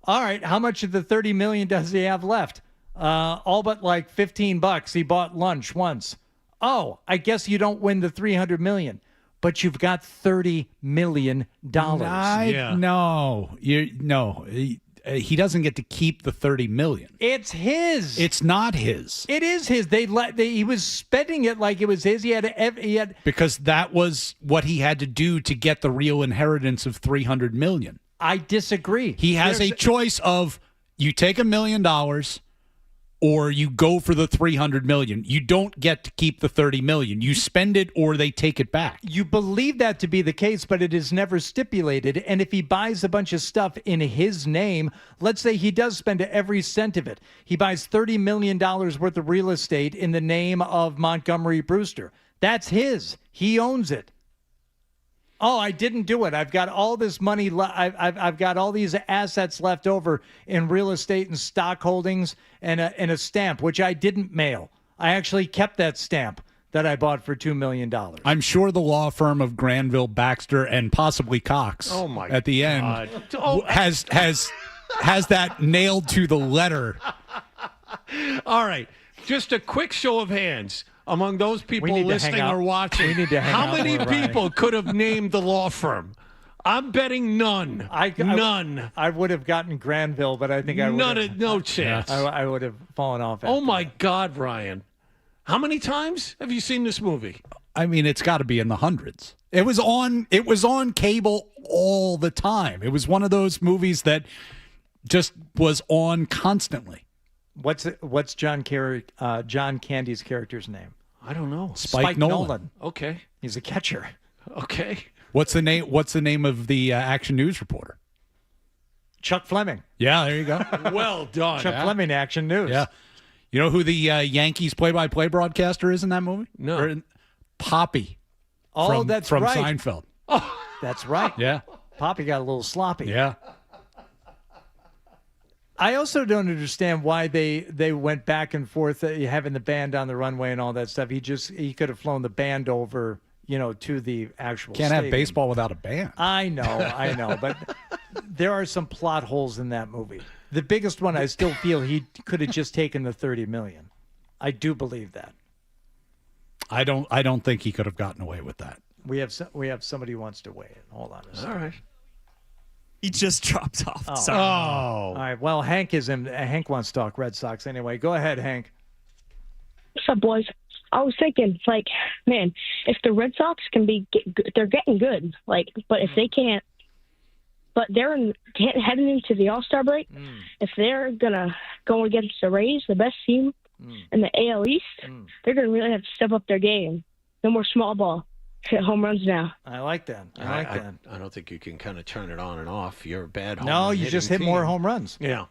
all right, how much of the $30 million does he have left? All but like $15. He bought lunch once. Oh, I guess you don't win the $300 million, but you've got $30 million. No, he doesn't get to keep the $30 million. It's his. It's not his. It is his. He was spending it like it was his. He had because that was what he had to do to get the real inheritance of $300 million. I disagree. He has a choice of you take $1 million or you go for the $300 million. You don't get to keep the $30 million. You spend it or they take it back. You believe that to be the case, but it is never stipulated. And if he buys a bunch of stuff in his name, let's say he does spend every cent of it. He buys $30 million worth of real estate in the name of Montgomery Brewster. That's his. He owns it. Oh, I didn't do it. I've got all this money. I've got all these assets left over in real estate and stock holdings and a stamp, which I didn't mail. I actually kept that stamp that I bought for $2 million. I'm sure the law firm of Granville, Baxter, and possibly Cox Oh my at the end God. has has that nailed to the letter. All right. Just a quick show of hands among those people listening or watching. We need to hang How out many more, Ryan. people could have named the law firm? I'm betting none. None. I would have gotten Granville, but I think I would no chance. I would have fallen off. Oh, after my that. God, Ryan. How many times have you seen this movie? I mean, it's got to be in the hundreds. It was on cable all the time. It was one of those movies that just was on constantly. What's John Candy's character's name? I don't know. Spike Nolan. Okay. He's a catcher. Okay. What's the name of the Action News reporter? Chuck Fleming. Yeah, there you go. Well done. Chuck Fleming, Action News. Yeah. You know who the Yankees play-by-play broadcaster is in that movie? No. Poppy. Oh, that's from right. Seinfeld. That's right. Yeah. Poppy got a little sloppy. Yeah. I also don't understand why they went back and forth, having the band on the runway and all that stuff. He could have flown the band over, to the actual Can't stadium. have baseball without a band. I know, but there are some plot holes in that movie. The biggest one, I still feel he could have just taken the $30 million. I do believe that. I don't think he could have gotten away with that. We have somebody who wants to weigh in. Hold on a second. All right. He just dropped off. Oh. Sorry. All right. Well, Hank wants to talk Red Sox anyway. Go ahead, Hank. What's up, boys? I was thinking, man, if the Red Sox can they're getting good. But if they can't, but they're heading into the All-Star break. If they're gonna go against the Rays, the best team in the AL East, they're gonna really have to step up their game. No more small ball. Hit home runs now. I like that. I don't think you can kind of turn it on and off. You're a bad home No, run you just hit hitting more team. home runs. Yeah.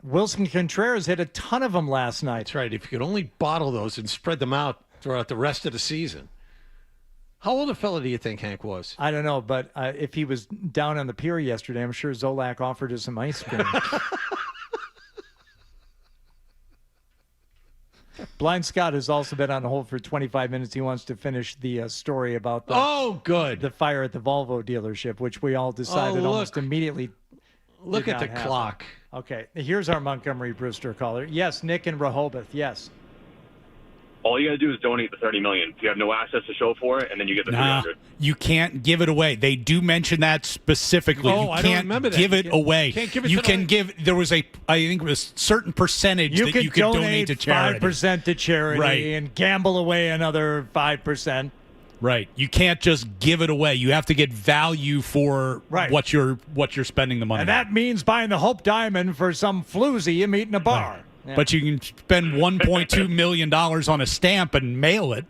Wilson Contreras hit a ton of them last night. That's right. If you could only bottle those and spread them out throughout the rest of the season. How old a fella do you think Hank was? I don't know, but if he was down on the pier yesterday, I'm sure Zolak offered us some ice cream. Blind Scott has also been on hold for 25 minutes. He wants to finish the story about the fire at the Volvo dealership, which we all decided almost immediately. Look at the happen. clock. Okay, here's our Montgomery Brewster caller. Yes, Nick in Rehoboth. Yes. All you got to do is donate the $30 million. You have no assets to show for it, and then you get the $300. You can't give it away. They do mention that specifically. Oh, you I can't don't remember that. give it away. Can't give it you to can give. There was I think it was a certain percentage that you could donate to charity. 5% to charity, Right. and gamble away another 5%. Right. You can't just give it away. You have to get value for what you're spending the money And on. that means buying the Hope Diamond for some floozy you meet in a bar. Right. Yeah. But you can spend $1.2 million on a stamp and mail it,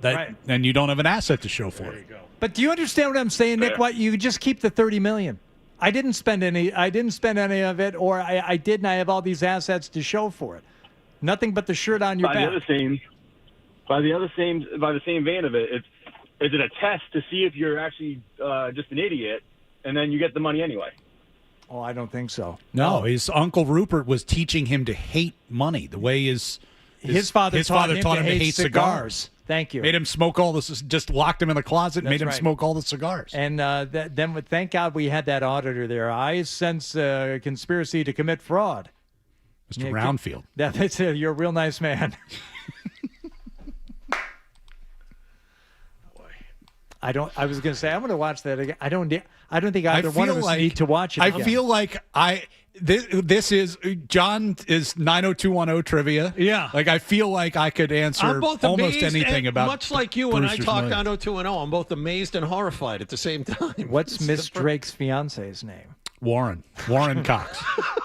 and you don't have an asset to show for it. But do you understand what I'm saying, Nick? What you just keep the $30 million. I didn't spend any of it, or I did, and I have all these assets to show for it. Nothing but the shirt on your back. By the same vein of it, is it a test to see if you're actually just an idiot, and then you get the money anyway? Oh, I don't think so. No, his Uncle Rupert was teaching him to hate money. The way his father taught him to hate hate cigars. Thank you. Made him smoke all this. Just locked him in the closet. Made him right. smoke all the cigars. And then, thank God we had that auditor there. I sense a conspiracy to commit fraud. Mr. Roundfield. That's it. You're a real nice man. I was going to say I'm going to watch that again. I don't think either one of us need to watch it. I again. feel like this is John is 90210 trivia. Yeah. Like I feel like I could answer I'm both almost amazed anything and about much like you when I Brewster's talk Millions. 90210. I'm both amazed and horrified at the same time. What's Miss Drake's fiance's name? Warren Cox.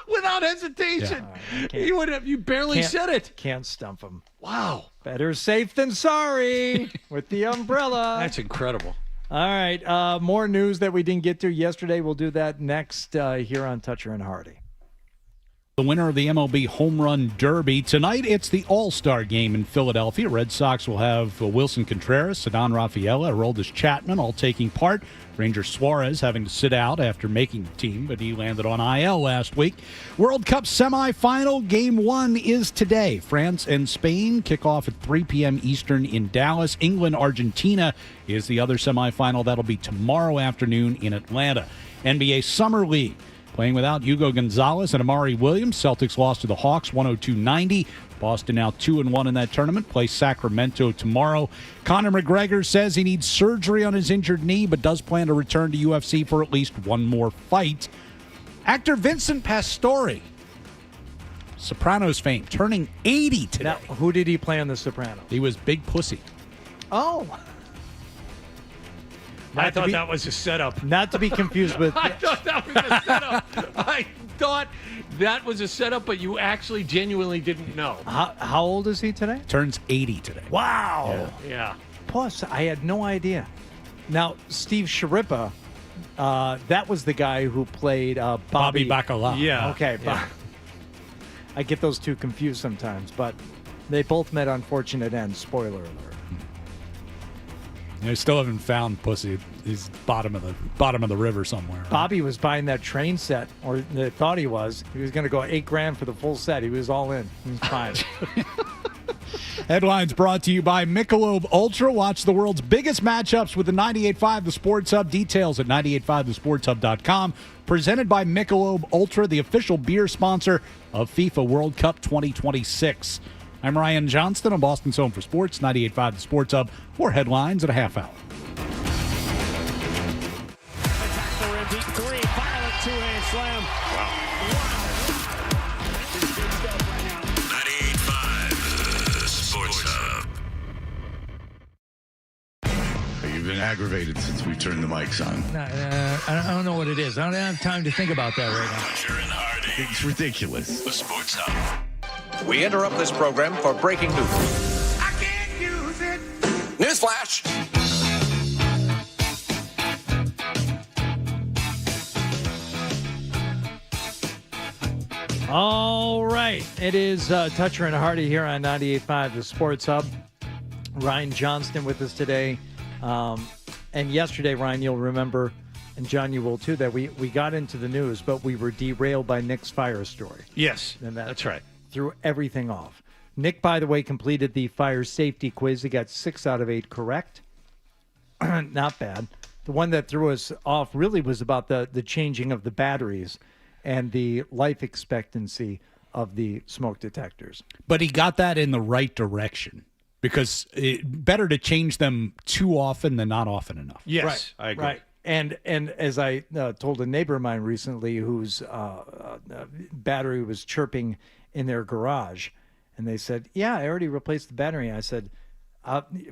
Without hesitation. Yeah. You barely said it. Can't stump him. Wow. Better safe than sorry with the umbrella. That's incredible. All right. More news that we didn't get to yesterday. We'll do that next here on Toucher and Hardy. The winner of the MLB Home Run Derby. Tonight, it's the All-Star Game in Philadelphia. Red Sox will have Wilson Contreras, Ceddanne Rafaela, Aroldis Chapman all taking part. Ranger Suarez having to sit out after making the team, but he landed on IL last week. World Cup semifinal Game 1 is today. France and Spain kick off at 3 p.m. Eastern in Dallas. England-Argentina is the other semifinal. That'll be tomorrow afternoon in Atlanta. NBA Summer League. Playing without Hugo Gonzalez and Amari Williams, Celtics lost to the Hawks 102-90. Boston now 2-1 in that tournament. Play Sacramento tomorrow. Conor McGregor says he needs surgery on his injured knee, but does plan to return to UFC for at least one more fight. Actor Vincent Pastore, Sopranos fame, turning 80 today. Now, who did he play on The Sopranos? He was Big Pussy. Oh. I thought that was a setup. Not to be confused with... I thought that was a setup. I thought that was a setup, but you actually genuinely didn't know. How old is he today? Turns 80 today. Wow. Yeah. Plus, I had no idea. Now, Steve Sciarippa, that was the guy who played Bobby Bacala. Yeah. Okay. Yeah. I get those two confused sometimes, but they both met unfortunate ends. Spoiler alert. I still haven't found Pussy. He's bottom of the river somewhere. Right? Bobby was buying that train set, or they thought he was. He was going to go $8,000 for the full set. He was all in. He was fine. Headlines brought to you by Michelob Ultra. Watch the world's biggest matchups with the 98.5 The Sports Hub. Details at 98.5thesportshub.com. Presented by Michelob Ultra, the official beer sponsor of FIFA World Cup 2026. I'm Ryan Johnston on Boston's Home for Sports, 98.5 The Sports Hub, for headlines at a half hour. For a deep three, violent two-hand slam. Wow. 98.5 The Sports Hub. You've been aggravated since we turned the mics on. I don't know what it is. I don't have time to think about that right now. Hunter and Hardy. It's ridiculous. The Sports Hub. We interrupt this program for breaking news. I can't use it. Newsflash! All right. It is Toucher and Hardy here on 98.5 The Sports Hub. Ryan Johnston with us today. And yesterday, Ryan, you'll remember, and John, you will too, that we got into the news, but we were derailed by Nick's fire story. Yes, and that's right. Threw everything off. Nick, by the way, completed the fire safety quiz. He got 6 out of 8 correct. Not bad. The one that threw us off really was about the changing of the batteries and the life expectancy of the smoke detectors. But he got that in the right direction because better to change them too often than not often enough. Yes, right, I agree. Right. And as I told a neighbor of mine recently whose battery was chirping in their garage, and they said, yeah, I already replaced the battery. I said,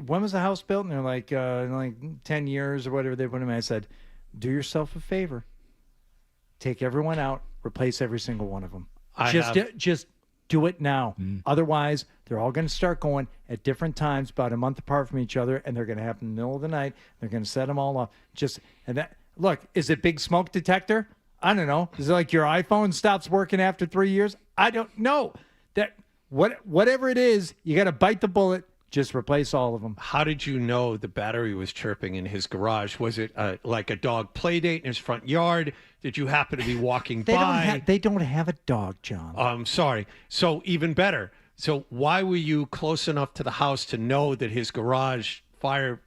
when was the house built? And they're like 10 years or whatever they put in. I said, do yourself a favor. Take everyone out, replace every single one of them. Just do it now. Otherwise, they're all going to start going at different times, about a month apart from each other, and they're going to happen in the middle of the night. They're going to set them all off. Look, is it big smoke detector? I don't know. Is it like your iPhone stops working after 3 years? I don't know. Whatever it is, you got to bite the bullet. Just replace all of them. How did you know the battery was chirping in his garage? Was it like a dog play date in his front yard? Did you happen to be walking by? They don't have a dog, John. I'm sorry. So even better. So why were you close enough to the house to know that his garage fire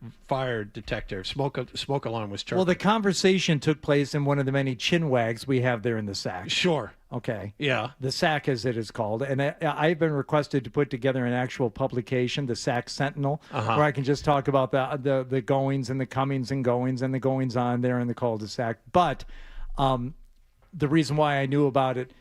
detector smoke alarm was chirping? Well, the conversation took place in one of the many chin wags we have there in the SAC. Sure. Okay. Yeah. The SAC, as it is called. And I've been requested to put together an actual publication, the SAC Sentinel, where I can just talk about the goings and the comings and goings and the goings on there in the cul-de-sac. But the reason why I knew about it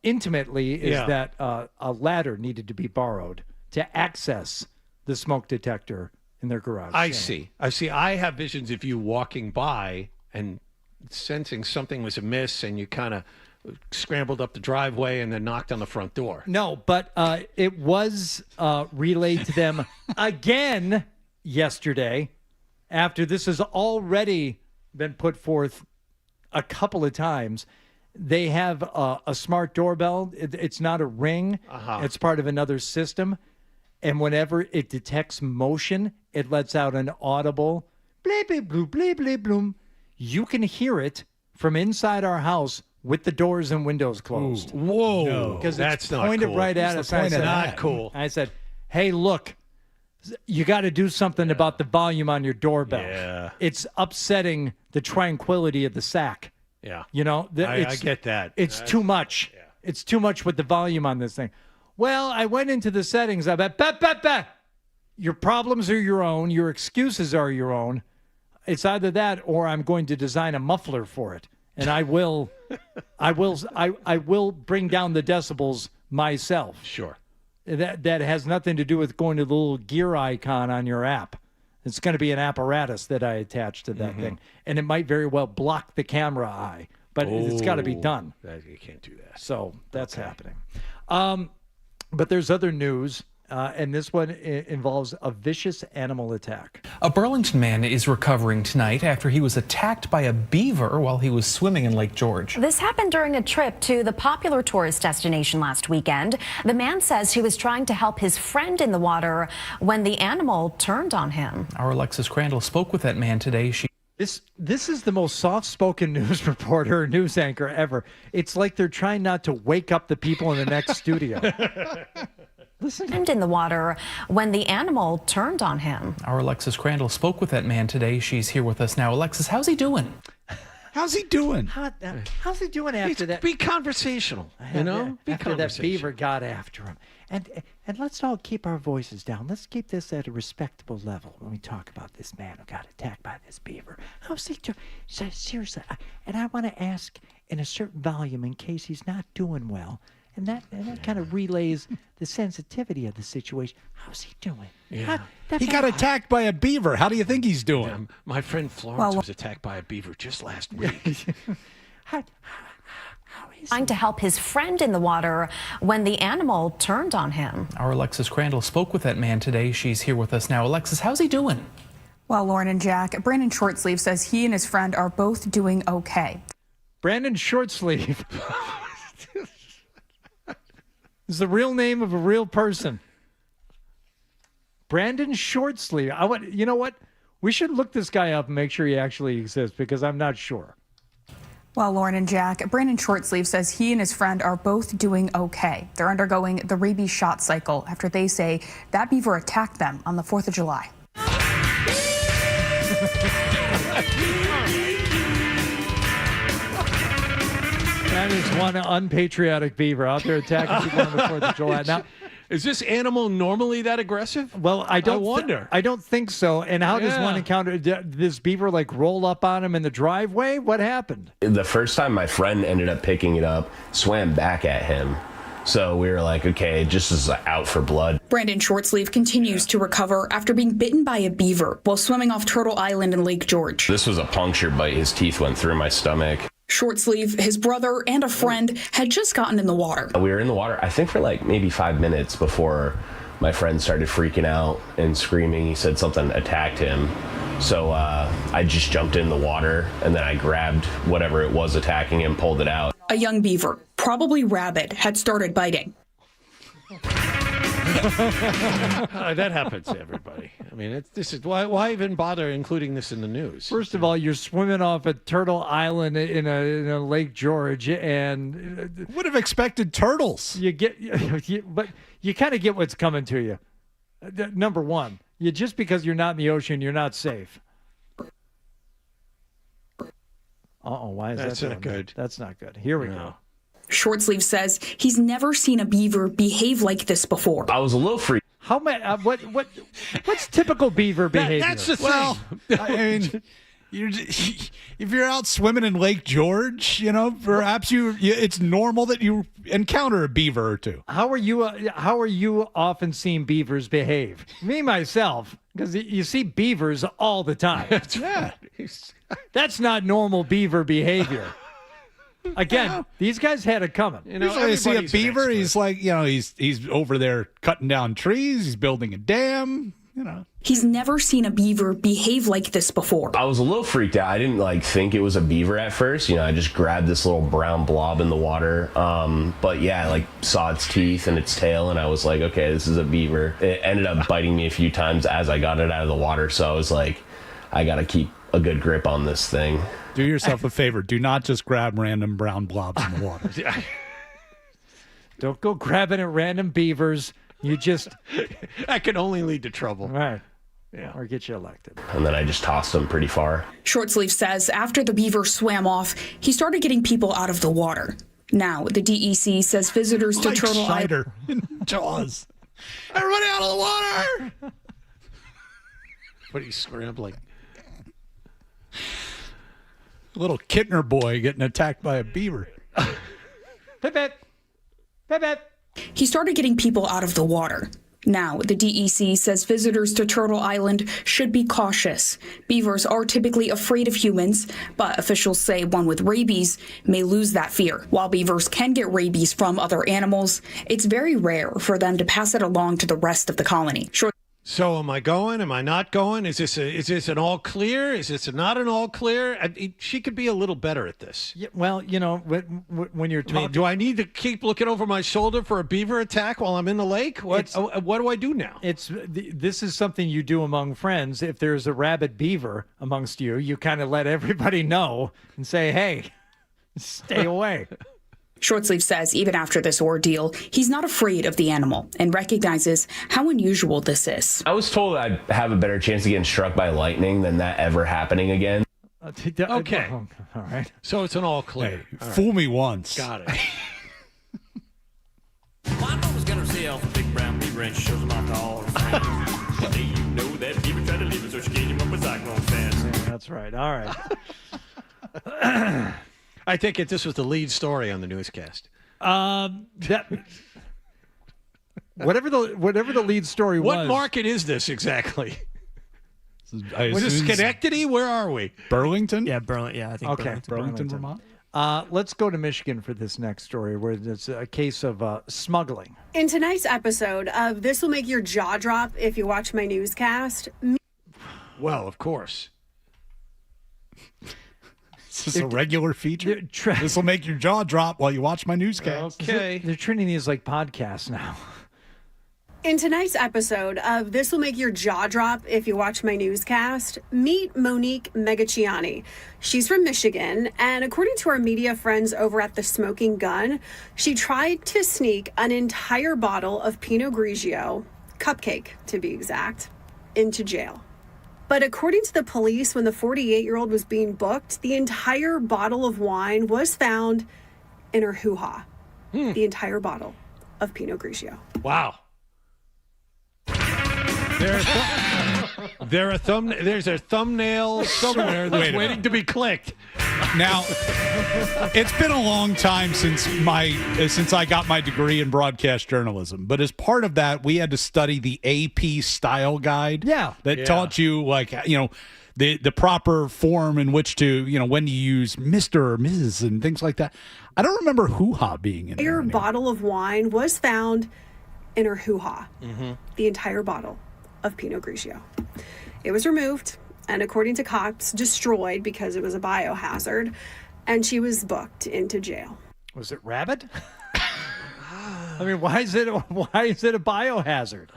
intimately is that a ladder needed to be borrowed to access the smoke detector in their garage. I see. I have visions of you walking by and sensing something was amiss, and you kind of scrambled up the driveway and then knocked on the front door. No, but it was relayed to them again yesterday after this has already been put forth a couple of times. They have a smart doorbell. It's not a Ring. It's part of another system. And whenever it detects motion, it lets out an audible bleep, bleep, bloop, bleep, bleep, bloom. You can hear it from inside our house with the doors and windows closed. Ooh, whoa. No, because that's not pointed cool. right at us. I said, not cool. I said, hey, look, you got to do something about the volume on your doorbell. Yeah. It's upsetting the tranquility of the SAC. Yeah. You know, I get that. It's too much. Yeah. It's too much with the volume on this thing. Well, I went into the settings. I bet. Your problems are your own. Your excuses are your own. It's either that or I'm going to design a muffler for it. And I will bring down the decibels myself. Sure. That has nothing to do with going to the little gear icon on your app. It's going to be an apparatus that I attach to that thing. And it might very well block the camera eye. But it's got to be done. You can't do that. So that's happening. But there's other news. And this one involves a vicious animal attack. A Burlington man is recovering tonight after he was attacked by a beaver while he was swimming in Lake George. This happened during a trip to the popular tourist destination last weekend. The man says he was trying to help his friend in the water when the animal turned on him. Our Alexis Crandall spoke with that man today. This is the most soft-spoken news reporter or news anchor ever. It's like they're trying not to wake up the people in the next studio. Listen. In the water when the animal turned on him. Our Alexis Crandall spoke with that man today. She's here with us now. Alexis, how's he doing? How's he doing? How's he doing after that? Be conversational, Be after that beaver got after him. And let's all keep our voices down. Let's keep this at a respectable level when we talk about this man who got attacked by this beaver. How's he doing? Seriously, and I want to ask in a certain volume in case he's not doing well. And that kind of relays the sensitivity of the situation. How's he doing? Yeah. He got attacked by a beaver. How do you think he's doing? Yeah, my friend Florence was attacked by a beaver just last week. Trying to help his friend in the water when the animal turned on him. Our Alexis Crandall spoke with that man today. She's here with us now. Alexis, how's he doing? Well, Lauren and Jack, Brandon Shortsleeve says he and his friend are both doing okay. Brandon Shortsleeve. Is the real name of a real person. Brandon Shortsleeve. You know what? We should look this guy up and make sure he actually exists because I'm not sure. Well, Lauren and Jack, Brandon Shortsleeve says he and his friend are both doing okay. They're undergoing the rabies shot cycle after they say that beaver attacked them on the 4th of July. That is one unpatriotic beaver out there attacking people on the 4th of July. Now, is this animal normally that aggressive? Well, I wonder. I don't think so. And how does one encounter this beaver roll up on him in the driveway? What happened? The first time my friend ended up picking it up, swam back at him. So we were like, okay, just is out for blood. Brandon Shortsleeve continues to recover after being bitten by a beaver while swimming off Turtle Island in Lake George. This was a puncture bite. His teeth went through my stomach. Shortsleeve, his brother, and a friend had just gotten in the water. We were in the water, I think, for maybe 5 minutes before my friend started freaking out and screaming. He said something attacked him. So I just jumped in the water, and then I grabbed whatever it was attacking him, pulled it out. A young beaver, probably rabid, had started biting. That happens to everybody. I mean, this is why even bother including this in the news? First of all, you're swimming off at Turtle Island in a Lake George, and would have expected turtles. But you kind of get what's coming to you. Number one, just because you're not in the ocean, you're not safe. Why is That's that not good? That's not good. Here we go. Shortsleeve says he's never seen a beaver behave like this before. I was a little freaked. What's typical beaver behavior? That's the thing. Well, I mean, if you're out swimming in Lake George, perhaps it's normal that you encounter a beaver or two. How are you often seeing beavers behave? Me myself, because you see beavers all the time. That's not normal beaver behavior. Again, these guys had it coming. Usually I see a beaver, he's like, he's over there cutting down trees, he's building a dam, He's never seen a beaver behave like this before. I was a little freaked out. I didn't think it was a beaver at first. I just grabbed this little brown blob in the water. But yeah, I saw its teeth and its tail, and I was like, okay, this is a beaver. It ended up biting me a few times as I got it out of the water. So I was like, I got to keep a good grip on this thing. Do yourself a favor. Do not just grab random brown blobs in the water. Don't go grabbing at random beavers. You just... That can only lead to trouble. Right. or get you elected. And then I just tossed him pretty far. Shortsleeve says after the beaver swam off, he started getting people out of the water. Now, the DEC says visitors to Like Turtle Schneider Island. in Jaws. Everybody out of the water! But he's scrambling. Little Kittner boy getting attacked by a beaver. Pip. He started getting people out of the water. Now, the DEC says visitors to Turtle Island should be cautious. Beavers are typically afraid of humans, but officials say one with rabies may lose that fear. While beavers can get rabies from other animals, it's very rare for them to pass it along to the rest of the colony. So am I going? Am I not going? Is this an all clear? Is this not an all clear? She could be a little better at this. Yeah, well, when you're talking, do I need to keep looking over my shoulder for a beaver attack while I'm in the lake? What do I do now? This is something you do among friends. If there's a rabid beaver amongst you, you kind of let everybody know and say, "Hey, stay away." Shortsleeve says even after this ordeal, he's not afraid of the animal and recognizes how unusual this is. I was told I'd have a better chance of getting struck by lightning than that ever happening again. Okay. All right. So it's an all clear. Hey, fool me once. Got it. My mom was gonna see a big brown beaver and she shows him off to all her friends. Well, do you know that beaver tried to leave her, so she gave him up a cyclone fence. Yeah, that's right. All right. I take it this was the lead story on the newscast. Whatever the lead story was. What market is this exactly? Was this Schenectady? Where are we? Burlington? Yeah, Burlington. Yeah, I think Okay, Burlington, Vermont. Let's go to Michigan for this next story, where it's a case of smuggling. In tonight's episode of This Will Make Your Jaw Drop If You Watch My Newscast. Well, of course. Is this a regular feature? This will make your jaw drop while you watch my newscast. Okay. They're treating these like podcasts now. In tonight's episode of This Will Make Your Jaw Drop If You Watch My Newscast, meet Monique Megacciani. She's from Michigan, and according to our media friends over at The Smoking Gun, she tried to sneak an entire bottle of Pinot Grigio, cupcake to be exact, into jail. But according to the police, when the 48-year-old was being booked, the entire bottle of wine was found in her hoo-ha. The entire bottle of Pinot Grigio. Wow. There's a thumbnail somewhere that's waiting to be clicked. Now, it's been a long time since I got my degree in broadcast journalism. But as part of that, we had to study the AP style guide. That taught you, the proper form in which to, when to use Mr. or Ms. and things like that. I don't remember hoo-ha being in there. The entire bottle of wine was found in her hoo-ha. The entire bottle of Pinot Grigio. It was removed and, according to cops, destroyed because it was a biohazard, and she was booked into jail. Was it rabid? I mean, why is it a biohazard?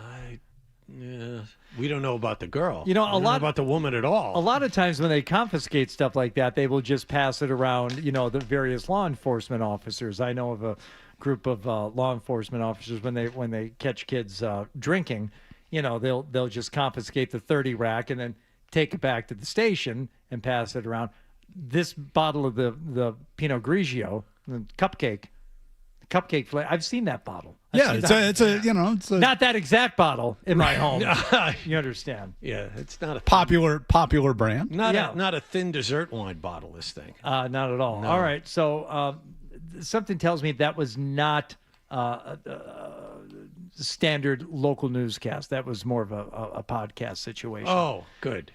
We don't know about the girl. A lot about the woman at all. A lot of times when they confiscate stuff like that, they will just pass it around, the various law enforcement officers. I know of a group of law enforcement officers when they catch kids drinking, they'll just confiscate the 30 rack and then take it back to the station and pass it around. This bottle of the Pinot Grigio, the cupcake flavor. I've seen that bottle. It's a not that exact bottle in my home. You understand? Yeah, it's not a popular brand. Not a thin dessert wine bottle. This thing. Not at all. No. All right. So something tells me that was not standard local newscast. That was more of a podcast situation. Oh, good.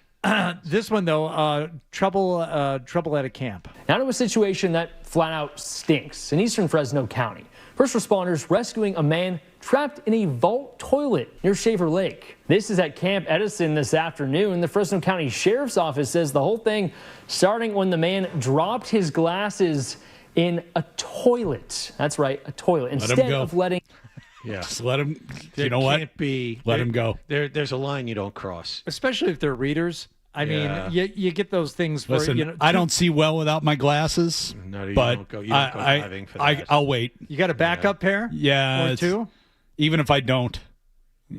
This one though, trouble at a camp. Now to a situation that flat out stinks in eastern Fresno County. First responders rescuing a man trapped in a vault toilet near Shaver Lake. This is at Camp Edison this afternoon. The Fresno County Sheriff's Office says the whole thing starting when the man dropped his glasses in a toilet. That's right, a toilet. Instead of letting... Yeah, just let him. There You know what? can't be. Let him go. There's a line you don't cross. Especially if they're readers. I Yeah. mean, you get those things for, Listen, I don't see well without my glasses. No, you but don't go diving for that. I'll wait. You got a backup pair? Yeah, Or it's- two? Even if I don't,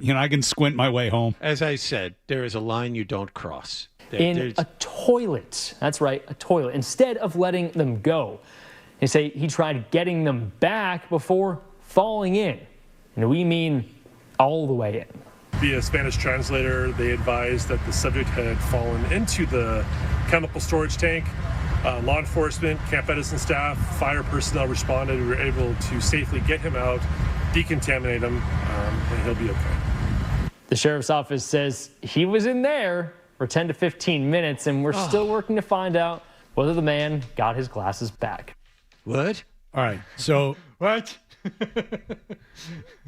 I can squint my way home. As I said, there is a line you don't cross. In a toilet. That's right, a toilet. Instead of letting them go. They say he tried getting them back before falling in. And we mean all the way in. Via Spanish translator, they advised that the subject had fallen into the chemical storage tank. Law enforcement, Camp Edison staff, fire personnel responded. We were able to safely get him out, decontaminate him, and he'll be okay. The sheriff's office says he was in there for 10 to 15 minutes, and we're still working to find out whether the man got his glasses back. What? All right. So what?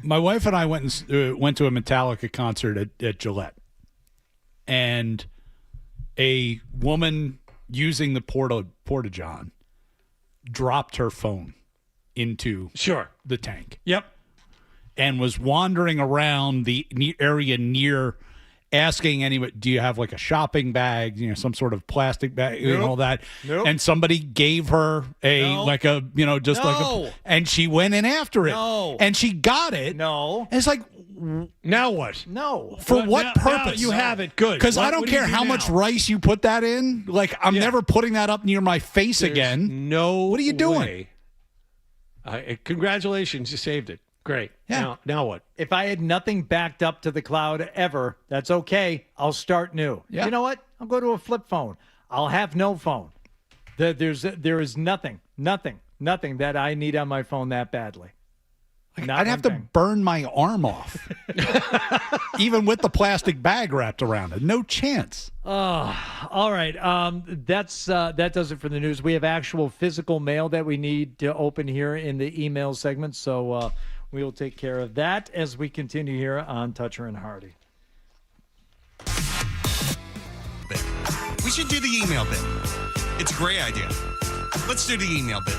My wife and I went to a Metallica concert at Gillette, and a woman using the porta-john dropped her phone into the tank. Yep. And was wandering around the area near, asking anybody, do you have like a shopping bag, some sort of plastic bag, and all that. And somebody gave her and she went in after it. And she got it. And it's like, now what? No. For what purpose? You have it. Good. Because I don't care how much rice you put that in. Like, I'm never putting that up near my face again. No. What are you doing? Congratulations. You saved it. Great. Yeah. Now what? If I had nothing backed up to the cloud ever, that's okay. I'll start new. Yeah. You know what? I'll go to a flip phone. I'll have no phone. There is nothing that I need on my phone that badly. I'd have to burn my arm off, even with the plastic bag wrapped around it. No chance. All right. That does it for the news. We have actual physical mail that we need to open here in the email segment, so we will take care of that as we continue here on Toucher and Hardy. We should do the email bit. It's a great idea. Let's do the email bit.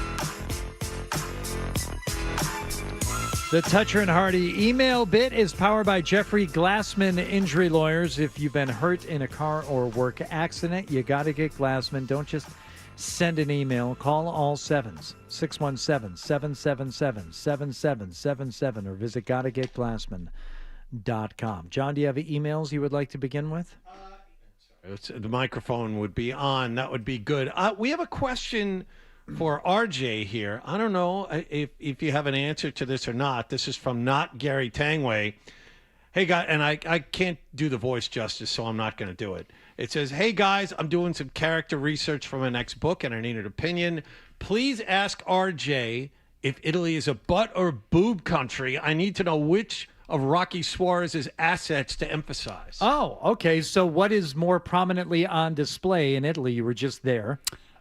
The Toucher and Hardy email bit is powered by Jeffrey Glassman Injury Lawyers. If you've been hurt in a car or work accident, you got to get Glassman. Don't just send an email. Call all sevens, 617-777-7777, or visit gottagetglassman.com. John, do you have emails you would like to begin with? The microphone would be on. That would be good. We have a question for RJ here. I don't know if you have an answer to this or not. This is from Not Gary Tangway. Hey, guys, and I can't do the voice justice, so I'm not going to do it. It says, hey, guys, I'm doing some character research for my next book, and I need an opinion. Please ask RJ if Italy is a butt or boob country. I need to know which of Rocky Suarez's assets to emphasize. Oh, okay. So what is more prominently on display in Italy? You were just there.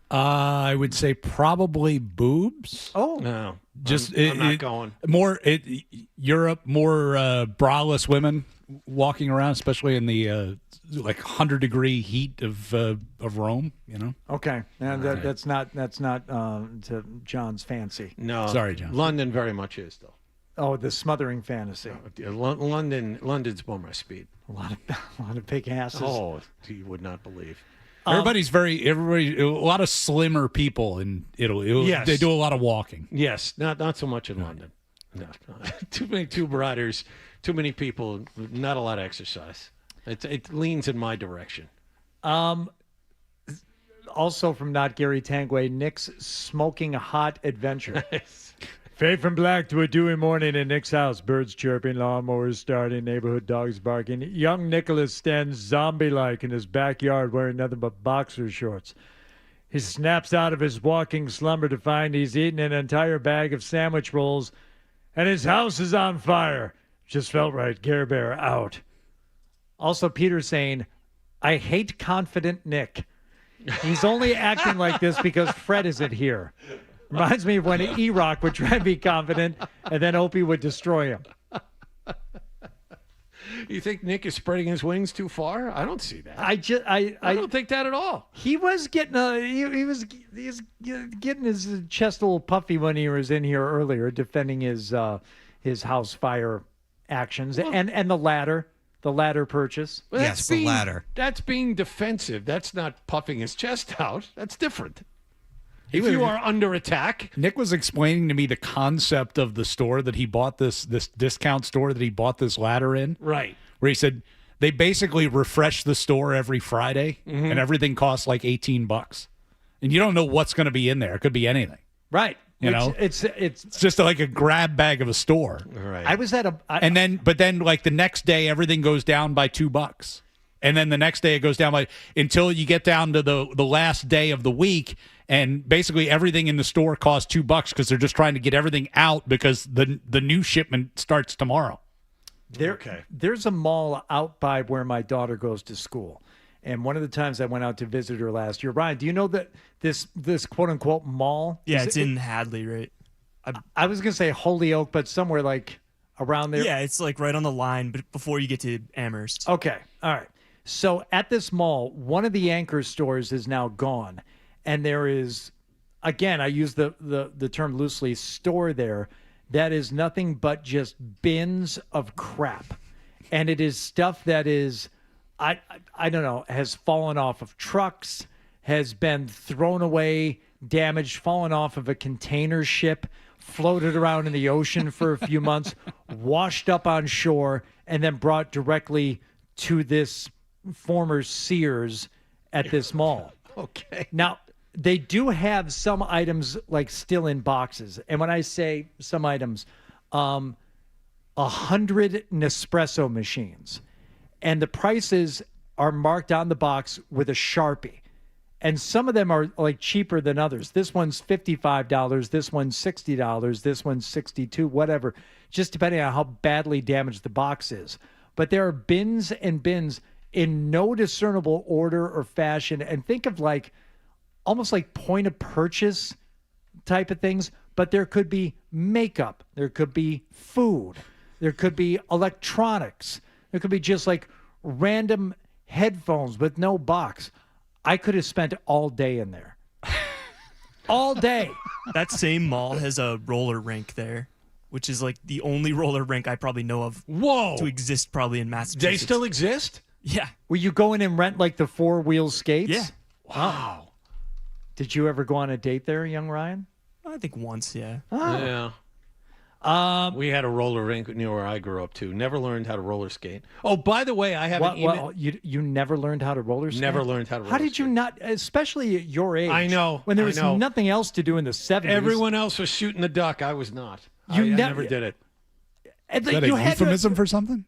I would say probably boobs. Oh, no. I'm not going. Europe, more braless women walking around, especially in the 100-degree heat of Rome. Okay, and that's not to John's fancy. No, sorry, John. London very much is though. Oh, the smothering fantasy. London's more my speed. A lot of big asses. Oh, you would not believe. Everybody, a lot of slimmer people in Italy. Yes. They do a lot of walking. Yes, not so much in London. No. Too many tube riders, too many people, not a lot of exercise. It leans in my direction. Also from Not Gary Tangway, Nick's smoking hot adventure. Fade from black to a dewy morning in Nick's house. Birds chirping, lawnmowers starting, neighborhood dogs barking. Young Nicholas stands zombie-like in his backyard wearing nothing but boxer shorts. He snaps out of his walking slumber to find he's eaten an entire bag of sandwich rolls, and his house is on fire. Just felt right. Care Bear out. Also, Peter saying, I hate confident Nick. He's only acting like this because Fred isn't here. Reminds me of when E-Rock would try to be confident, and then Opie would destroy him. You think Nick is spreading his wings too far? I don't see that. I don't think that at all. He was getting he was getting his chest a little puffy when he was in here earlier, defending his house fire actions and the ladder purchase. Well, yes, the ladder. That's being defensive. That's not puffing his chest out. That's different. If you are under attack. Nick was explaining to me the concept of the store that he bought this discount store that he bought this ladder in. Right. Where he said they basically refresh the store every Friday and everything costs like $18. And you don't know what's going to be in there. It could be anything. Right. You know, it's just like a grab bag of a store. Right. I was at but then like the next day everything goes down by $2. And then the next day it goes down by until you get down to the last day of the week, and basically everything in the store costs $2 because they're just trying to get everything out because the new shipment starts tomorrow. There's a mall out by where my daughter goes to school. And one of the times I went out to visit her last year, Ryan, do you know that this quote unquote mall? Yeah, it's in Hadley, right? I was gonna say Holyoke, but somewhere like around there. Yeah, it's like right on the line, but before you get to Amherst. Okay, all right. So at this mall, one of the anchor stores is now gone, and there is, again, I use the term loosely, store there that is nothing but just bins of crap, and it is stuff that is, I don't know, has fallen off of trucks, has been thrown away, damaged, fallen off of a container ship, floated around in the ocean for a few months, washed up on shore, and then brought directly to this former Sears at this mall. Okay. Now, they do have some items like still in boxes. And when I say some items, 100 Nespresso machines. And the prices are marked on the box with a Sharpie. And some of them are like cheaper than others. This one's $55, this one's $60, this one's $62, whatever, just depending on how badly damaged the box is. But there are bins and bins in no discernible order or fashion. And think of like almost like point of purchase type of things. But there could be makeup, there could be food, there could be electronics, there could be just like random headphones with no box. I could have spent all day in there. All day. That same mall has a roller rink there, which is like the only roller rink I probably know of to exist probably in Massachusetts. They still exist? Yeah. Will you go in and rent like the 4-wheel skates? Yeah. Wow. Did you ever go on a date there, young Ryan? I think once, yeah. Yeah. We had a roller rink near where I grew up too. Never learned how to roller skate. Oh, by the way, I have an email. You never learned how to roller skate? Never learned how to roller How did you not, especially at your age? I know. When there was I know. nothing else to do in the 70s. Everyone else was shooting the duck. I was not. I never did it. And Is that a euphemism for something?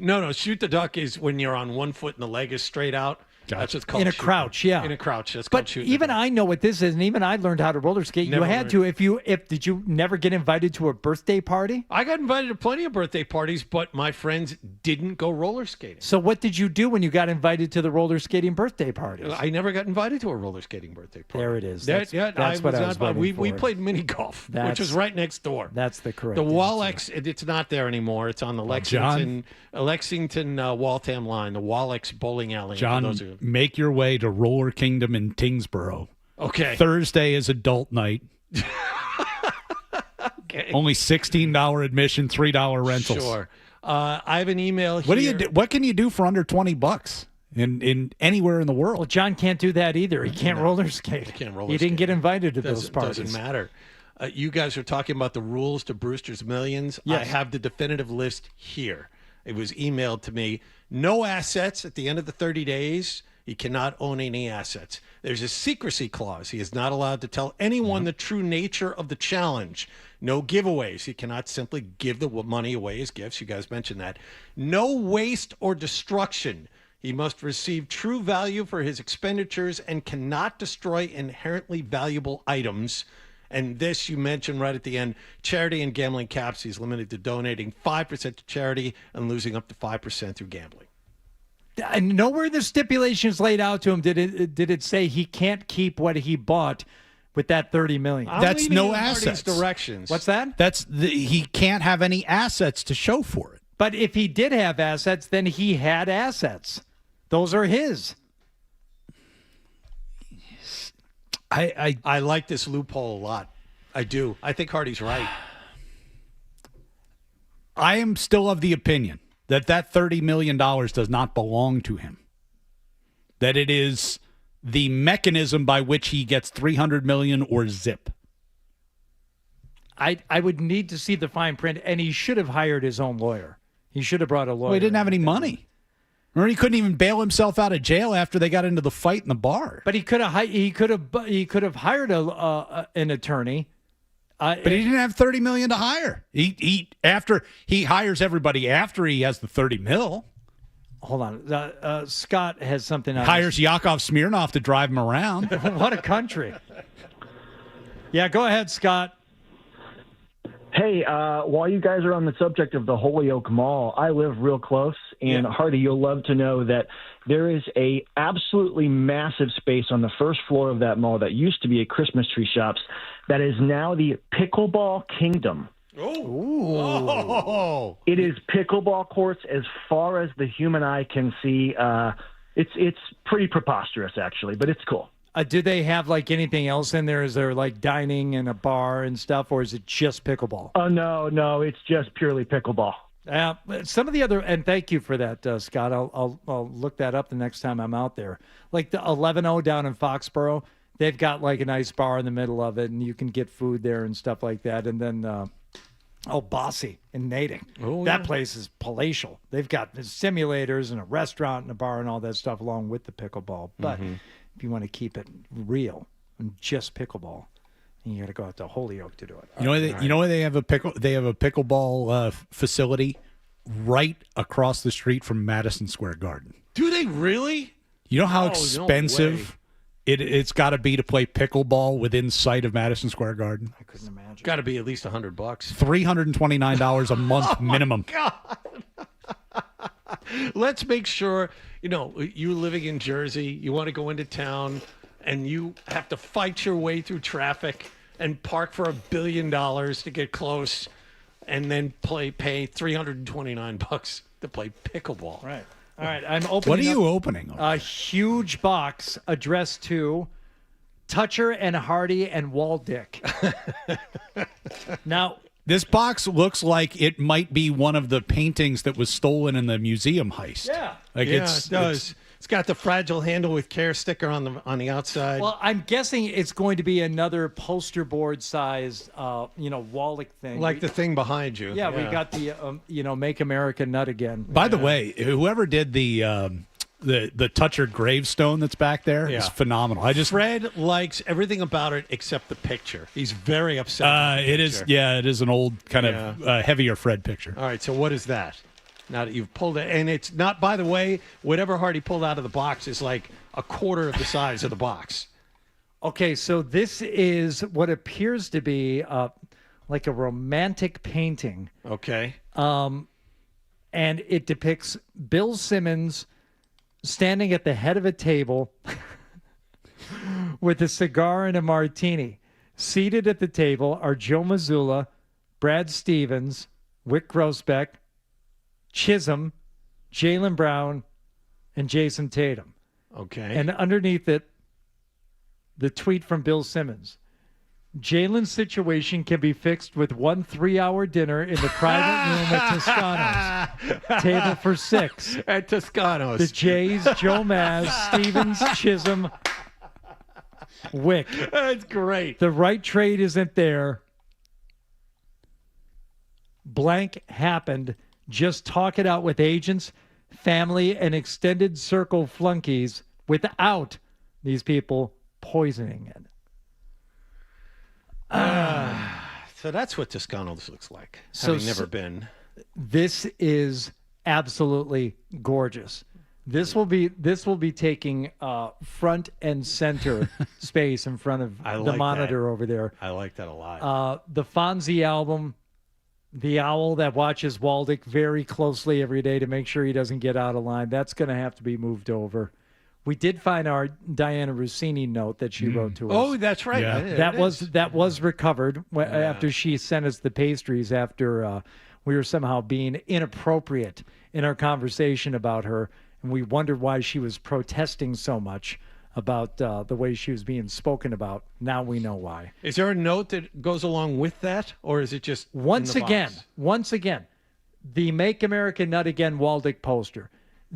No. Shoot the duck is when you're on one foot and the leg is straight out. Gotcha. That's what's called in a shooting. crouch, yeah. In a crouch. That's called But shooting. even I know what this is, and even I learned how to roller skate. Never you had learned. to. Did you never get invited to a birthday party? I got invited to plenty of birthday parties, but my friends didn't go roller skating. So what did you do when you got invited to the roller skating birthday parties? I never got invited to a roller skating birthday party. There it is. That's what I was waiting we for. played mini golf, which was right next door. That's the correct The answer. Wallex, it's not there anymore. It's on the Lexington Waltham line, the Wallex bowling alley. John, For those of you. make your way to Roller Kingdom in Tingsboro. Okay. Thursday is adult night. Okay. Only $16 admission, $3 rentals. Sure. I have an email here. What do you do? What can you do for under $20 in anywhere in the world? Well, John can't do that either. He can't roller skate. He can't roller He didn't get invited to those parties. Doesn't matter. You guys are talking about the rules to Brewster's Millions. Yes. I have the definitive list here. It was emailed to me. No assets at the end of the 30 days. He cannot own any assets. There's a secrecy clause. He is not allowed to tell anyone the true nature of the challenge. No giveaways. He cannot simply give the money away as gifts. You guys mentioned that. No waste or destruction. He must receive true value for his expenditures and cannot destroy inherently valuable items. And this you mentioned right at the end, charity and gambling caps. He's limited to donating 5% to charity and losing up to 5% through gambling. And nowhere in the stipulations laid out to him did it say he can't keep what he bought with that $30 million. That's no assets. Directions. What's that? He can't have any assets to show for it. But if he did have assets, then he had assets. Those are his. I like this loophole a lot. I do. I think Hardy's right. I am still of the opinion that $30 million does not belong to him. That it is the mechanism by which he gets $300 million or zip. I would need to see the fine print, and he should have hired his own lawyer. He should have brought a lawyer. Well, he didn't have any money. Or he couldn't even bail himself out of jail after they got into the fight in the bar. But he could have hired an attorney. But he didn't have $30 million to hire. After he hires everybody after he has the $30 million. Hold on, Scott has something. Hires Yakov Smirnoff to drive him around. What a country! Yeah, go ahead, Scott. Hey, while you guys are on the subject of the Holyoke Mall, I live real close, and Hardy, you'll love to know that there is a absolutely massive space on the first floor of that mall that used to be a Christmas tree shops that is now the Pickleball Kingdom. Oh. It is pickleball courts as far as the human eye can see. It's pretty preposterous, actually, but it's cool. Do they have like anything else in there? Is there like dining and a bar and stuff, or is it just pickleball? Oh, no, it's just purely pickleball. Some of the other, and thank you for that, Scott. I'll look that up the next time I'm out there. Like the 11-0 down in Foxborough, they've got like a nice bar in the middle of it, and you can get food there and stuff like that. And then, Bossy in Natick. That place is palatial. They've got simulators and a restaurant and a bar and all that stuff along with the pickleball. But if you want to keep it real and just pickleball, you got to go out to Holyoke to do it. You know where they have a pickleball facility right across the street from Madison Square Garden. Do they really? You know how no expensive it's got to be to play pickleball within sight of Madison Square Garden? I couldn't imagine. Got to be at least $100. $329 a month minimum. God. Let's make sure, you're living in Jersey, you want to go into town, and you have to fight your way through traffic and park for $1 billion to get close, and then pay $329 to play pickleball. Right. All right. I'm opening. What are you opening? A huge box addressed to Toucher and Hardy and Waldick. Now, this box looks like it might be one of the paintings that was stolen in the museum heist. Yeah. It does. It's got the fragile handle with care sticker on the outside. Well, I'm guessing it's going to be another poster board sized, Waldick thing. Like the thing behind you. Yeah, we got the, Make America Nut Again. By the way, whoever did the Toucher gravestone that's back there is phenomenal. Fred likes everything about it except the picture. He's very upset. About the picture. It is an old kind of heavier Fred picture. All right, so what is that? Now that you've pulled it, and it's not, by the way, whatever Hardy pulled out of the box is like a quarter of the size of the box. Okay, so this is what appears to be like a romantic painting. Okay. And it depicts Bill Simmons standing at the head of a table with a cigar and a martini. Seated at the table are Joe Mazzulla, Brad Stevens, Wick Grossbeck, Chisholm, Jaylen Brown, and Jason Tatum. Okay. And underneath it, the tweet from Bill Simmons. Jalen's situation can be fixed with 1 3-hour dinner in the private room at Toscano's. Table for 6. At Toscano's. The Jays, Joe Maz, Stevens, Chisholm, Wick. That's great. The right trade isn't there. Blank happened. Just talk it out with agents, family, and extended circle flunkies without these people poisoning it. So that's what Toscano's looks like. So having never been. This is absolutely gorgeous. This will be taking front and center space in front of the monitor over there. I like that a lot. The Fonzie album, the owl that watches Waldick very closely every day to make sure he doesn't get out of line, that's going to have to be moved over. We did find our Diana Rossini note that she wrote to us. Oh, that's right. Yeah. That was recovered after she sent us the pastries after we were somehow being inappropriate in our conversation about her, and we wondered why she was protesting so much about the way she was being spoken about. Now we know why. Is there a note that goes along with that, or is it just once again, the Make America Nut Again Waldick poster?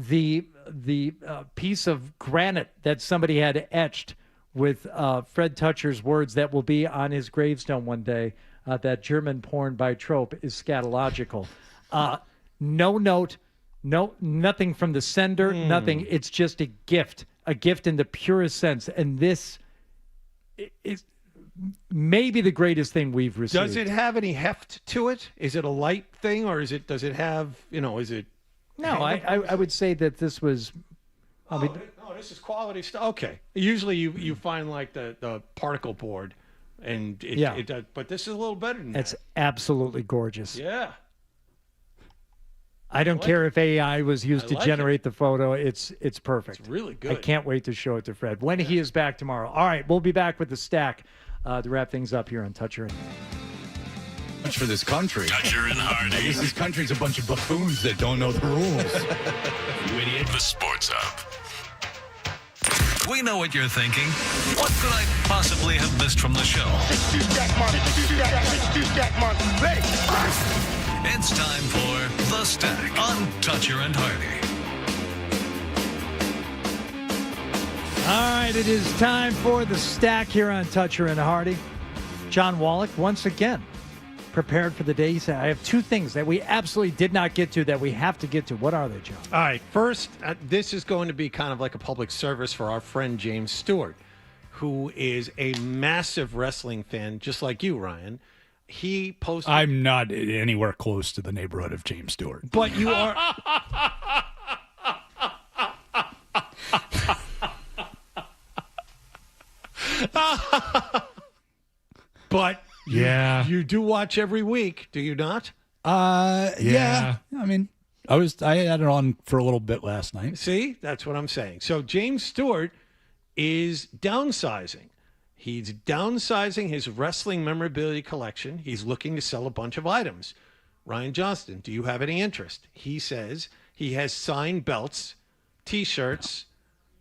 the piece of granite that somebody had etched with Fred Toucher's words that will be on his gravestone one day, that German porn by trope is scatological. No note, nothing from the sender, nothing. It's just a gift in the purest sense. And this is maybe the greatest thing we've received. Does it have any heft to it? Is it a light thing, or does it have, is it? No, I would say that this was. This is quality stuff. Okay. Usually you find like the particle board, and it does, but this is a little better than that. It's absolutely gorgeous. Yeah. I don't care if AI was used to generate the photo. It's perfect. It's really good. I can't wait to show it to Fred when he is back tomorrow. All right, we'll be back with the stack to wrap things up here on Toucher and Much for this country. Toucher and Hardy. I guess this country's a bunch of buffoons that don't know the rules. You idiot. The Sports Up. We know what you're thinking. What could I possibly have missed from the show? It's time for The Stack on Toucher and Hardy. All right, it is time for the stack here on Toucher and Hardy. John Wallach, once again, prepared for the day. He said, I have two things that we absolutely did not get to that we have to get to. What are they, John? All right. First, this is going to be kind of like a public service for our friend James Stewart, who is a massive wrestling fan, just like you, Ryan. He posted... I'm not anywhere close to the neighborhood of James Stewart. But you are... But you do watch every week, do you not? Yeah. I mean, I had it on for a little bit last night. See, that's what I'm saying. So James Stewart is downsizing. He's downsizing his wrestling memorabilia collection. He's looking to sell a bunch of items. Ryan Johnston, do you have any interest? He says he has signed belts, T-shirts,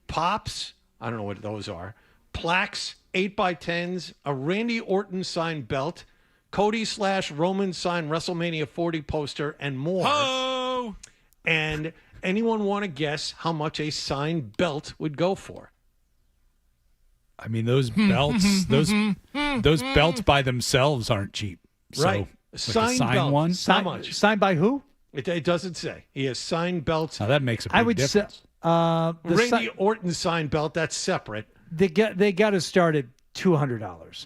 pops, I don't know what those are, plaques, 8x10s, a Randy Orton signed belt, Cody/Roman signed WrestleMania 40 poster, and more. Oh! And anyone want to guess how much a signed belt would go for? I mean, those belts, those belts by themselves aren't cheap. So, Right. Like Signed belt. one. How much? Signed by who? It doesn't say. He has signed belts. Now that makes a big I would say difference. Randy Orton signed belt, that's separate. They got to start at $200.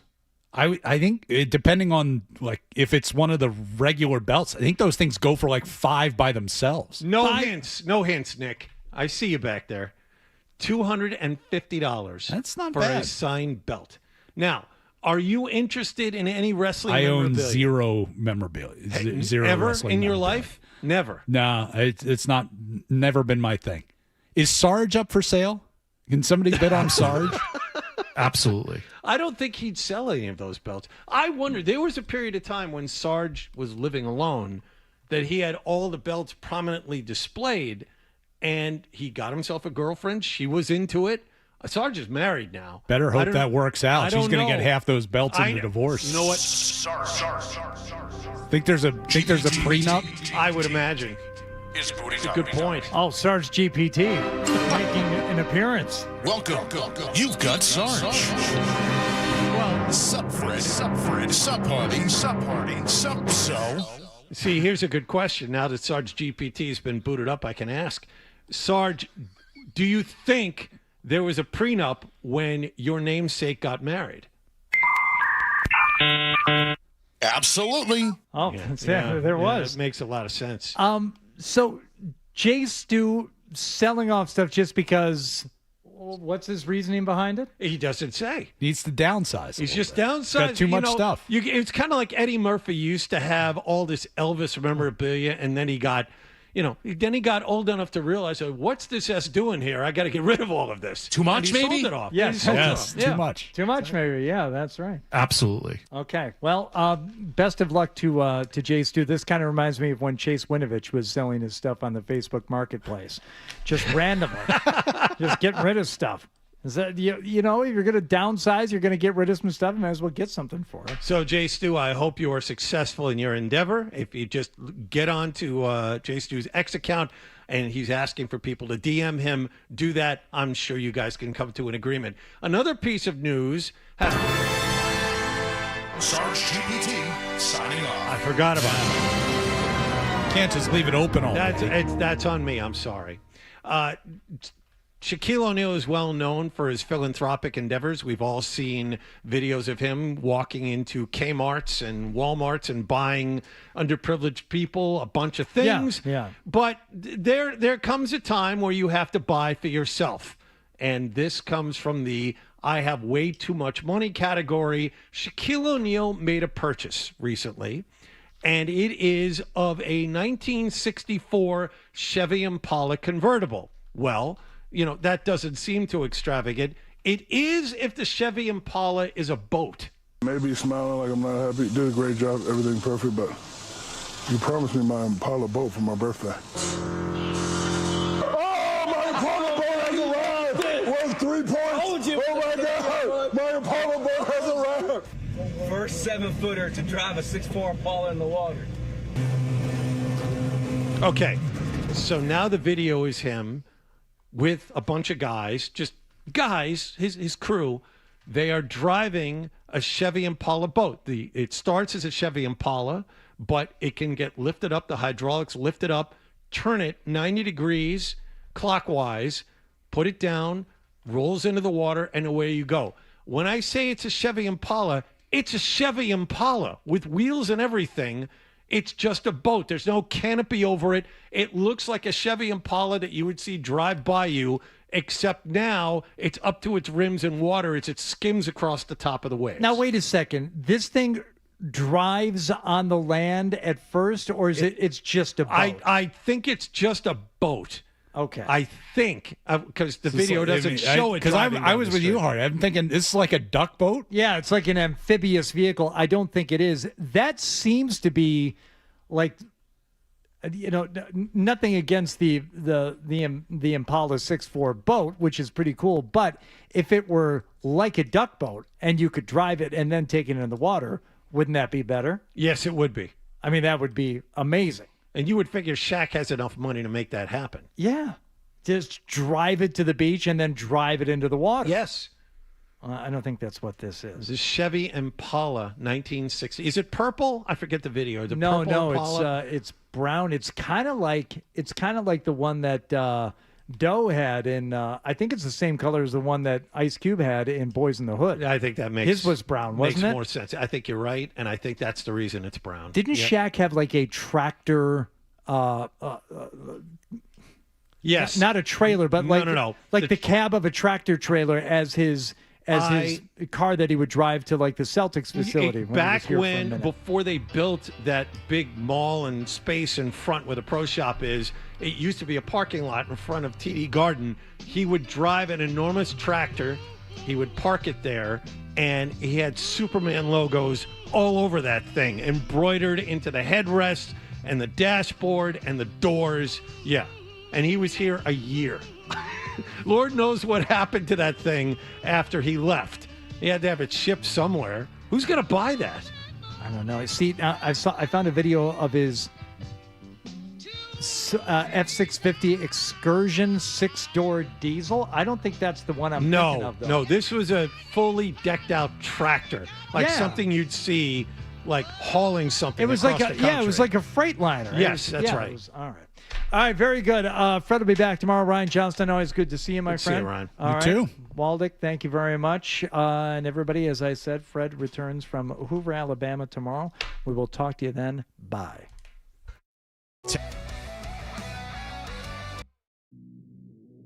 I think depending on like if it's one of the regular belts, I think those things go for like $5 by themselves. No hints, Nick. I see you back there. $250. That's not for bad. a signed belt. Now, are you interested in any wrestling I own memorabilia? zero memorabilia. Zero Ever wrestling in your memorabilia. life? Never. Nah, it's never been my thing. Is Sarge up for sale? Can somebody bid on Sarge? Absolutely. I don't think he'd sell any of those belts. I wonder, there was a period of time when Sarge was living alone that he had all the belts prominently displayed, and he got himself a girlfriend. She was into it. Sarge is married now. Better I hope don't- that works I out. She's don't going to know. get half those belts in I the know. divorce. You know what? Think there's a prenup? I would imagine. It's a good point. Oh, Sarge GPT making an appearance. Welcome. You've got Sarge. Well, sup, Fred. Sup, Fred. Sup, Hardy. Sup, Hardy. Sup, so. See, here's a good question. Now that Sarge GPT has been booted up, I can ask. Sarge, do you think there was a prenup when your namesake got married? Absolutely. Oh, there was. It makes a lot of sense. So Jay Stu selling off stuff just because. What's his reasoning behind it? He doesn't say. Needs to downsize. He's just downsized. Got too much stuff. It's kind of like Eddie Murphy used to have all this Elvis memorabilia, and then he got, old enough to realize, what's this S doing here? I got to get rid of all of this. Too much, And he maybe? sold it off. Yes. He sold it off. Too much. Too much, maybe. Yeah, that's right. Absolutely. Okay. Well, best of luck to Jay Stu. This kind of reminds me of when Chase Winovich was selling his stuff on the Facebook Marketplace, just randomly, just getting rid of stuff. Is that you know if you're going to downsize, you're going to get rid of some stuff. You might as well get something for it. So, Jay Stu, I hope you are successful in your endeavor. If you just get on to Jay Stu's X account, and he's asking for people to DM him. Do that. I'm sure you guys can come to an agreement. Another piece of news has... Sarge GPT signing off. I forgot about it. Can't just leave it open all day. That's on me. I'm sorry. Shaquille O'Neal is well known for his philanthropic endeavors. We've all seen videos of him walking into Kmart's and Walmart's and buying underprivileged people a bunch of things. Yeah. But there comes a time where you have to buy for yourself. And this comes from the I have way too much money category. Shaquille O'Neal made a purchase recently, and it is of a 1964 Chevy Impala convertible. Well, that doesn't seem too extravagant. It is if the Chevy Impala is a boat. Maybe smiling like I'm not happy. Did a great job, everything perfect, but you promised me my Impala boat for my birthday. Oh, my Impala boat has arrived! Worth 3 points! Oh my God! My Impala boat has arrived! First 7-footer to drive a 6'4" Impala in the water. Okay, so now the video is him with a bunch of guys, his crew. They are driving a Chevy Impala boat. It starts as a Chevy Impala, but it can get lifted up, the hydraulics lift it up, turn it 90 degrees clockwise, put it down, rolls into the water, and away you go. When I say it's a Chevy Impala, it's a Chevy Impala with wheels and everything. It's just a boat. There's no canopy over it. It looks like a Chevy Impala that you would see drive by you, except now it's up to its rims in water. It skims across the top of the waves. Now, wait a second. This thing drives on the land at first, or is it's just a boat? I think it's just a boat. Okay. I think, because the video doesn't show it. Because I was with you, Hart. I'm thinking this is like a duck boat. Yeah, it's like an amphibious vehicle. I don't think it is. That seems to be like, nothing against the Impala 6'4" boat, which is pretty cool. But if it were like a duck boat and you could drive it and then take it in the water, wouldn't that be better? Yes, it would be. I mean, that would be amazing. And you would figure Shaq has enough money to make that happen. Yeah. Just drive it to the beach and then drive it into the water. Yes. I don't think that's what this is. The Chevy Impala 1960. Is it purple? I forget the video. No, Impala? it's brown. It's kind of like the one that Doe had in. I think it's the same color as the one that Ice Cube had in Boys in the Hood. I think that makes his was brown, wasn't it? Makes more sense. I think you're right, and I think that's the reason it's brown. Didn't Shaq have like a tractor? Yes, not a trailer, but like no. like the cab of a tractor trailer as his car that he would drive to like the Celtics facility. Back when before they built that big mall and space in front where the pro shop is, it used to be a parking lot in front of TD Garden. He would drive an enormous tractor. He would park it there, and he had Superman logos all over that thing, embroidered into the headrest and the dashboard and the doors. Yeah. And he was here a year. Lord knows what happened to that thing after he left. He had to have it shipped somewhere. Who's going to buy that? I don't know. See, I found a video of his F650 Excursion 6-door diesel. I don't think that's the one I'm thinking of, though. No, this was a fully decked out tractor, like something you'd see, like hauling something. It was across like the country. It was like a Freightliner. Yes, that's right. All right. All right, very good. Fred will be back tomorrow. Ryan Johnston, always good to see you, my friend. See you, Ryan. All you too. Waldick, thank you very much. And everybody, as I said, Fred returns from Hoover, Alabama tomorrow. We will talk to you then. Bye.